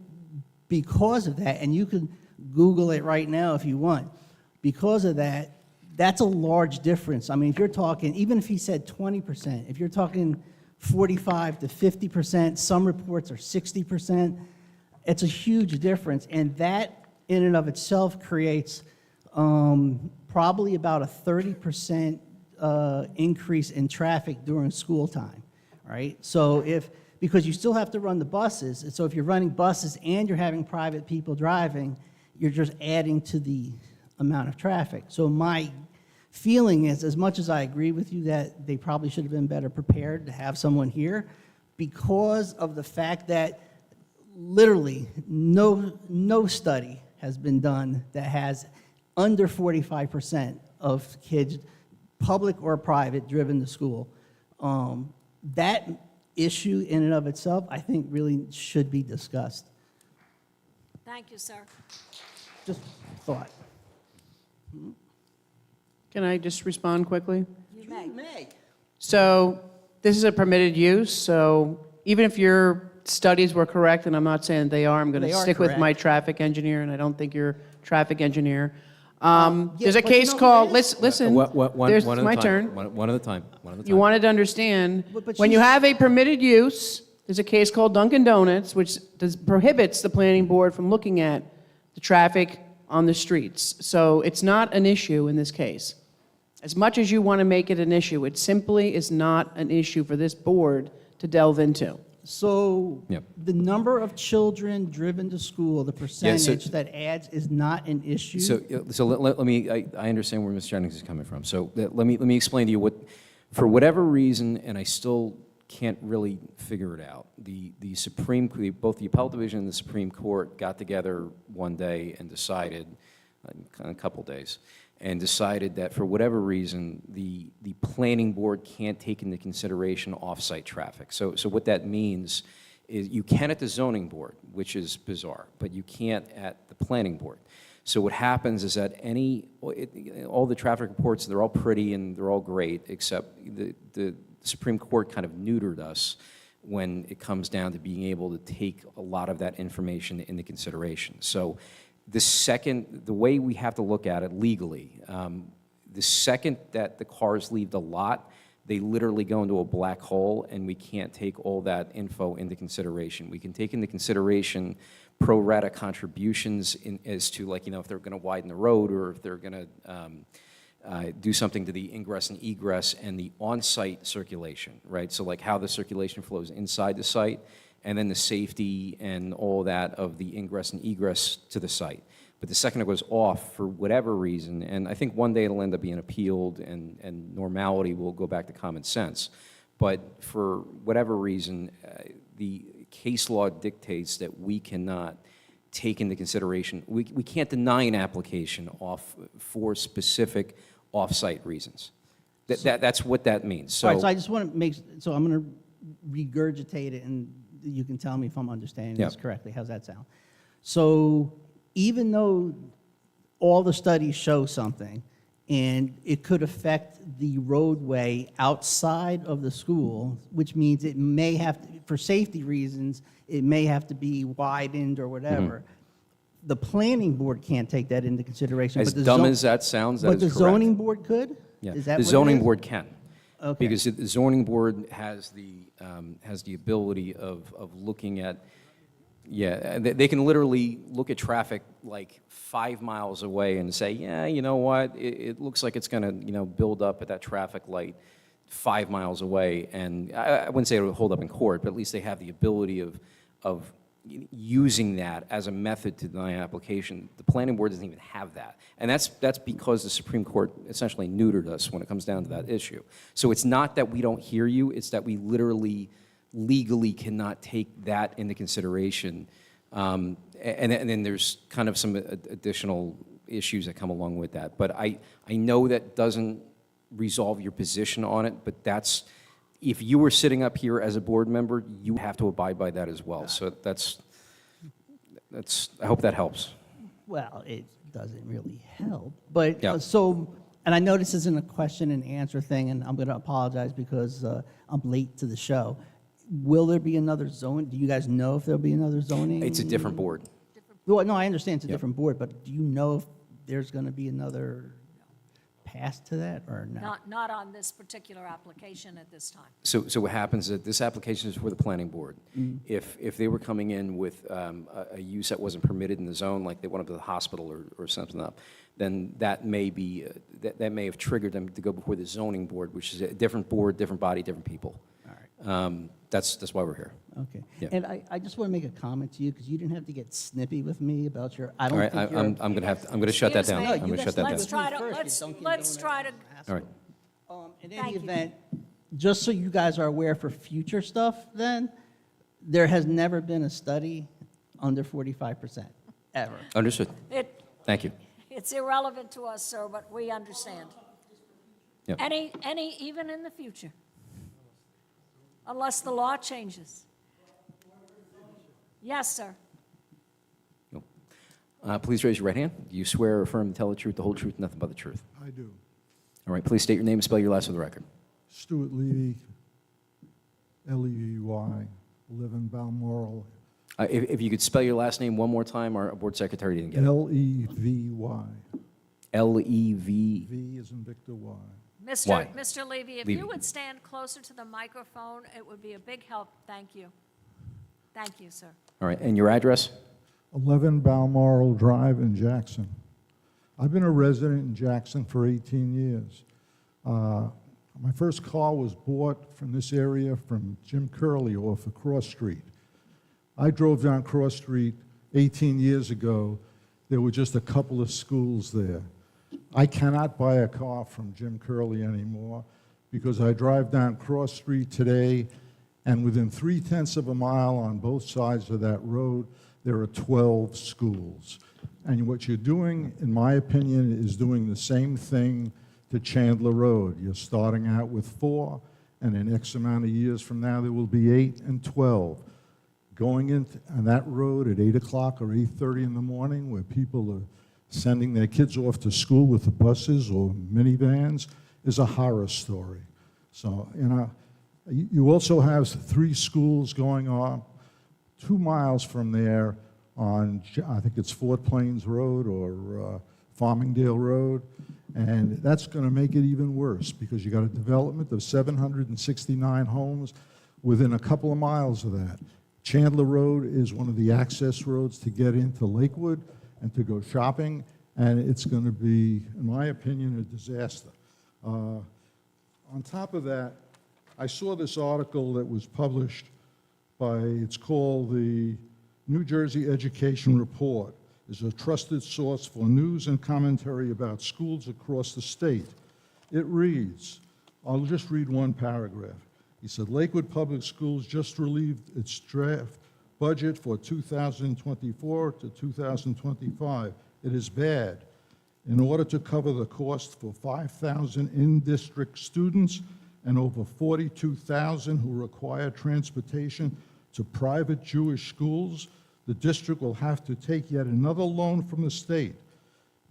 because of that, and you can Google it right now if you want, because of that, that's a large difference. I mean, if you're talking, even if he said 20%, if you're talking 45 to 50%, some reports are 60%, it's a huge difference, and that in and of itself creates probably about a 30% increase in traffic during school time. Right? So because you still have to run the buses, and so if you're running buses and you're having private people driving, you're just adding to the amount of traffic. So my feeling is, as much as I agree with you that they probably should have been better prepared to have someone here, because of the fact that literally no study has been done that has under 45% of kids, public or private, driven to school. That issue in and of itself, I think, really should be discussed. Thank you, sir. Just thought. Can I just respond quickly? You may. So this is a permitted use, so even if your studies were correct, and I'm not saying they are, I'm going They to are stick with my correct. traffic engineer, and I don't think you're a traffic engineer. There's a but you case know who called, it is? listen, One there's at a my time. turn. One at a time. One at a time. You wanted to understand, But when you she's- have a permitted use, there's a case called Dunkin' Donuts, which prohibits the planning board from looking at the traffic on the streets. So it's not an issue in this case. As much as you want to make it an issue, it simply is not an issue for this board to delve into. So Yep. the number of children driven to school, the percentage that adds is not an issue? So let me, I understand where Ms. Jennings is coming from. So let me explain to you what, for whatever reason, and I still can't really figure it out, both the Appellate Division and the Supreme Court got together one day and decided, a couple days, and decided that for whatever reason, the planning board can't take into consideration off-site traffic. So what that means is you can at the zoning board, which is bizarre, but you can't at the planning board. So what happens is that all the traffic reports, they're all pretty and they're all great, except the Supreme Court kind of neutered us when it comes down to being able to take a lot of that information into consideration. So the way we have to look at it legally, the second that the cars leave the lot, they literally go into a black hole, and we can't take all that info into consideration. We can take into consideration pro rata contributions as to, like, if they're going to widen the road, or if they're going to do something to the ingress and egress and the on-site circulation, right? So like how the circulation flows inside the site, and then the safety and all that of the ingress and egress to the site. But the second it goes off for whatever reason, and I think one day it'll end up being appealed and normality will go back to common sense. But for whatever reason, the case law dictates that we cannot take into consideration, we can't deny an application for specific off-site reasons. That's what that means. So, All right, so I just want to so I'm going to regurgitate it, and you can tell me if I'm understanding this correctly. How's that sound? So even though all the studies show something, and it could affect the roadway outside of the school, which means it may have to, for safety reasons, it may have to be widened or whatever. The planning board can't take that into consideration. as but the dumb as that sounds, that is But the correct. zoning board could? Yeah, Is that the what it zoning is? board can. Okay. Because the zoning board has the ability of looking at, they can literally look at traffic like 5 miles away and say, yeah, you know what, it looks like it's going to, build up at that traffic light 5 miles away. And I wouldn't say it would hold up in court, but at least they have the ability of using that as a method to deny an application. The planning board doesn't even have that. And that's because the Supreme Court essentially neutered us when it comes down to that issue. So it's not that we don't hear you, it's that we literally, legally cannot take that into consideration. And then there's kind of some additional issues that come along with that. But I know that doesn't resolve your position on it, but that's, if you were sitting up here as a board member, you have to abide by that as well. So that's I hope that helps. Well, it doesn't really help. But Yeah. And I know this isn't a question and answer thing, and I'm going to apologize because I'm late to the show. Will there be another zone? Do you guys know if there'll be another zoning? It's a different board. Well, no, I understand it's a different board, but do you know if there's going to be another pass to that or no? Not on this particular application at this time. So what happens is this application is for the planning board. If they were coming in with a use that wasn't permitted in the zone, like they went up to the hospital or something up, then that may be that may have triggered them to go before the zoning board, which is a different board, different body, different people. All right. That's why we're here. Okay. Yeah. And I just want to make a comment to you because you didn't have to get snippy with me about your. I All don't right, think I'm going to shut that down. Excuse me. I'm going to shut that down. Let's try to. All right. In any Thank you. event, just so you guys are aware for future stuff, then there has never been a study under 45% ever. Understood. Thank you. It's irrelevant to us, sir, but we understand. Yep. Any, even in the future, unless the law changes. Yes, sir. Please raise your right hand. Do you swear or affirm to tell the truth, the whole truth, and nothing but the truth? I do. All right, please state your name and spell your last for the record. Stuart Levy, L-E-V-Y, live in Balmoral. If you could spell your last name one more time, our board secretary didn't get it. L-E-V-Y. L-E-V. V is in Victor Y. Mr. Levy, if Levy. you would stand closer to the microphone, it would be a big help. Thank you. Thank you, sir. All right, and your address? 11 Balmoral Drive in Jackson. I've been a resident in Jackson for 18 years. My first car was bought from this area from Jim Curley off of Cross Street. I drove down Cross Street 18 years ago. There were just a couple of schools there. I cannot buy a car from Jim Curley anymore because I drive down Cross Street today, and within 0.3 of a mile on both sides of that road, there are 12 schools. And what you're doing, in my opinion, is doing the same thing to Chandler Road. You're starting out with 4, and in X amount of years from now, there will be 8 and 12. Going in on that road at 8 o'clock or 8:30 in the morning, where people are sending their kids off to school with the buses or minivans, is a horror story. So, you also have 3 schools going on 2 miles from there on, I think it's Fort Plains Road or Farmingdale Road, and that's going to make it even worse because you got a development of 769 homes within a couple of miles of that. Chandler Road is one of the access roads to get into Lakewood and to go shopping, and it's going to be, in my opinion, a disaster. On top of that, I saw this article that was published it's called the New Jersey Education Report. It's a trusted source for news and commentary about schools across the state. It reads, I'll just read one paragraph. He said, Lakewood Public Schools just relieved its draft budget for 2024 to 2025. It is bad. In order to cover the cost for 5,000 in-district students and over 42,000 who require transportation to private Jewish schools, the district will have to take yet another loan from the state,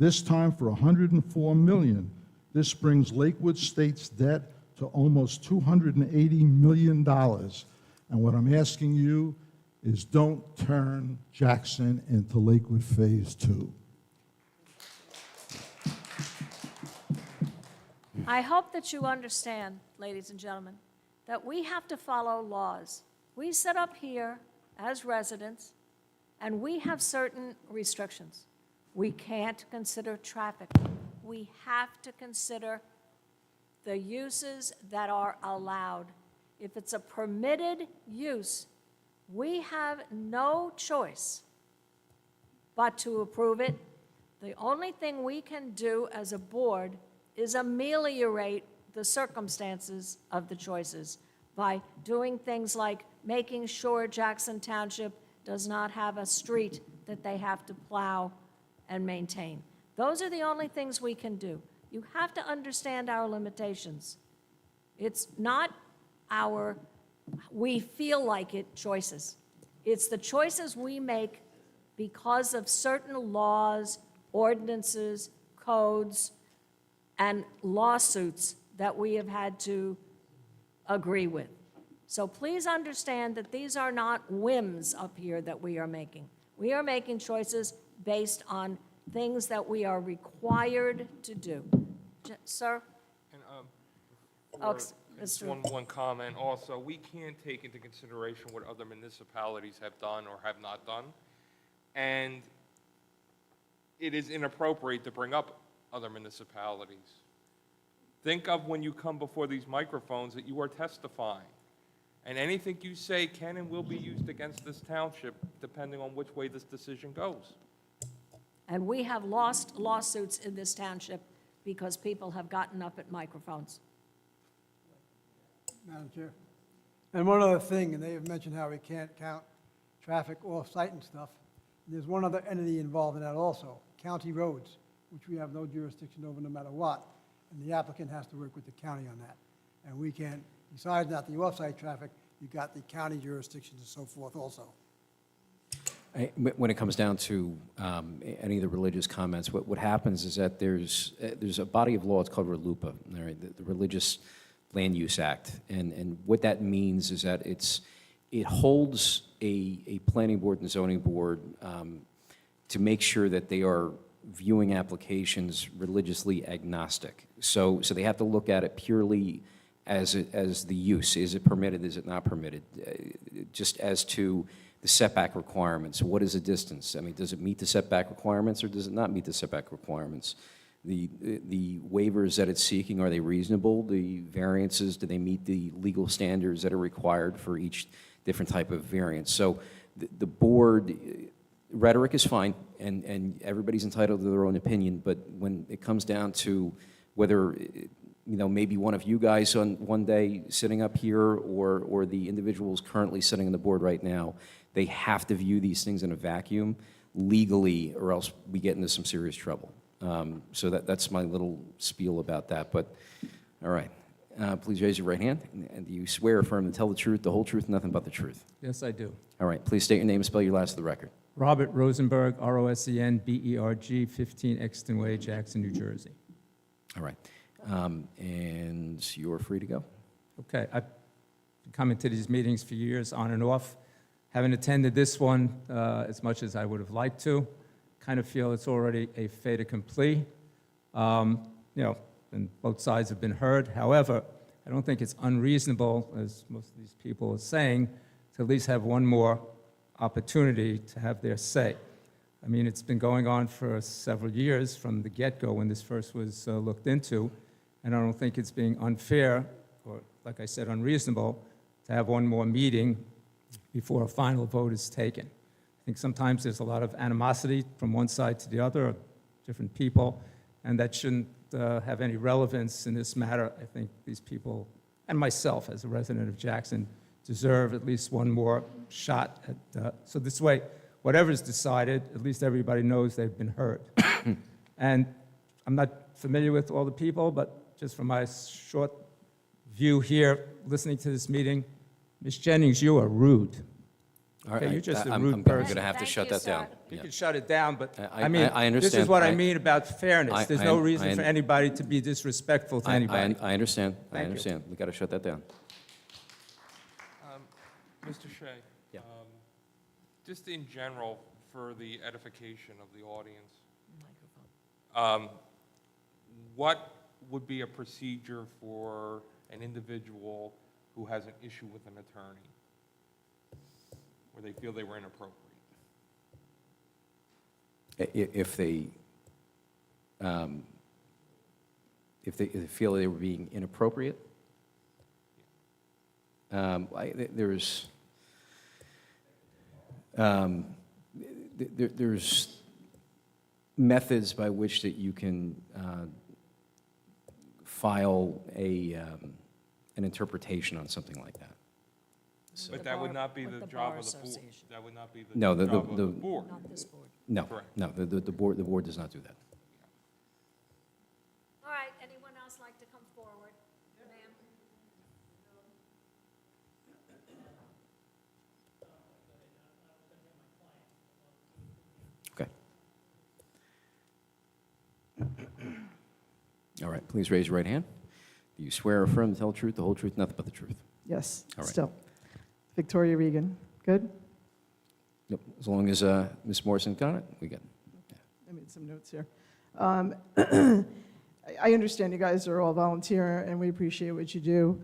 this time for $104 million. This brings Lakewood State's debt to almost $280 million. And what I'm asking you is don't turn Jackson into Lakewood Phase 2. I hope that you understand, ladies and gentlemen, that we have to follow laws. We sit up here as residents, and we have certain restrictions. We can't consider traffic. We have to consider the uses that are allowed. If it's a permitted use, we have no choice but to approve it. The only thing we can do as a board is ameliorate the circumstances of the choices by doing things like making sure Jackson Township does not have a street that they have to plow and maintain. Those are the only things we can do. You have to understand our limitations. It's not our, we feel like it choices. It's the choices we make because of certain laws, ordinances, codes, and lawsuits that we have had to agree with. So please understand that these are not whims up here that we are making. We are making choices based on things that we are required to do. Sir? And Oh, just Mr. one comment also. We can't take into consideration what other municipalities have done or have not done. And it is inappropriate to bring up other municipalities. Think of when you come before these microphones that you are testifying. And anything you say can and will be used against this township depending on which way this decision goes. And we have lost lawsuits in this township because people have gotten up at microphones. Madam Chair. And one other thing, and they have mentioned how we can't count traffic off-site and stuff. There's one other entity involved in that also, county roads, which we have no jurisdiction over no matter what. And the applicant has to work with the county on that. And we can't, besides not the off-site traffic, you've got the county jurisdictions and so forth also. When it comes down to any of the religious comments, what happens is that there's a body of law, it's called RLUIPA, all right, the Religious Land Use Act. And what that means is that it holds a planning board and zoning board to make sure that they are viewing applications religiously agnostic. So they have to look at it purely as the use. Is it permitted? Is it not permitted? Just as to the setback requirements. What is the distance? I mean, does it meet the setback requirements or does it not meet the setback requirements? The waivers that it's seeking, are they reasonable? The variances, do they meet the legal standards that are required for each different type of variance? So the board, rhetoric is fine, and everybody's entitled to their own opinion, but when it comes down to whether, maybe one of you guys on one day sitting up here or the individuals currently sitting on the board right now, they have to view these things in a vacuum. legally, or else we get into some serious trouble. So that's my little spiel about that, but, all right. Please raise your right hand, and do you swear or affirm to tell the truth, the whole truth, and nothing but the truth? Yes, I do. All right, please state your name and spell your last for the record. Robert Rosenberg, Rosenberg, 15 Exton Way, Jackson, New Jersey. All right. And you're free to go. Okay, I've been coming to these meetings for years, on and off. Haven't attended this one as much as I would have liked to. Kind of feel it's already a fait accompli. And both sides have been heard. However, I don't think it's unreasonable, as most of these people are saying, to at least have one more opportunity to have their say. I mean, it's been going on for several years from the get-go when this first was looked into, and I don't think it's being unfair, or like I said, unreasonable, to have one more meeting before a final vote is taken. I think sometimes there's a lot of animosity from one side to the other, different people, and that shouldn't have any relevance in this matter. I think these people, and myself as a resident of Jackson, deserve at least one more shot at, so this way, whatever's decided, at least everybody knows they've been heard. And I'm not familiar with all the people, but just from my short view here, listening to this meeting, Ms. Jennings, you are rude. All right, Okay, you're just a I'm rude going person. to have to shut that down. You Yeah. can shut it down, but I I mean, I understand. this is what I mean about fairness. I- There's I- no reason I- for anybody to be disrespectful to anybody. I understand. I Thank you. understand. We got to shut that down. Mr. Shea? Yeah. Just in general, for the edification of the audience, what would be a procedure for an individual who has an issue with an attorney, where they feel they were inappropriate? If they feel they were being inappropriate, there's methods by which that you can file an interpretation on something like that. But that would not be the job of the board. That would not be the No, job of the board. No, Correct. no, the board does not do that. All right, anyone else like to come forward? Ma'am? Okay. All right, please raise your right hand. Do you swear or affirm to tell the truth, the whole truth, nothing but the truth? Yes, All right. still. Victoria Regan, good? Yep, as long as Ms. Morrison got it, we good. I made some notes here. I understand you guys are all volunteer, and we appreciate what you do.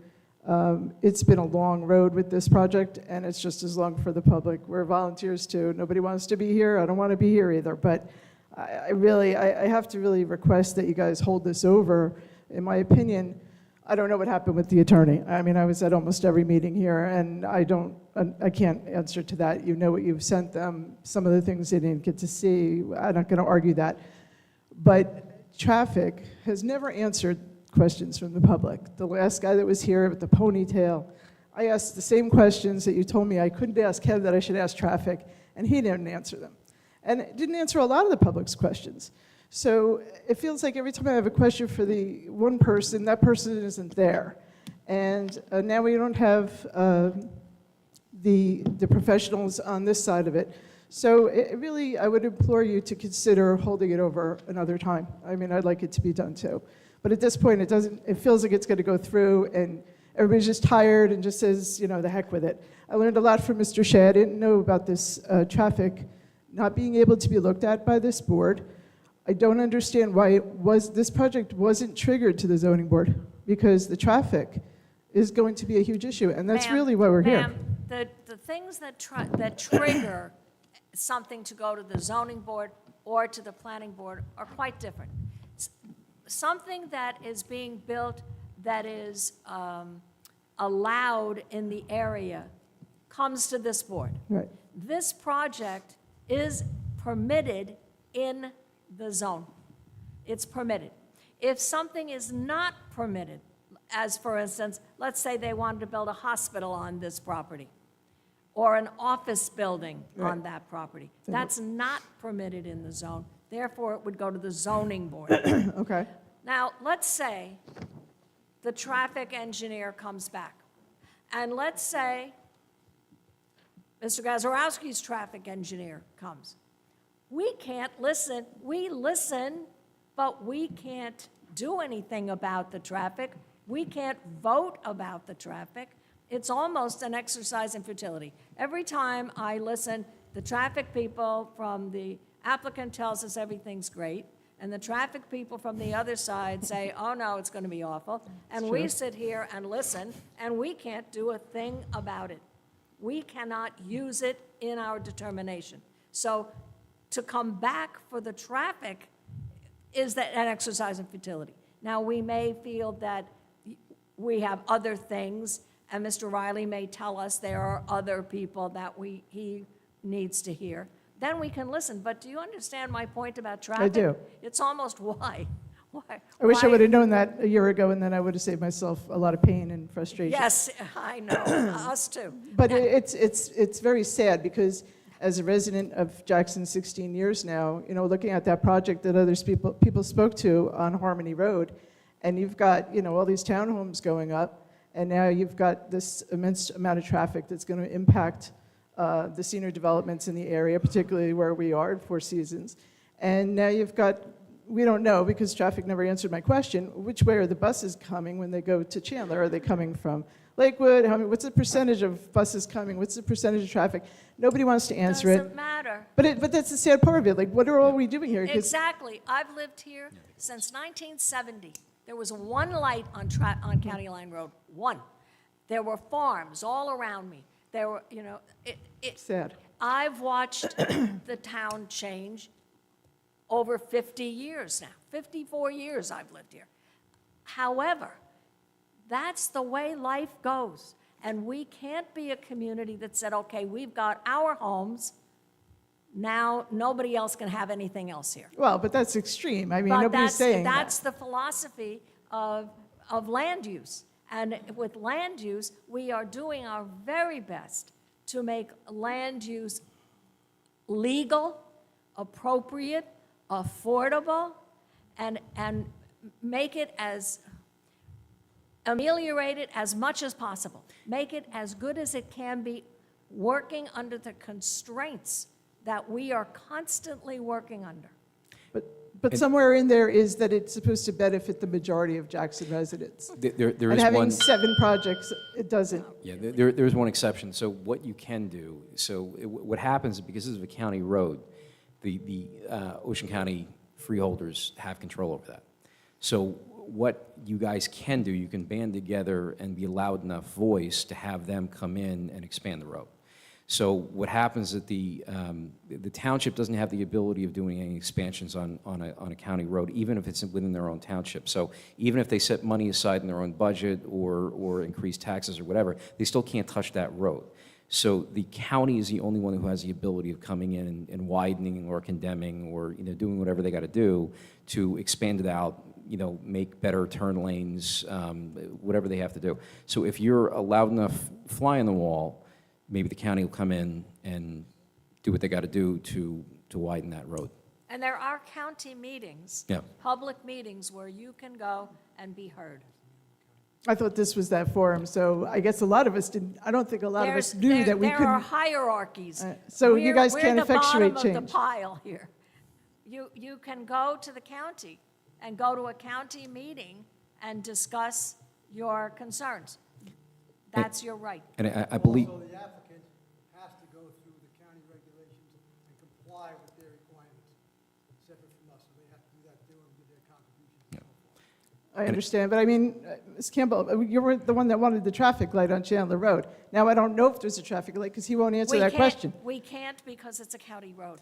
It's been a long road with this project, and it's just as long for the public. We're volunteers too. Nobody wants to be here. I don't want to be here either. But I have to really request that you guys hold this over. In my opinion, I don't know what happened with the attorney. I mean, I was at almost every meeting here, and I can't answer to that. You know what you've sent them. Some of the things they didn't get to see. I'm not going to argue that. But traffic has never answered questions from the public. The last guy that was here with the ponytail, I asked the same questions that you told me I couldn't ask him, that I should ask traffic, and he didn't answer them. And it didn't answer a lot of the public's questions. So it feels like every time I have a question for the one person, that person isn't there. And now we don't have the professionals on this side of it. So really, I would implore you to consider holding it over another time. I mean, I'd like it to be done too. But at this point, it feels like it's going to go through, and everybody's just tired and just says, you know, the heck with it. I learned a lot from Mr. Shea. I didn't know about this traffic not being able to be looked at by this board. I don't understand why this project wasn't triggered to the zoning board, because the traffic is going to be a huge issue, and that's Ma'am, really why we're here. ma'am, the things that trigger something to go to the zoning board or to the planning board are quite different. Something that is being built that is allowed in the area comes to this board. Right. This project is permitted in the zone. It's permitted. If something is not permitted, as for instance, let's say they wanted to build a hospital on this property, or an office building Right. on that property. That's not permitted in the zone. Therefore, it would go to the zoning board. Okay. Now, let's say the traffic engineer comes back. And let's say Mr. Gazarovski's traffic engineer comes. We can't listen. We listen, but we can't do anything about the traffic. We can't vote about the traffic. It's almost an exercise in futility. Every time I listen, the traffic people from the applicant tells us everything's great, and the traffic people from the other side say, oh, no, it's going to be awful. And we sit here and listen, and we can't do a thing about it. We cannot use it in our determination. So to come back for the traffic is that an exercise in futility. Now, we may feel that we have other things, and Mr. Riley may tell us there are other people that he needs to hear. Then we can listen. But do you understand my point about traffic? I do. It's almost why. I wish I why- would have known that a year ago, and then I would have saved myself a lot of pain and frustration. Yes, I know, us too. But it's very sad, because as a resident of Jackson 16 years now, you know, looking at that project that others people spoke to on Harmony Road, and you've got, you know, all these townhomes going up, and now you've got this immense amount of traffic that's going to impact the senior developments in the area, particularly where we are at Four Seasons. And now you've got, we don't know, because traffic never answered my question, which way are the buses coming when they go to Chandler? Are they coming from Lakewood? What's the percentage of buses coming? What's the percentage of traffic? Nobody wants to answer it. Doesn't matter. But that's the sad part of it. Like, what are all we doing here? 'Cause- Exactly. I've lived here since 1970. There was one light on County Line Road, one. There were farms all around me. There were, you know, Sad. I've watched the town change over 50 years now. 54 years I've lived here. However, that's the way life goes. And we can't be a community that said, okay, we've got our homes, now nobody else can have anything else here. Well, but that's extreme. I mean, But nobody's saying that's that. the philosophy of land use. And with land use, we are doing our very best to make land use legal, appropriate, affordable, and make it as, ameliorate it as much as possible. Make it as good as it can be, working under the constraints that we are constantly working under. But somewhere in there is that it's supposed to benefit the majority of Jackson residents. There And is having one. 7 projects, it doesn't. Yeah, there's one exception. So what you can do, what happens, because this is a county road, the Ocean County freeholders have control over that. So what you guys can do, you can band together and be a loud enough voice to have them come in and expand the road. So what happens is that the township doesn't have the ability of doing any expansions on a county road, even if it's within their own township. So even if they set money aside in their own budget or increase taxes or whatever, they still can't touch that road. So the county is the only one who has the ability of coming in and widening or condemning or, you know, doing whatever they got to do to expand it out, you know, make better turn lanes, whatever they have to do. So if you're a loud enough fly on the wall, maybe the county will come in and do what they got to do to widen that road. And there are county meetings, Yeah. public meetings, where you can go and be heard. I thought this was that forum, so I guess a lot of us didn't, I don't think a lot of us knew There- that we There are couldn't. hierarchies. So you guys can't effectuate We're the change. bottom of the pile here. You can go to the county and go to a county meeting and discuss your concerns. That's your right. And I believe, Also, the applicant has to go through the county regulations and comply with their requirements, separate from us, so they have to do that too and give their contributions. I understand, but I mean, Ms. Campbell, you were the one that wanted the traffic light on Chandler Road. Now, I don't know if there's a traffic light, because he won't answer We that can't- question. We can't because it's a county road.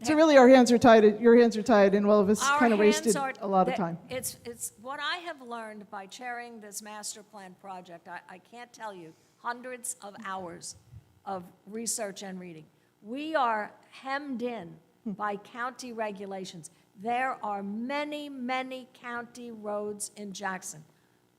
So really, our hands are tied, your hands are tied, and all of us Our kind of hands wasted are- a lot of that- time. It's what I have learned by chairing this master plan project. I can't tell you, hundreds of hours of research and reading. We are hemmed in by county regulations. There are many, many county roads in Jackson.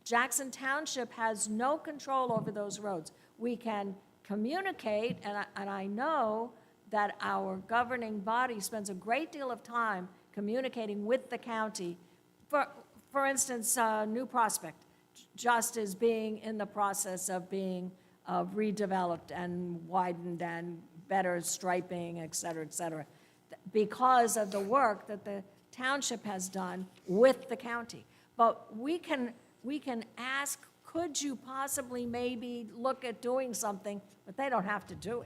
Jackson Township has no control over those roads. We can communicate, and I know that our governing body spends a great deal of time communicating with the county. For instance, New Prospect just is being in the process of being redeveloped and widened and better striping, et cetera, because of the work that the township has done with the county. But we can ask, could you possibly maybe look at doing something, but they don't have to do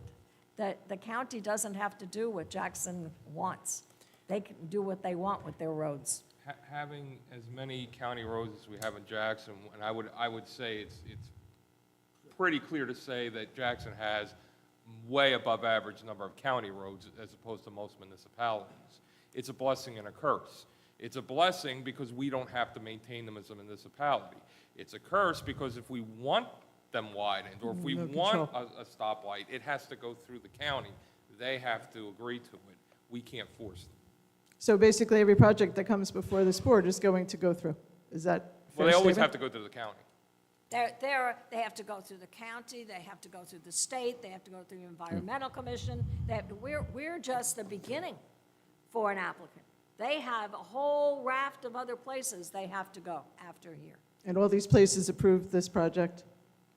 it. The county doesn't have to do what Jackson wants. They can do what they want with their roads. Having as many county roads as we have in Jackson, and I would say it's pretty clear to say that Jackson has way above average number of county roads as opposed to most municipalities. It's a blessing and a curse. It's a blessing because we don't have to maintain them as a municipality. It's a curse because if we want them widened, or if we want a stoplight, it has to go through the county. They have to agree to it. We can't force them. So basically, every project that comes before this board is going to go through. Is that a fair Well, they always statement? have to go to the county. They have to go through the county, they have to go through the state, they have to go through the Environmental Commission. We're just the beginning for an applicant. They have a whole raft of other places they have to go after here. And all these places approved this project?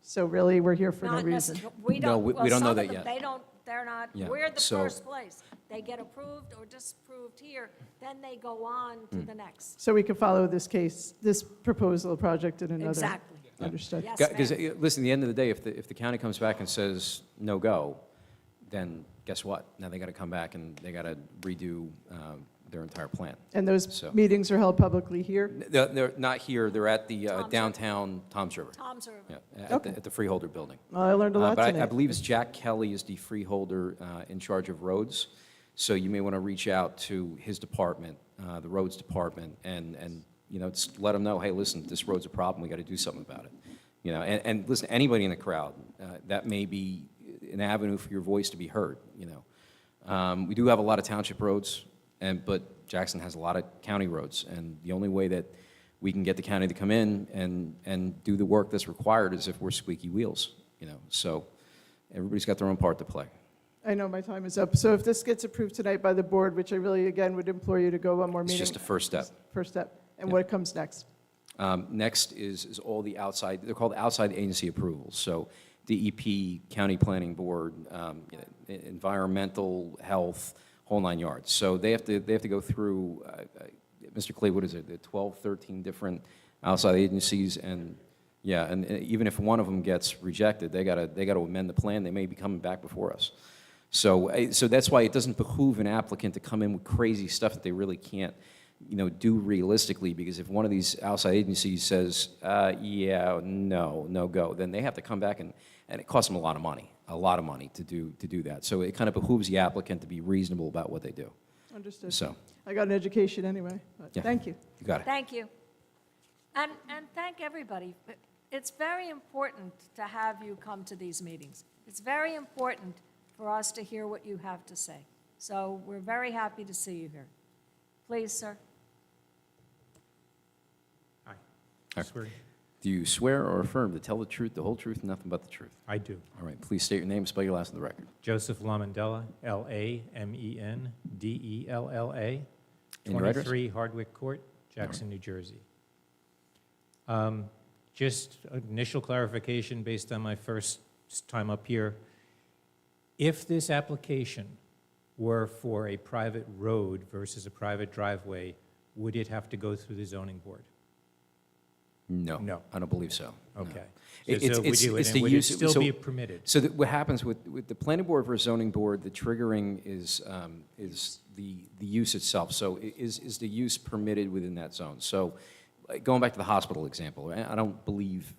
So really, we're here for no Not reason? We don't, we well, don't know some that of them, yet. they're not, Yeah, we're the so- first place. They get approved or disapproved here, then they go on to the next. So we can follow this case, this proposal project in another? Exactly. Understood. Yes, Because, ma'am. listen, at the end of the day, if the county comes back and says, no go, then guess what? Now they got to come back and they got to redo their entire plan. And those So- meetings are held publicly here? They're not here, they're at the Tom's River. downtown Tom's River. Tom's River. Yeah, Okay. at the Freeholder Building. Well, I learned a lot But I tonight. believe it's Jack Kelly is the freeholder in charge of roads, so you may want to reach out to his department, the roads department, and just let them know, hey, listen, this road's a problem, we got to do something about it. And listen, anybody in the crowd, that may be an avenue for your voice to be heard, We do have a lot of township roads, but Jackson has a lot of county roads, and the only way that we can get the county to come in and do the work that's required is if we're squeaky wheels, So everybody's got their own part to play. I know my time is up. So if this gets approved tonight by the board, which I really, again, would implore you to go one more It's meeting. just a first step. First step. And Yeah. what comes next? Next is all the outside, they're called outside agency approvals. So DEP, County Planning Board, environmental, health, whole nine yards. So they have to go through, Mr. Clay, what is it, the 12, 13 different outside agencies, and even if one of them gets rejected, they got to amend the plan. They may be coming back before us. So that's why it doesn't behoove an applicant to come in with crazy stuff that they really can't, do realistically, because if one of these outside agencies says, no go, then they have to come back and it costs them a lot of money to do that. So it kind of behooves the applicant to be reasonable about what they do. Understood. So, I got an education anyway, but Yeah. thank you. you got it. Thank you. And thank everybody. It's very important to have you come to these meetings. It's very important for us to hear what you have to say. So we're very happy to see you here. Please, sir. Hi. Hi. Swear. Do you swear or affirm to tell the truth, the whole truth, and nothing but the truth? I do. All right, please state your name and spell your last on the record. Joseph Lamandella, Lamendella, And your address? 23 Hardwick Court, Jackson, New Jersey. Just initial clarification based on my first time up here. If this application were for a private road versus a private driveway, would it have to go through the zoning board? No. No. I don't believe so. No. Okay. It's the would it use. still so- be permitted? So what happens with the planning board versus zoning board, the triggering is the use itself. So is the use permitted within that zone? So going back to the hospital example, I don't believe,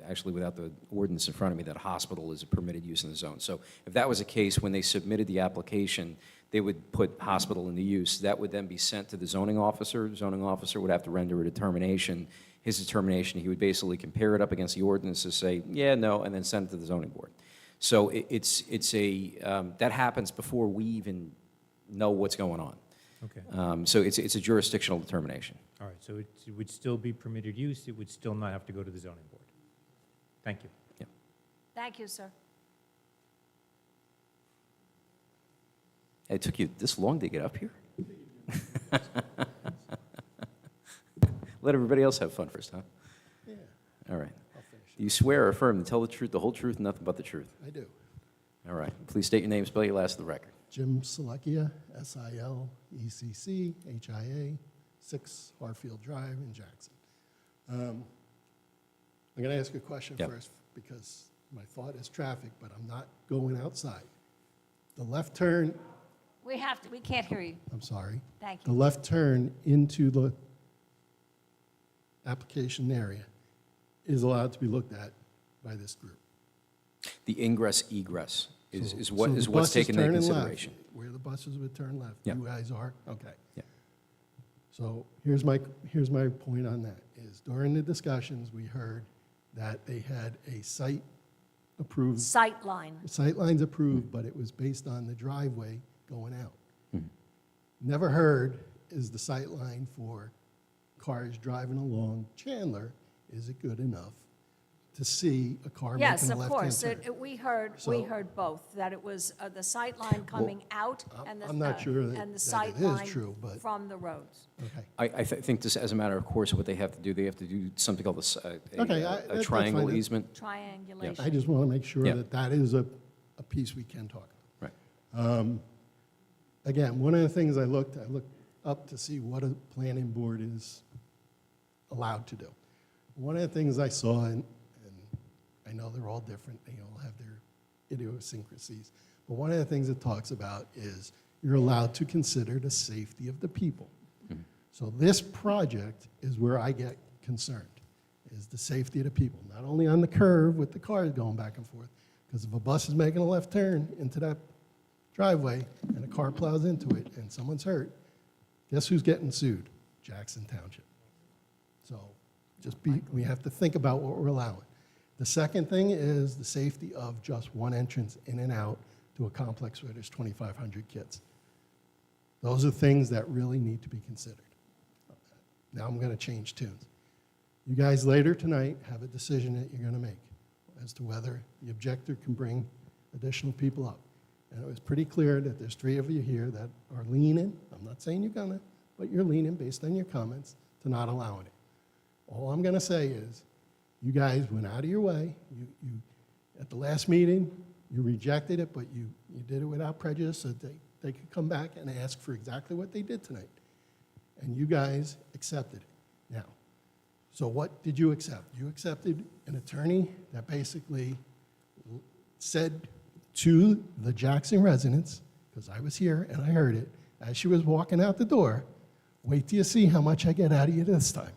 actually without the ordinance in front of me, that hospital is a permitted use in the zone. So if that was the case, when they submitted the application, they would put hospital in the use. That would then be sent to the zoning officer. The zoning officer would have to render a determination. His determination, he would basically compare it up against the ordinance to say, yeah, no, and then send it to the zoning board. So that happens before we even know what's going on. Okay. So it's a jurisdictional determination. All right, so it would still be permitted use, it would still not have to go to the zoning board. Thank you. Thank you, sir. It took you this long to get up here? Let everybody else have fun first, huh? Yeah, All right. I'll finish. Do you swear or affirm to tell the truth, the whole truth, and nothing but the truth? I do. All right. Please state your name, spell your last for the record. Jim Sileckia, Silecchia, 6 Harfield Drive in Jackson. I'm going to ask a question Yep. first because my thought is traffic, but I'm not going outside. The left turn, We can't hear you. I'm sorry. Thank The you. left turn into the application area is allowed to be looked at by this group. The ingress egress is So- is so what the is what's buses taken into turning left, consideration. where the buses would turn left. Yeah. You guys are? Okay. Yeah. So here's my point on that, is during the discussions, we heard that they had a site approved, Sight line. sight lines approved, but it was based on the driveway going out. Mhm. Never heard is the sight line for cars driving along Chandler, is it good enough to see a car making a Yes, left-hand of course. turn? We heard So- both, that it was the sight line coming out and the I'm not sure that and the that sight it is line true, but- from the roads. Okay. I think this, as a matter of course, what they have to do, they have to do something called Okay, a that's triangle fine. easement. Triangulation. I just want to make sure Yeah. that that is a piece we can talk Right. about. Again, one of the things I looked up to see what a planning board is allowed to do. One of the things I saw, and I know they're all different, they all have their idiosyncrasies, but one of the things it talks about is you're allowed to consider the safety of the people. So this project is where I get concerned, is the safety of the people, not only on the curve with the cars going back and forth, because if a bus is making a left turn into that driveway and a car plows into it and someone's hurt, guess who's getting sued? Jackson Township. So we have to think about what we're allowing. The second thing is the safety of just one entrance in and out to a complex where there's 2,500 kids. Those are things that really need to be considered. Now I'm going to change tunes. You guys later tonight have a decision that you're going to make as to whether the objector can bring additional people up. And it was pretty clear that there's 3 of you here that are leaning, I'm not saying you're gonna, but you're leaning based on your comments to not allowing it. All I'm gonna say is, you guys went out of your way. You at the last meeting, you rejected it, but you did it without prejudice so that they could come back and ask for exactly what they did tonight. And you guys accepted it. Now, so what did you accept? You accepted an attorney that basically said to the Jackson residents, because I was here and I heard it, as she was walking out the door, wait till you see how much I get out of you this time.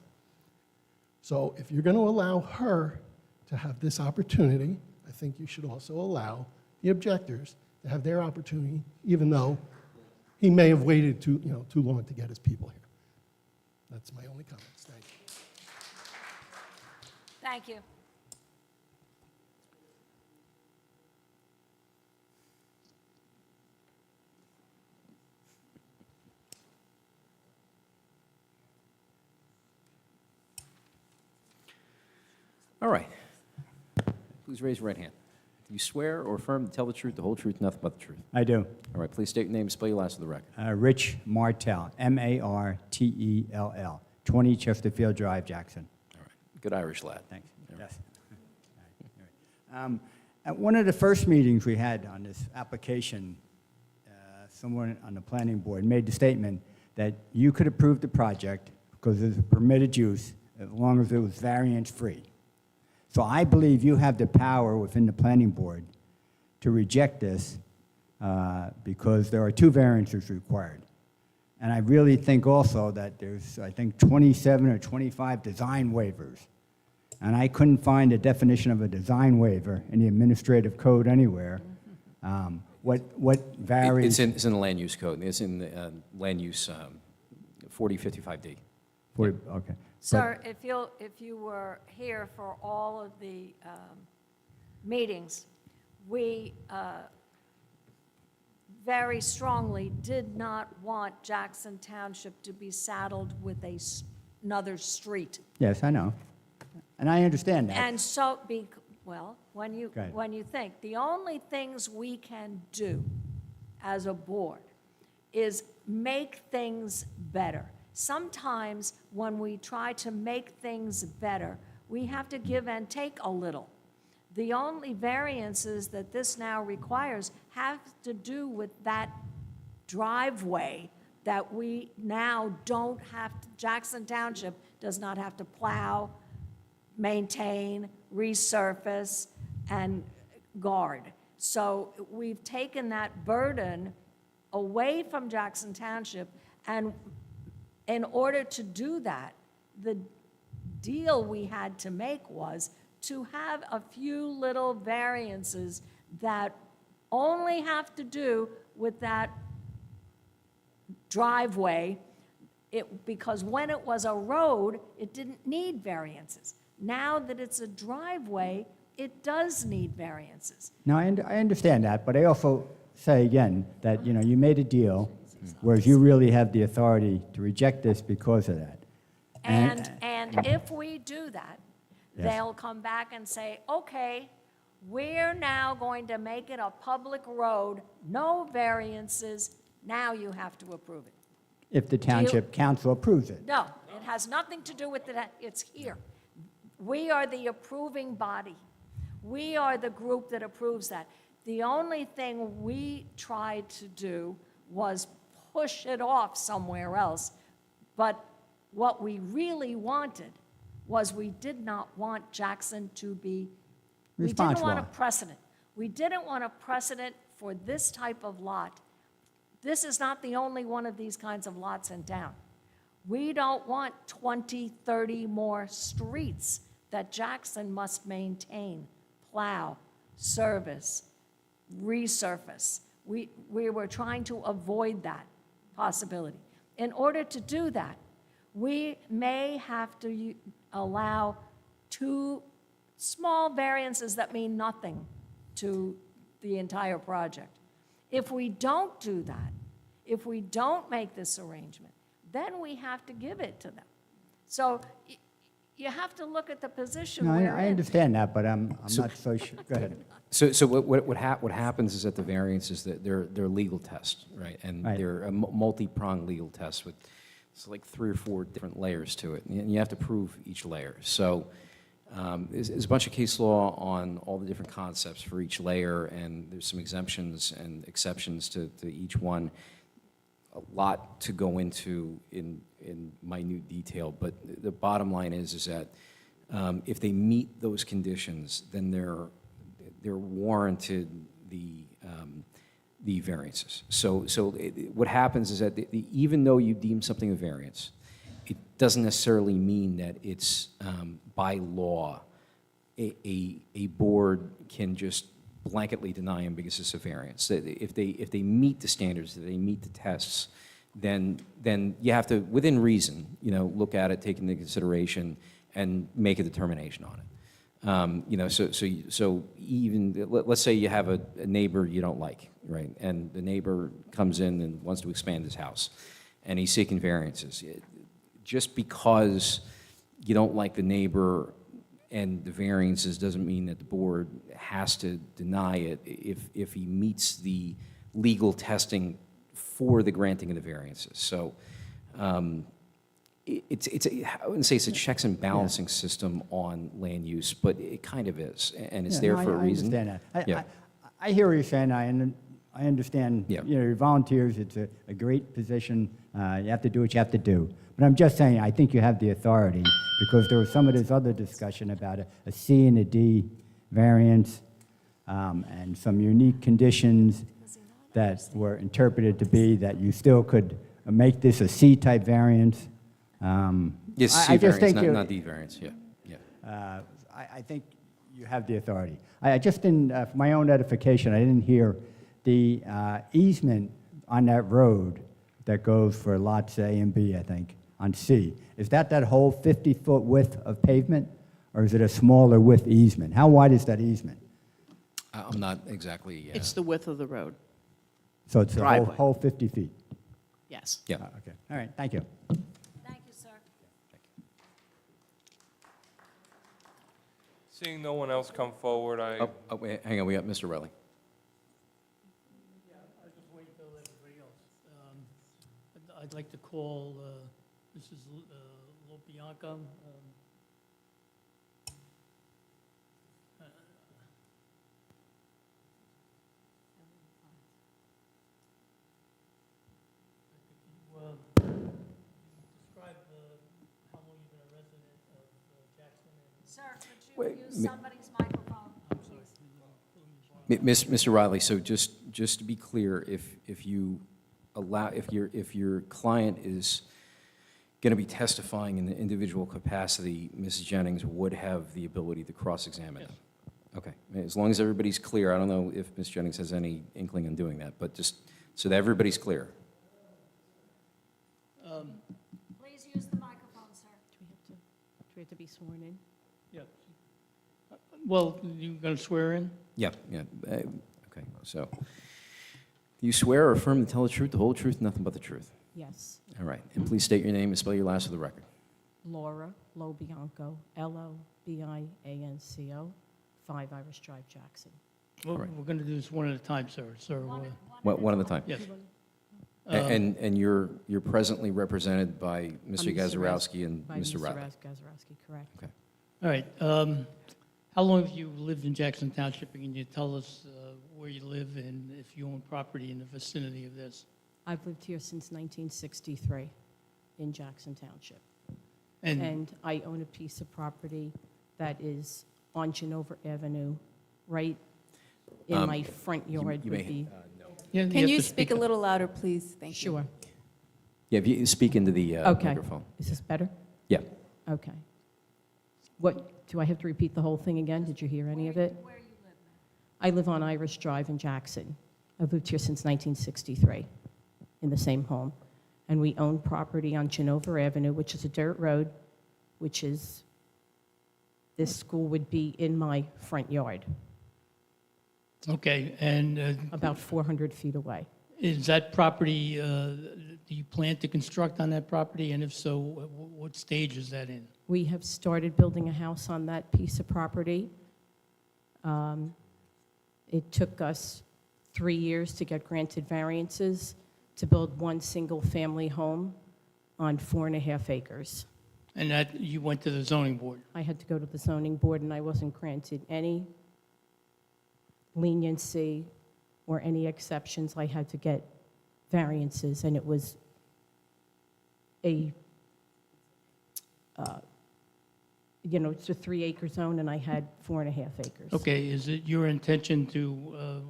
So if you're going to allow her to have this opportunity, I think you should also allow the objectors to have their opportunity, even though he may have waited too long to get his people here. That's my only comments. Thank you. Thank you. All right. Please raise your right hand. Do you swear or affirm to tell the truth, the whole truth, nothing but the truth? I do. All right. Please state your name, spell your last for the record. Rich Martell, Martell, 20 Chesterfield Drive, Jackson. All right. Good Irish lad. Thanks. Yes. At one of the first meetings we had on this application, someone on the planning board made the statement that you could approve the project because it's a permitted use as long as it was variance-free. So I believe you have the power within the planning board to reject this because there are 2 variances required. And I really think also that there's, I think, 27 or 25 design waivers. And I couldn't find a definition of a design waiver in the administrative code anywhere. What varies? It's in the land use code. It's in the land use 4055D. Okay. Sir, if you were here for all of the meetings, we very strongly did not want Jackson Township to be saddled with another street. Yes, I know. And I understand that. And so, when Go ahead. you think, the only things we can do as a board is make things better. Sometimes when we try to make things better, we have to give and take a little. The only variances that this now requires have to do with that driveway that we now don't have, Jackson Township does not have to plow, maintain, resurface, and guard. So we've taken that burden away from Jackson Township, and in order to do that, the deal we had to make was to have a few little variances that only have to do with that driveway, because when it was a road, it didn't need variances. Now that it's a driveway, it does need variances. Now, I understand that, but I also say again that, you made a deal, whereas you really have the authority to reject this because of that. And if we do that, Yes. they'll come back and say, okay, we're now going to make it a public road, no variances, now you have to approve it. If the township council approves it. No, it has nothing to do with that, it's here. We are the approving body. We are the group that approves that. The only thing we tried to do was push it off somewhere else. But what we really wanted was we did not want Jackson to be, we didn't want a precedent. We didn't want a precedent for this type of lot. This is not the only one of these kinds of lots in town. We don't want 20, 30 more streets that Jackson must maintain, plow, service, resurface. We were trying to avoid that possibility. In order to do that, we may have to allow 2 small variances that mean nothing to the entire project. If we don't do that, if we don't make this arrangement, then we have to give it to them. So you have to look at the position No, we're I in. understand that, but I'm not so sure. Go ahead. So what happens is that the variances, that they're legal tests, right? And Right. they're a multi-pronged legal test with, it's like 3 or 4 different layers to it, and you have to prove each layer. So there's a bunch of case law on all the different concepts for each layer, and there's some exemptions and exceptions to each one. A lot to go into in minute detail, but the bottom line is that if they meet those conditions, then they're warranted the variances. So what happens is that even though you deem something a variance, it doesn't necessarily mean that it's by law a board can just blanketly deny them because it's a variance. If they meet the standards, if they meet the tests, then you have to, within reason, look at it, take into consideration, and make a determination on it. So even, let's say you have a neighbor you don't like, right? And the neighbor comes in and wants to expand his house, and he's seeking variances. Just because you don't like the neighbor and the variances doesn't mean that the board has to deny it if he meets the legal testing for the granting of the variances. So I wouldn't say it's a checks and balancing system on land use, but it kind of is, and it's there for a reason. I understand that. I hear what you're saying. I understand. Your volunteers. It's a great position. You have to do what you have to do. But I'm just saying, I think you have the authority because there was some of this other discussion about a C and a D variance and some unique conditions that were interpreted to be that you still could make this a C-type variance. Yes, C variance, not D variance, yeah. I think you have the authority. I just didn't, for my own edification, I didn't hear the easement on that road that goes for lots A and B, I think, on C. Is that whole 50-foot width of pavement, or is it a smaller width easement? How wide is that easement? I'm not exactly... It's the width of the road. So it's the Driveway. whole 50 feet? Yes. Yeah. Okay. All right. Thank you. Thank you, sir. Seeing no one else come forward, Oh, wait, hang on, we got Mr. Relly. Yeah, I'll just wait till everybody else. I'd like to call Mrs. Lopianka. Describe how long you've been a resident of Jackson. Sir, could Wait, you use somebody's microphone? Mr. Riley, so just to be clear, if you allow, if your client is going to be testifying in the individual capacity, Mrs. Jennings would have the ability to cross-examine them? Okay, as long as everybody's clear. I don't know if Ms. Jennings has any inkling on doing that, but just so that everybody's clear. Please use the microphone, sir. Do we have to be sworn in? Yeah. Well, you going to swear in? Yeah, yeah. Okay, so do you swear or affirm to tell the truth, the whole truth, and nothing but the truth? Yes. All right, and please state your name and spell your last for the record. Laura Lobianco, Lobianco, 5 Irish Drive, Jackson. Well, right. we're going to do this one at a time, sir. One at a time. Yes. And you're presently represented by Mr. Mr. Gazarovski and By Mr. Riley? Gazarovski, correct. Okay. All right. How long have you lived in Jackson Township? And can you tell us where you live and if you own property in the vicinity of this? I've lived here since 1963 in Jackson Township. And- And I own a piece of property that is on Genova Avenue, right in my front yard you would may- be. Yeah, Can you have to speak a little louder, please? Thank you. Sure. Yeah, if you speak into the Okay. microphone. Is this better? Yeah. Okay. What, do I have to repeat the whole thing again? Did you hear any of it? Where you live now? I live on Irish Drive in Jackson. I've lived here since 1963 in the same home. And we own property on Genova Avenue, which is a dirt road, which is, this school would be in my front yard, Okay, and about 400 feet away. is that property, do you plan to construct on that property? And if so, what stage is that in? We have started building a house on that piece of property. It took us 3 years to get granted variances to build one single-family home on 4.5 acres. And that, you went to the zoning board? I had to go to the zoning board, and I wasn't granted any leniency or any exceptions. I had to get variances, and it was a, it's a 3-acre zone, and I had 4.5 acres. Okay, is it your intention to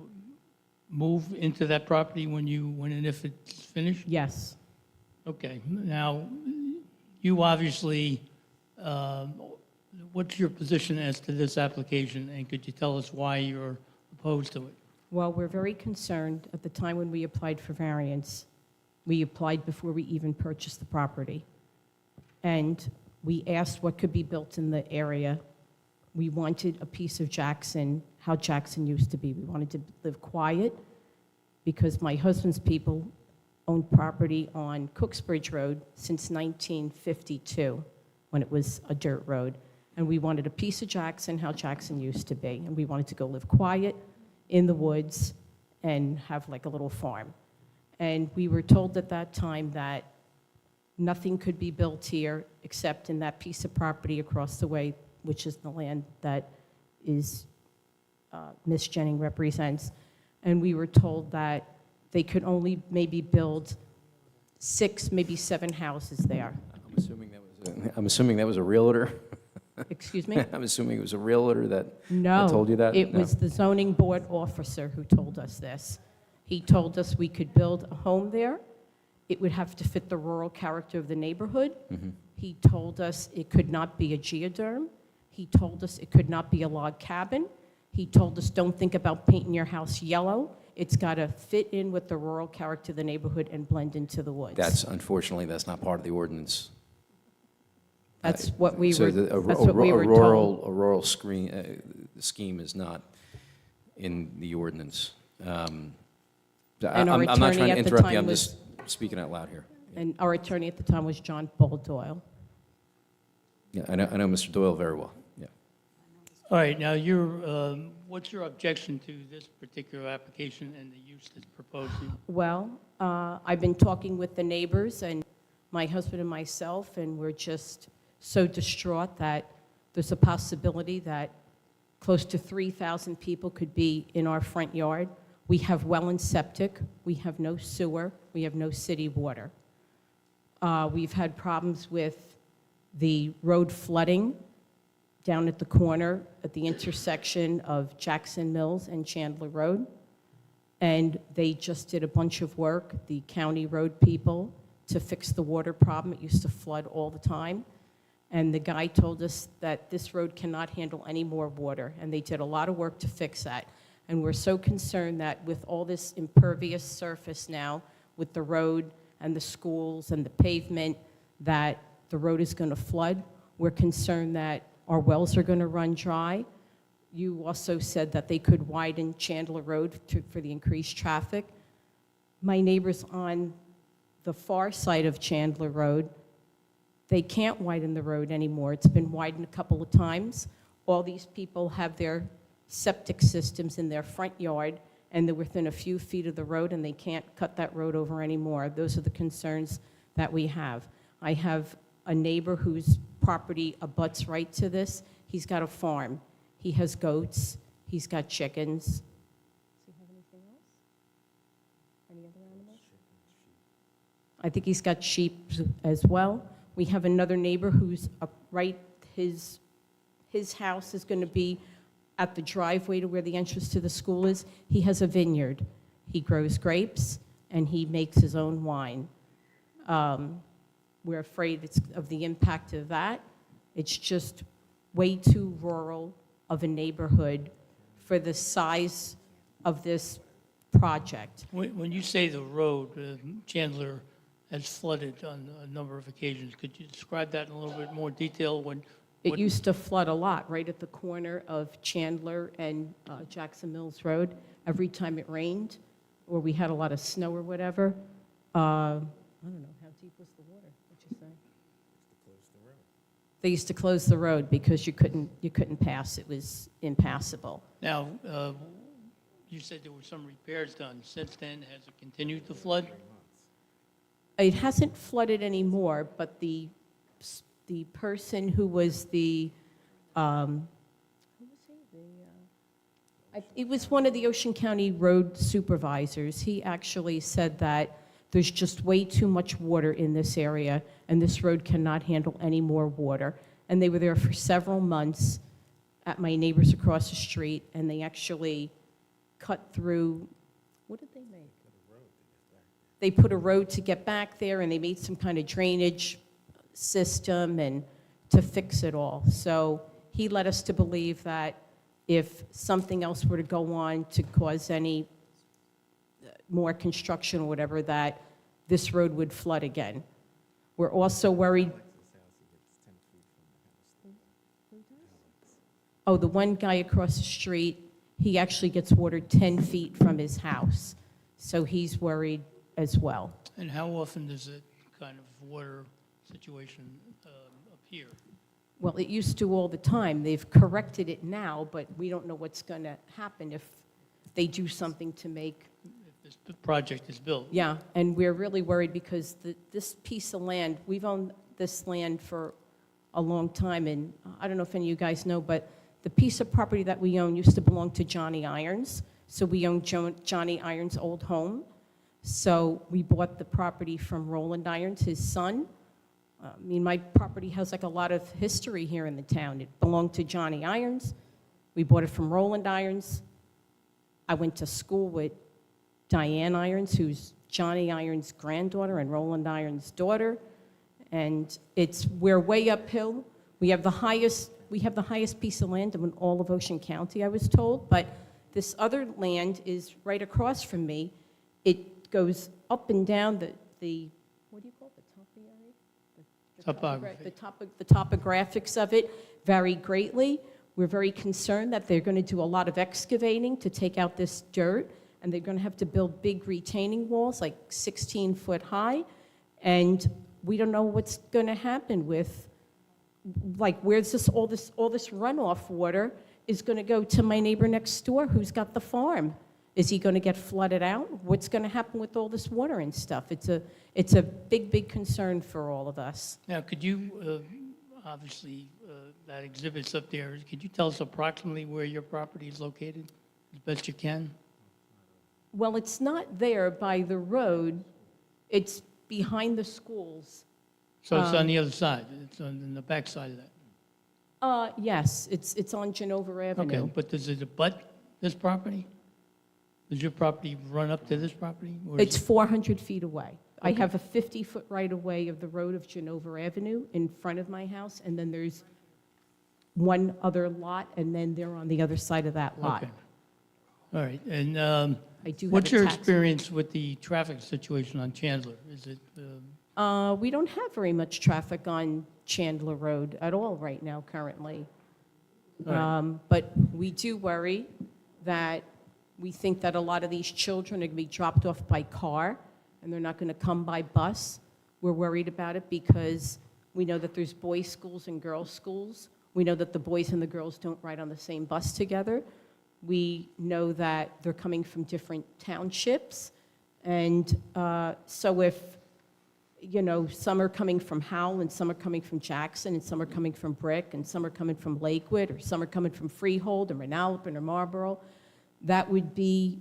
move into that property when and if it's finished? Yes. Okay, now, you obviously, what's your position as to this application, and could you tell us why you're opposed to it? Well, we're very concerned. At the time when we applied for variance, we applied before we even purchased the property. And we asked what could be built in the area. We wanted a piece of Jackson, how Jackson used to be. We wanted to live quiet because my husband's people owned property on Cooksbridge Road since 1952, when it was a dirt road. And we wanted a piece of Jackson, how Jackson used to be. And we wanted to go live quiet in the woods and have like a little farm. And we were told at that time that nothing could be built here except in that piece of property across the way, which is the land that is Ms. Jennings represents. And we were told that they could only maybe build 6, maybe 7 houses there. I'm assuming that was a realtor? Excuse me? I'm assuming it was a realtor that No. told you that? It No. was the zoning board officer who told us this. He told us we could build a home there. It would have to fit the rural character of the neighborhood. Mhm. He told us it could not be a geoderm. He told us it could not be a log cabin. He told us don't think about painting your house yellow. It's got to fit in with the rural character of the neighborhood and blend into the woods. Unfortunately, that's not part of the ordinance. That's what we So were, the- that's what we were told. A rural scheme is not in the ordinance. And our I'm not trying attorney to at the interrupt you, time I'm was- just speaking out loud here. And our attorney at the time was John Paul Doyle. Yeah, I know Mr. Doyle very well, yeah. All right, now, what's your objection to this particular application and the use that's proposed? Well, I've been talking with the neighbors and my husband and myself, and we're just so distraught that there's a possibility that close to 3,000 people could be in our front yard. We have well and septic, we have no sewer, we have no city water. We've had problems with the road flooding down at the corner at the intersection of Jackson Mills and Chandler Road. And they just did a bunch of work, the county road people, to fix the water problem. It used to flood all the time. And the guy told us that this road cannot handle any more water. And they did a lot of work to fix that. And we're so concerned that with all this impervious surface now, with the road and the schools and the pavement, that the road is going to flood. We're concerned that our wells are going to run dry. You also said that they could widen Chandler Road for the increased traffic. My neighbors on the far side of Chandler Road, they can't widen the road anymore. It's been widened a couple of times. All these people have their septic systems in their front yard, and they're within a few feet of the road, and they can't cut that road over anymore. Those are the concerns that we have. I have a neighbor whose property abuts right to this. He's got a farm. He has goats. He's got chickens. Does he have anything else? Any other animals? I think he's got sheep as well. We have another neighbor who's his house is going to be at the driveway to where the entrance to the school is. He has a vineyard. He grows grapes, and he makes his own wine. We're afraid of the impact of that. It's just way too rural of a neighborhood for the size of this project. When you say the road, Chandler has flooded on a number of occasions. Could you describe that in a little bit more detail? It used to flood a lot right at the corner of Chandler and Jackson Mills Road. Every time it rained, or we had a lot of snow or whatever. I don't know, how deep was the water? What'd you say? They used to close the road because you couldn't pass. It was impassable. Now, you said there were some repairs done. Since then, has it continued to flood? It hasn't flooded anymore, but the person who was it was one of the Ocean County road supervisors. He actually said that there's just way too much water in this area, and this road cannot handle any more water. And they were there for several months at my neighbors across the street, and they actually cut through, what did they make? They put a road to get back there, and they made some kind of drainage system and to fix it all. So he led us to believe that if something else were to go on to cause any more construction or whatever, that this road would flood again. We're also worried. Oh, the one guy across the street, he actually gets water 10 feet from his house. So he's worried as well. And how often does that kind of water situation appear? Well, it used to all the time. They've corrected it now, but we don't know what's going to happen if they do something to make. If this project is built. Yeah, and we're really worried because this piece of land, we've owned this land for a long time, and I don't know if any of you guys know, but the piece of property that we own used to belong to Johnny Irons. So we own Johnny Irons' old home. So we bought the property from Roland Irons, his son. I mean, my property has like a lot of history here in the town. It belonged to Johnny Irons. We bought it from Roland Irons. I went to school with Diane Irons, who's Johnny Irons' granddaughter and Roland Irons' daughter. And we're way uphill. We have the highest piece of land in all of Ocean County, I was told. But this other land is right across from me. It goes up and down the what do you call it, the topiary? The topographics of it vary greatly. We're very concerned that they're going to do a lot of excavating to take out this dirt, and they're going to have to build big retaining walls, like 16 foot high, and we don't know what's going to happen with, like, where's all this runoff water is going to go to my neighbor next door who's got the farm. Is he going to get flooded out? What's going to happen with all this water and stuff? It's a big, big concern for all of us. Now, could you, obviously, that exhibit's up there, could you tell us approximately where your property is located, as best you can? Well, it's not there by the road. It's behind the schools. So it's on the other side, it's on the back side of that? Yes, it's on Genova Avenue. Okay, but does it abut this property? Does your property run up to this property? Or is It's it- 400 feet away. I Okay. have a 50-foot right-of-way of the road of Genova Avenue in front of my house, and then there's one other lot, and then they're on the other side of that lot. Okay. All right, and I do have what's a your tax- experience with the traffic situation on Chandler? Is it, We don't have very much traffic on Chandler Road at all right now, currently. All right. But we do worry that we think that a lot of these children are going to be dropped off by car, and they're not going to come by bus. We're worried about it because we know that there's boys' schools and girls' schools. We know that the boys and the girls don't ride on the same bus together. We know that they're coming from different townships. And so if, some are coming from Howell, and some are coming from Jackson, and some are coming from Brick, and some are coming from Lakewood, or some are coming from Freehold, or Manalapan, or Marlboro, that would be,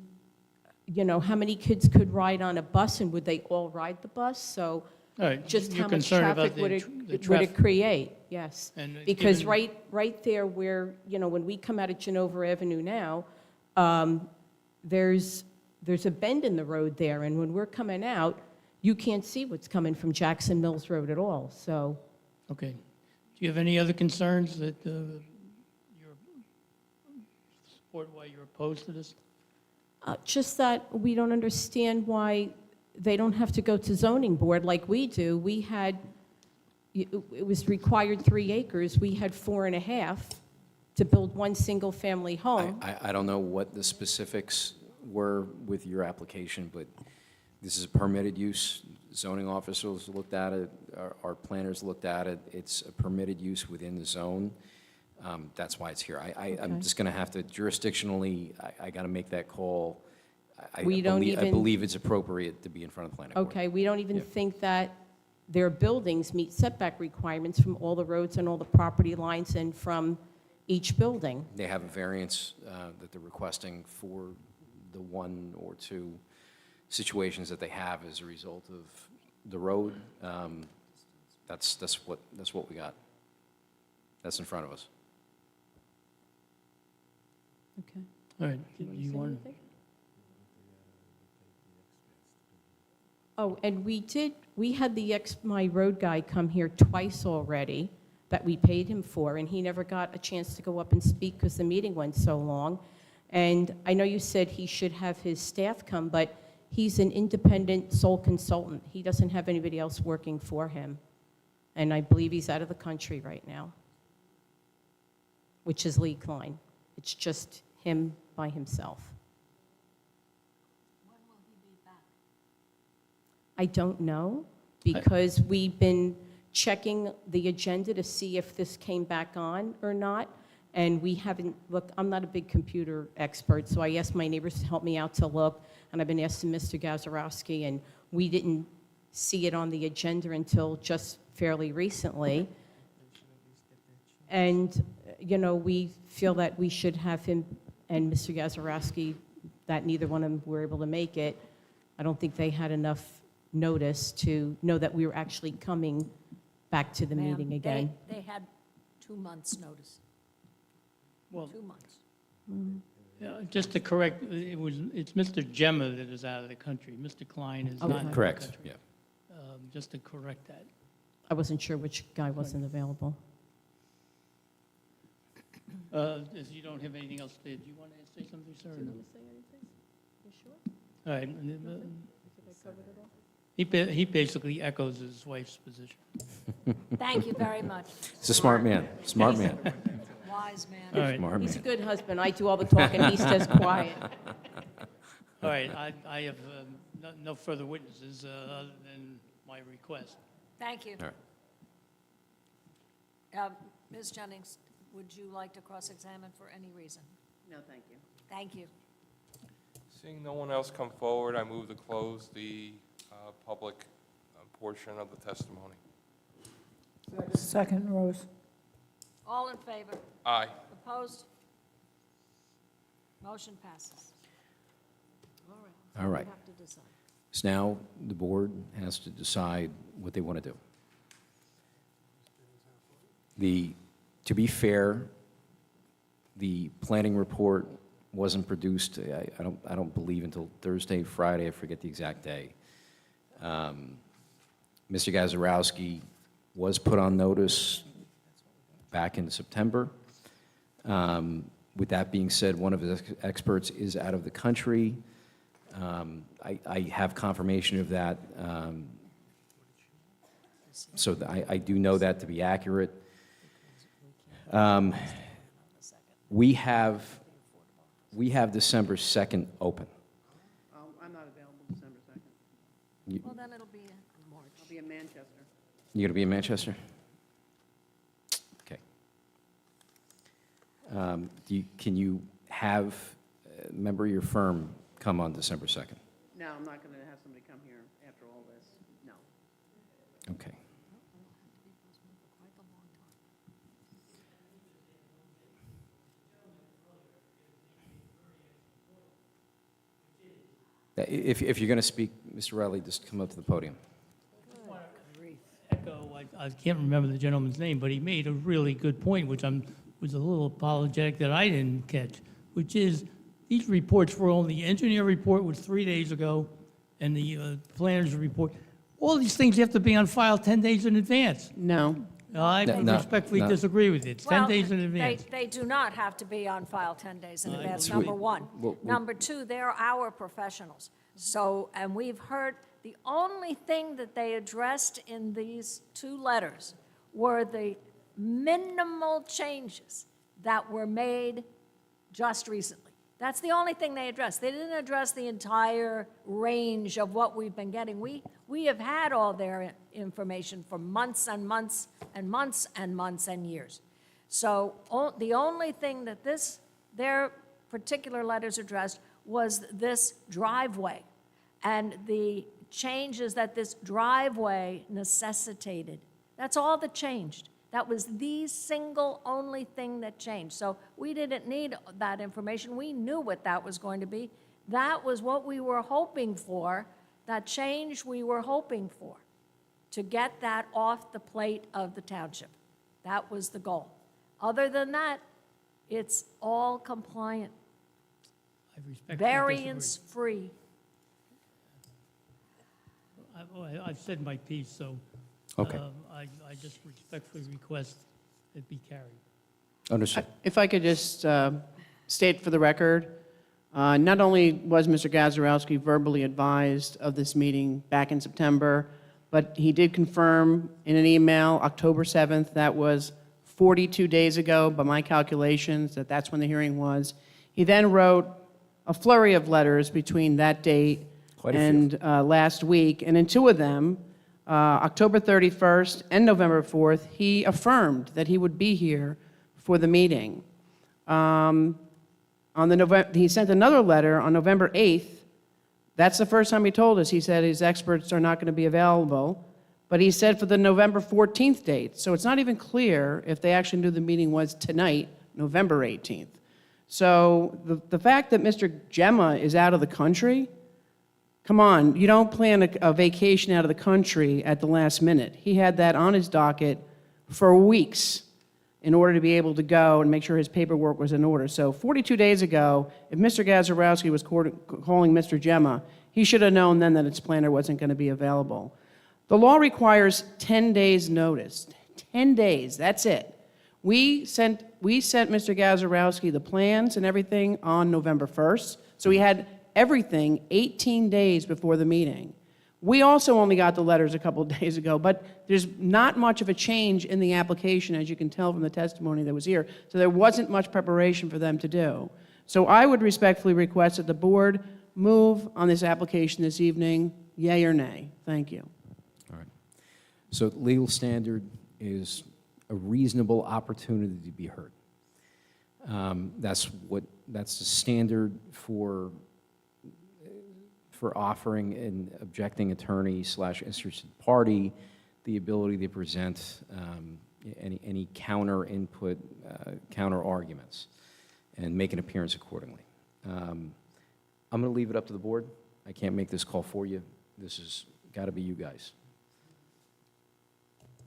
how many kids could ride on a bus, and would they all ride the bus? So all right, just you're how much concerned about traffic the would tr- the it traffic. create? Yes. And Because given- right there where, when we come out of Genova Avenue now, there's a bend in the road there, and when we're coming out, you can't see what's coming from Jackson Mills Road at all, so. Okay. Do you have any other concerns that you're support why you're opposed to this? Just that we don't understand why they don't have to go to zoning board like we do. We had, it was required 3 acres, we had 4.5 to build one single-family home. I don't know what the specifics were with your application, but this is a permitted use. Zoning officers looked at it, our planners looked at it. It's a permitted use within the zone. That's why it's here. I'm Okay. just going to have to jurisdictionally, I got to make that call. I I believe it's appropriate to be in front of the planning board. Okay, we don't even Yeah. think that their buildings meet setback requirements from all the roads and all the property lines and from each building. They have a variance that they're requesting for the 1 or 2 situations that they have as a result of the road. That's what we got. That's in front of us. Okay. All right, you want? Oh, and we had my road guy come here twice already that we paid him for, and he never got a chance to go up and speak because the meeting went so long. And I know you said he should have his staff come, but he's an independent sole consultant. He doesn't have anybody else working for him. And I believe he's out of the country right now, which is Lee Klein. It's just him by himself. I don't know, because we've been checking the agenda to see if this came back on or not, and we haven't, look, I'm not a big computer expert, so I asked my neighbors to help me out to look, and I've been asking Mr. Gazarovski, and we didn't see it on the agenda until just fairly recently. And, we feel that we should have him and Mr. Gazarovski, that neither one of them were able to make it. I don't think they had enough notice to know that we were actually coming back to the Ma'am, meeting again. They had 2 months' notice. Well, 2 months. yeah, just to correct, it's Mr. Gemma that is out of the country. Mr. Klein is not out of the Correct, country. yeah. Just to correct that. I wasn't sure which guy wasn't available. If you don't have anything else to say, do you want to say something, sir? or no? All right. He basically echoes his wife's position. Thank you very much. It's a smart man, smart man. Wise man. All right. Smart He's a man. good husband. I do all the talking, he stays quiet. All right, I have no further witnesses other than my request. Thank you. All right. Ms. Jennings, would you like to cross-examine for any reason? No, thank you. Thank you. Seeing no one else come forward, I move to close the public portion of the testimony. Second, Rose. All in favor? Aye. Opposed? Motion passes. All right. We have to decide. So now the board has to decide what they want to do. To be fair, the planning report wasn't produced, I don't believe until Thursday, Friday, I forget the exact day. Mr. Gazarovski was put on notice back in September. With that being said, one of his experts is out of the country. I have confirmation of that. So I do know that to be accurate. We have December 2nd open. I'm not available December 2nd. Well, then it'll be in March. I'll be in Manchester. You gonna be in Manchester? Okay. Can you have a member of your firm come on December 2nd? No, I'm not going to have somebody come here after all this, no. Okay. If you're going to speak, Mr. Riley, just come up to the podium. Echo, I can't remember the gentleman's name, but he made a really good point, which was a little apologetic that I didn't catch, which is these reports were only, the engineer report was 3 days ago, and the planner's report. All these things have to be on file 10 days in advance. No. I No, respectfully no. disagree with it. It's 10 days in advance. They do not have to be on file 10 days in advance, agree. number one. Well, Number two, they're our professionals. So, and we've heard, the only thing that they addressed in these two letters were the minimal changes that were made just recently. That's the only thing they addressed. They didn't address the entire range of what we've been getting. We have had all their information for months and months and months and months and years. So the only thing that their particular letters addressed was this driveway and the changes that this driveway necessitated. That's all that changed. That was the single only thing that changed. So we didn't need that information. We knew what that was going to be. That was what we were hoping for, that change we were hoping for, to get that off the plate of the township. That was the goal. Other than that, it's all compliant, I respectfully disagree. variance-free. I've said my piece, so Okay. I just respectfully request it be carried. Understood. If I could just state for the record, not only was Mr. Gazarovski verbally advised of this meeting back in September, but he did confirm in an email, October 7th, that was 42 days ago, by my calculations, that's when the hearing was. He then wrote a flurry of letters between that date Quite a few. and last week, and in two of them, October 31st and November 4th, he affirmed that he would be here for the meeting. He sent another letter on November 8th. That's the first time he told us. He said his experts are not going to be available. But he said for the November 14th date. So it's not even clear if they actually knew the meeting was tonight, November 18th. So the fact that Mr. Gemma is out of the country, come on, you don't plan a vacation out of the country at the last minute. He had that on his docket for weeks in order to be able to go and make sure his paperwork was in order. So 42 days ago, if Mr. Gazarovski was calling Mr. Gemma, he should have known then that his planner wasn't going to be available. The law requires 10 days' notice. 10 days, that's it. We sent Mr. Gazarovski the plans and everything on November 1st, so he had everything 18 days before the meeting. We also only got the letters a couple of days ago, but there's not much of a change in the application, as you can tell from the testimony that was here, so there wasn't much preparation for them to do. So I would respectfully request that the board move on this application this evening, yay or nay. Thank you. All right. So legal standard is a reasonable opportunity to be heard. That's the standard for for offering an objecting attorney slash interested party the ability to present any counter input, counter arguments, and make an appearance accordingly. I'm going to leave it up to the board. I can't make this call for you. This has got to be you guys.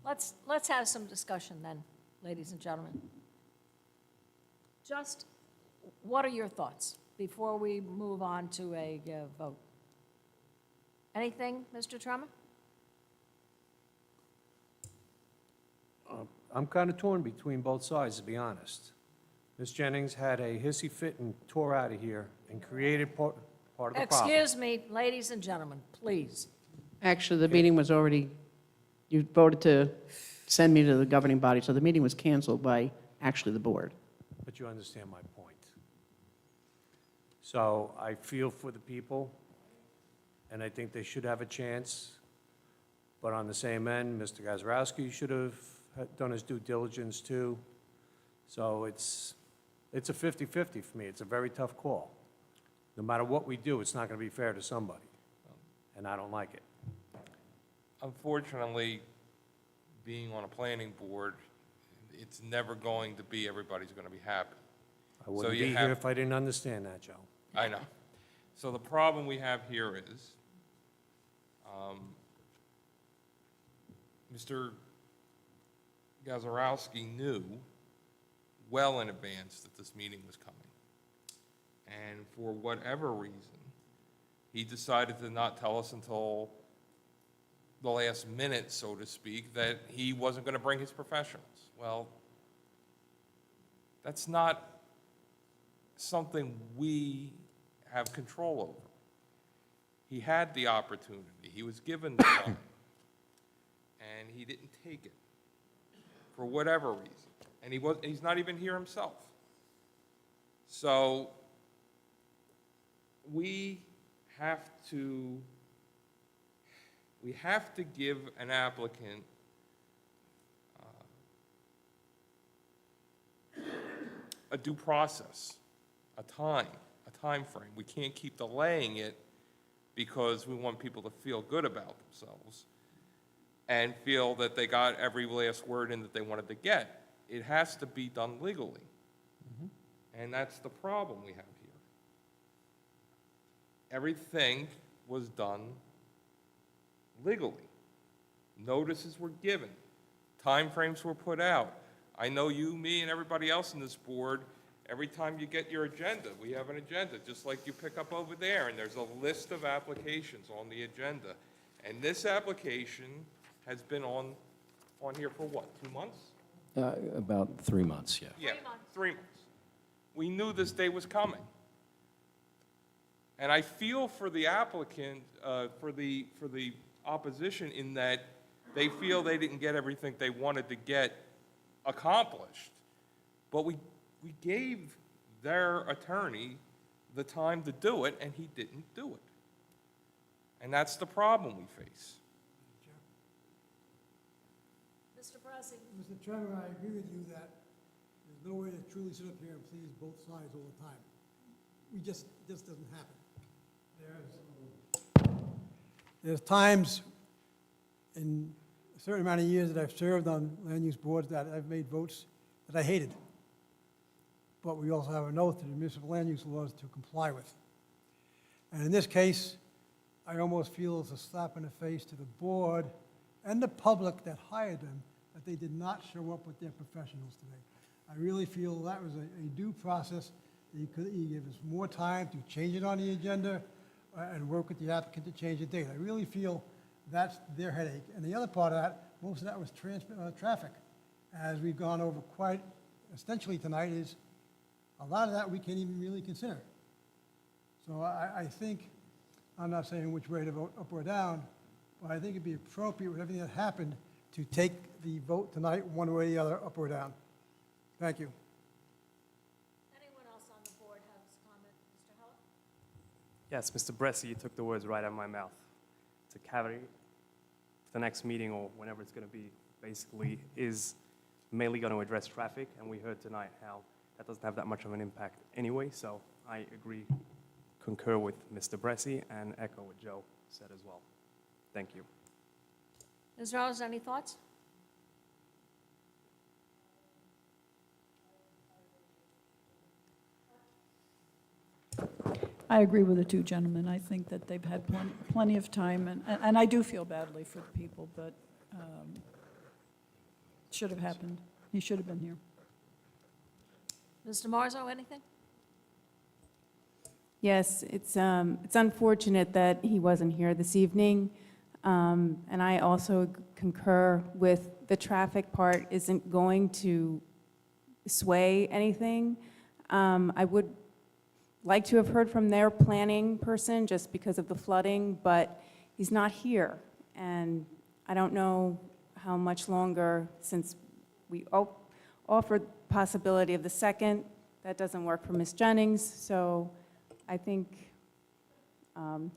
Let's have some discussion then, ladies and gentlemen. Just, what are your thoughts before we move on to a vote? Anything, Mr. Trummer? I'm kind of torn between both sides, to be honest. Ms. Jennings had a hissy fit and tore out of here and created part of the problem. Excuse me, ladies and gentlemen, please. Actually, the meeting was already, you voted to send me to the governing body, so the meeting was canceled by actually the board. But you understand my point. So I feel for the people, and I think they should have a chance. But on the same end, Mr. Gazarovski should have done his due diligence too. So it's a 50-50 for me. It's a very tough call. No matter what we do, it's not going to be fair to somebody, and I don't like it. Unfortunately, being on a planning board, it's never going to be everybody's going to be happy. I wouldn't be here if I didn't understand that, Joe. I know. So the problem we have here is, Mr. Gazarovski knew well in advance that this meeting was coming. And for whatever reason, he decided to not tell us until the last minute, so to speak, that he wasn't going to bring his professionals. Well, that's not something we have control over. He had the opportunity. He was given the time, and he didn't take it for whatever reason. And he's not even here himself. So we have to give an applicant a due process, a time frame. We can't keep delaying it because we want people to feel good about themselves and feel that they got every last word in that they wanted to get. It has to be done legally. And that's the problem we have here. Everything was done legally. Notices were given. Timeframes were put out. I know you, me, and everybody else in this board, every time you get your agenda, we have an agenda, just like you pick up over there, and there's a list of applications on the agenda. And this application has been on here for what, 2 months? About 3 months, yeah. Yeah, 3 months. We knew this day was coming. And I feel for the applicant, for the opposition, in that they feel they didn't get everything they wanted to get accomplished. But we gave their attorney the time to do it, and he didn't do it. And that's the problem we face. Mr. Brezzi. Mr. Chairman, I agree with you that there's no way to truly sit up here and please both sides all the time. It just doesn't happen. There's times in a certain amount of years that I've served on land use boards that I've made votes that I hated. But we also have an oath to the municipal land use laws to comply with. And in this case, I almost feel it's a slap in the face to the board and the public that hired them that they did not show up with their professionals today. I really feel that was a due process. He gave us more time to change it on the agenda and work with the applicant to change the date. I really feel that's their headache. And the other part of that, most of that was traffic. As we've gone over quite essentially tonight, is a lot of that we can't even really consider. So I think, I'm not saying which way to vote, up or down, but I think it'd be appropriate with everything that happened to take the vote tonight one way or the other, up or down. Thank you. Anyone else on the board has a comment? Mr. Heller? Yes, Mr. Bressi, you took the words right out of my mouth. It's a cavity. The next meeting, or whenever it's going to be, basically is mainly going to address traffic, and we heard tonight how that doesn't have that much of an impact anyway, so I agree concur with Mr. Bressi and echo what Joe said as well. Thank you. Ms. Rose, any thoughts? I agree with the two gentlemen. I think that they've had plenty of time, and I do feel badly for the people, but it should have happened. He should have been here. Mr. Marzo, anything? Yes, it's unfortunate that he wasn't here this evening. And I also concur with the traffic part isn't going to sway anything. I would like to have heard from their planning person just because of the flooding, but he's not here. And I don't know how much longer, since we offered possibility of the second. That doesn't work for Ms. Jennings, so I think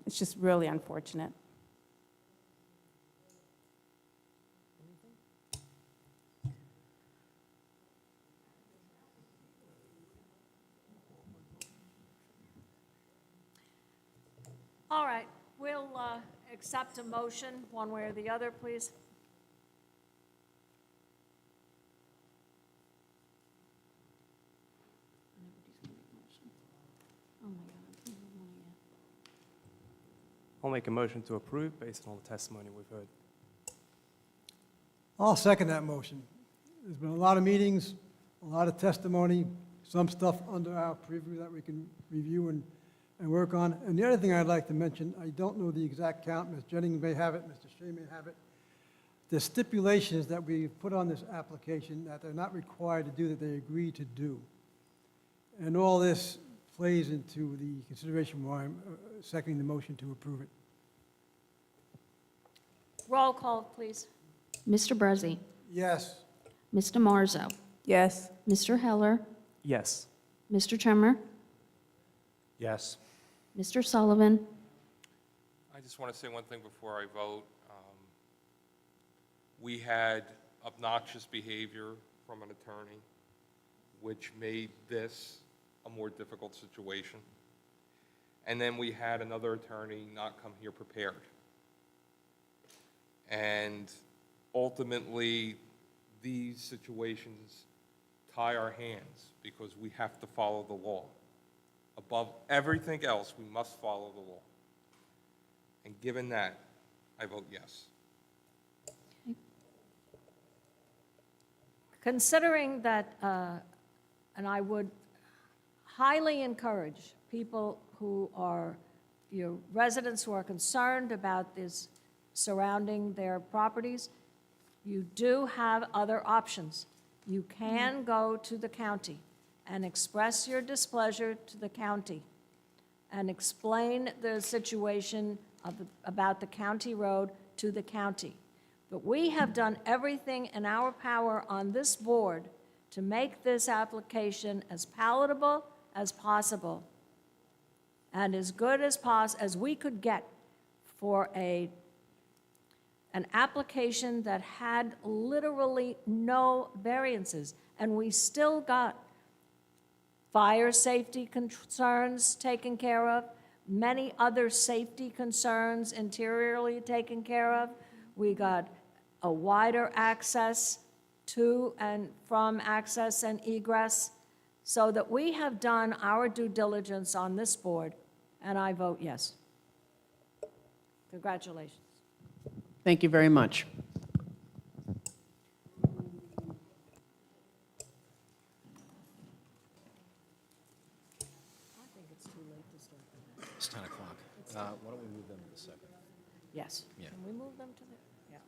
it's just really unfortunate. All right, we'll accept a motion, one way or the other, please. I'll make a motion to approve based on all the testimony we've heard. I'll second that motion. There's been a lot of meetings, a lot of testimony, some stuff under our preview that we can review and work on. And the other thing I'd like to mention, I don't know the exact count, Ms. Jennings may have it, Mr. Shea may have it. The stipulations that we put on this application that they're not required to do, that they agree to do. And all this plays into the consideration why I'm seconding the motion to approve it. Roll call, please. Mr. Bressi. Yes. Mr. Marzo. Yes. Mr. Heller. Yes. Mr. Tremor. Yes. Mr. Sullivan. I just want to say one thing before I vote. We had obnoxious behavior from an attorney, which made this a more difficult situation. And then we had another attorney not come here prepared. And ultimately, these situations tie our hands because we have to follow the law. Above everything else, we must follow the law. And given that, I vote yes. Considering that, and I would highly encourage people who are, residents who are concerned about this surrounding their properties, you do have other options. You can go to the county and express your displeasure to the county and explain the situation about the county road to the county. But we have done everything in our power on this board to make this application as palatable as possible and as good as we could get for an application that had literally no variances. And we still got fire safety concerns taken care of, many other safety concerns interiorly taken care of. We got a wider access to and from access and egress, so that we have done our due diligence on this board, and I vote yes. Congratulations. Thank you very much. It's 10 o'clock. Why don't we move them to the second? Yes. Yeah. Can we move them to the, Yeah,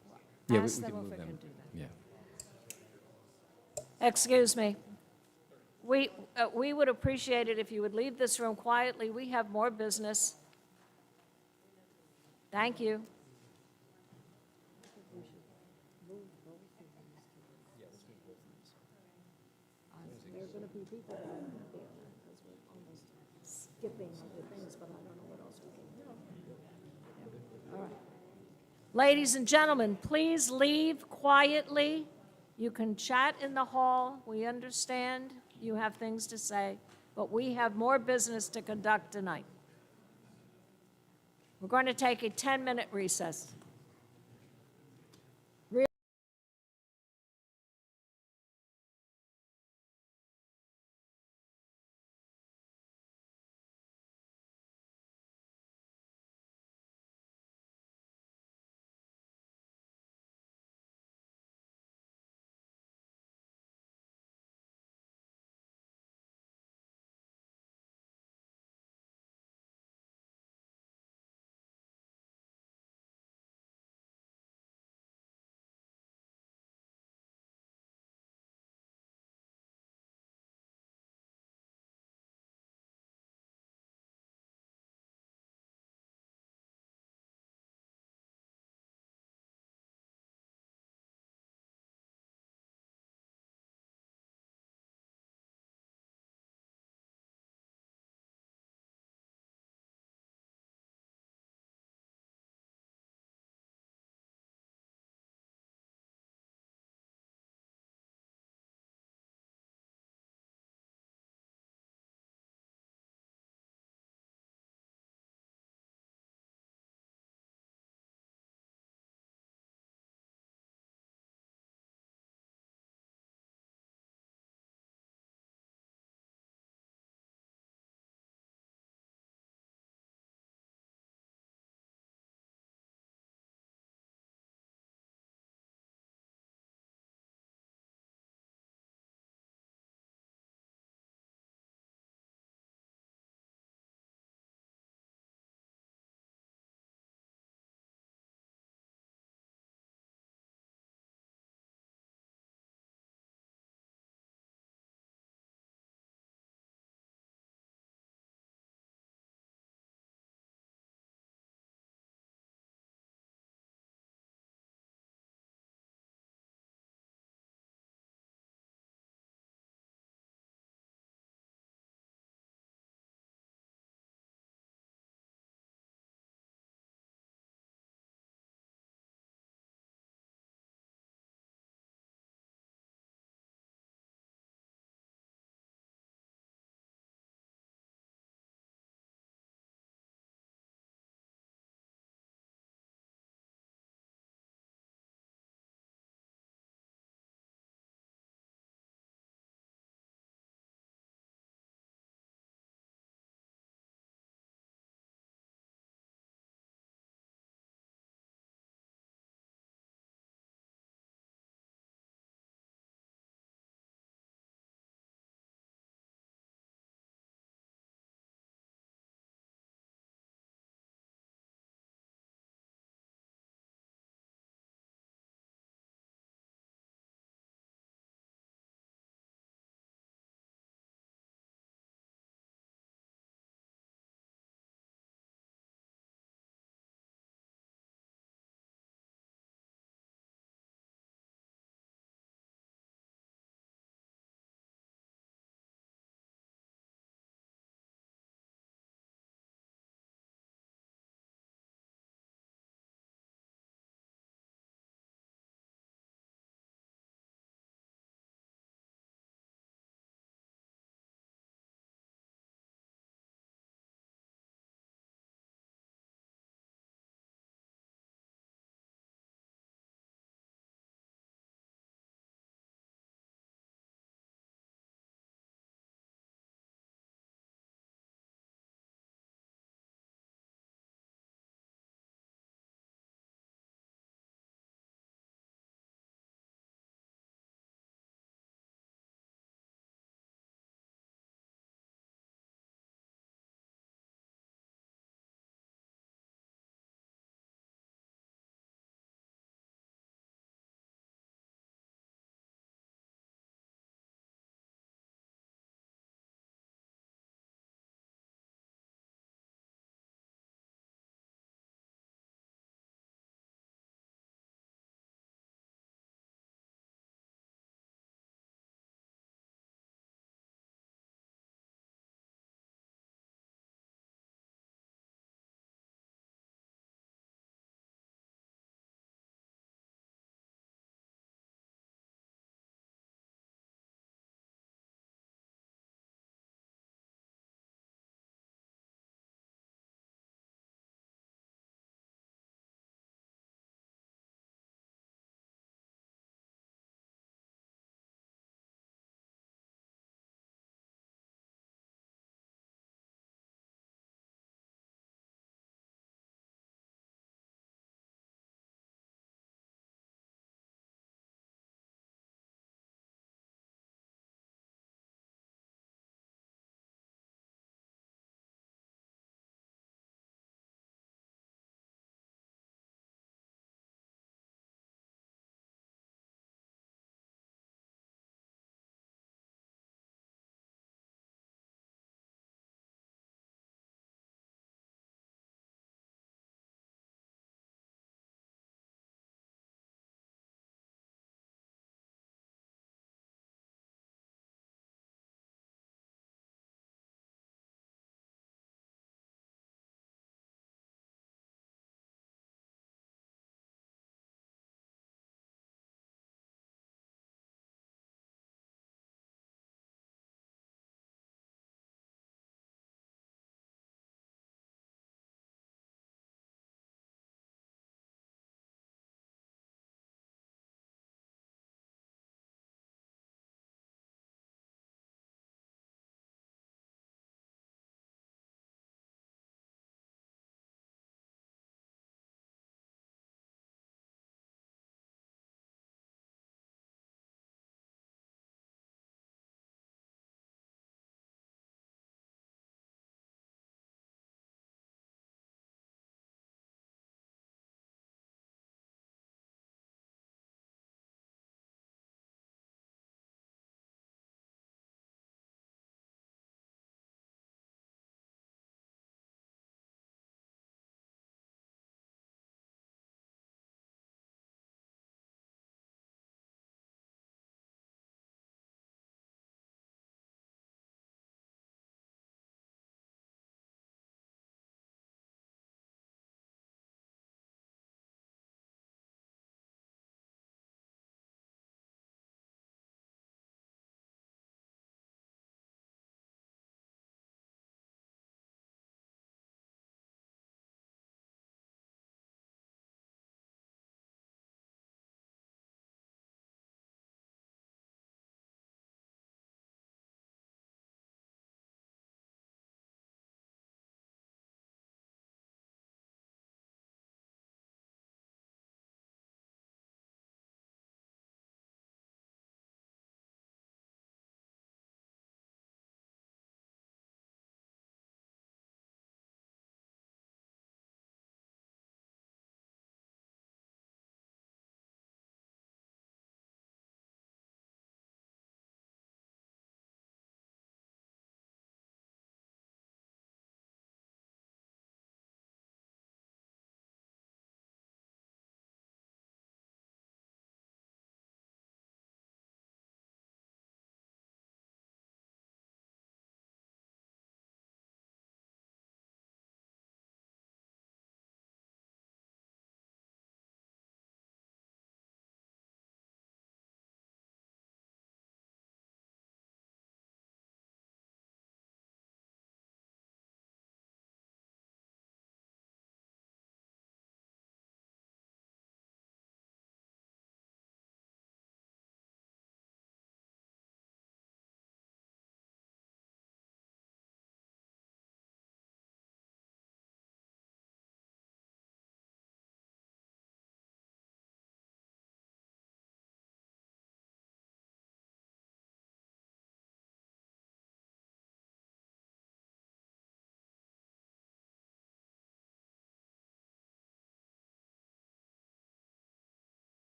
we ask can them move if we them. can do that. Yeah. Excuse me. We would appreciate it if you would leave this room quietly. We have more business. Thank you. There are going to be people that are there because we're almost skipping other things, but I don't know what else we can do. All right. Ladies and gentlemen, please leave quietly. You can chat in the hall. We understand you have things to say, but we have more business to conduct tonight. We're going to take a 10-minute recess.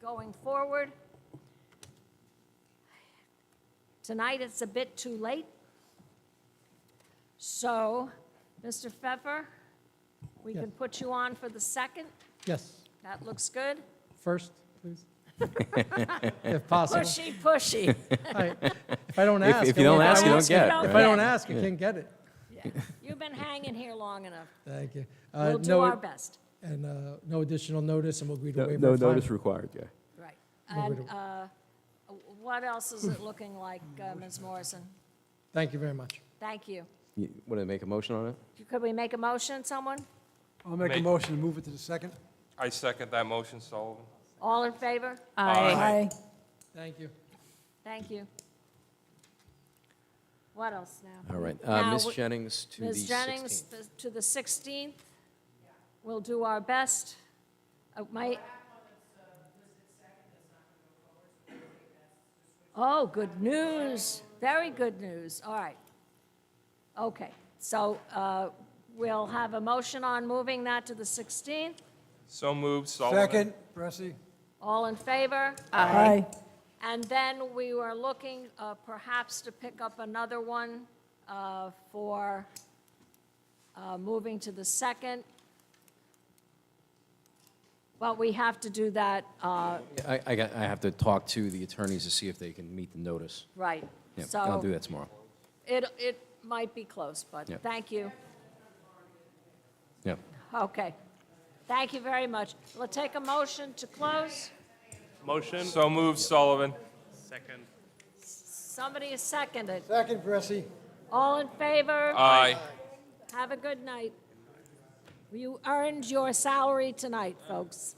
going forward. Tonight, it's a bit too late. So, Mr. Pfeffer, we Yes. can put you on for the second. Yes, That looks good. first, please. If possible. Pushy, pushy. If I don't ask. If you I don't won't- ask, you don't ask, get. you don't If I don't get. ask, I can't get it. Yeah. You've been hanging here long enough. Thank you. We'll do no- our best. And no additional notice, and we'll agree to waiver No of fine. notice required, yeah. Right. Well, we And what else is it looking like, Ms. Morrison? Thank you very much. Thank you. You want to make a motion on it? Could we make a motion, someone? I'll make a Make- motion to move it to the second. I second that motion, Sullivan. All in favor? Aye. Thank you. Thank you. What else now? All right. Now, Ms. Jennings to the 16th. Ms. Jennings, to the 16th. We'll do our best. Oh, good news. Very good news. All right. Okay, so we'll have a motion on moving that to the 16th. So moved, Sullivan. Second, Pressley. All in favor? Aye. And then we were looking perhaps to pick up another one for moving to the 2nd. But we have to do that, I have to talk to the attorneys to see if they can meet the notice. right. Yeah, So I'll do that tomorrow. it might be close, but Yeah. thank you. Yeah. Okay. Thank you very much. We'll take a motion to close. Motion? So moved, Sullivan. Second. Somebody is seconded. Second, Pressley. All in favor? Aye. Have a good night. You earned your salary tonight, folks.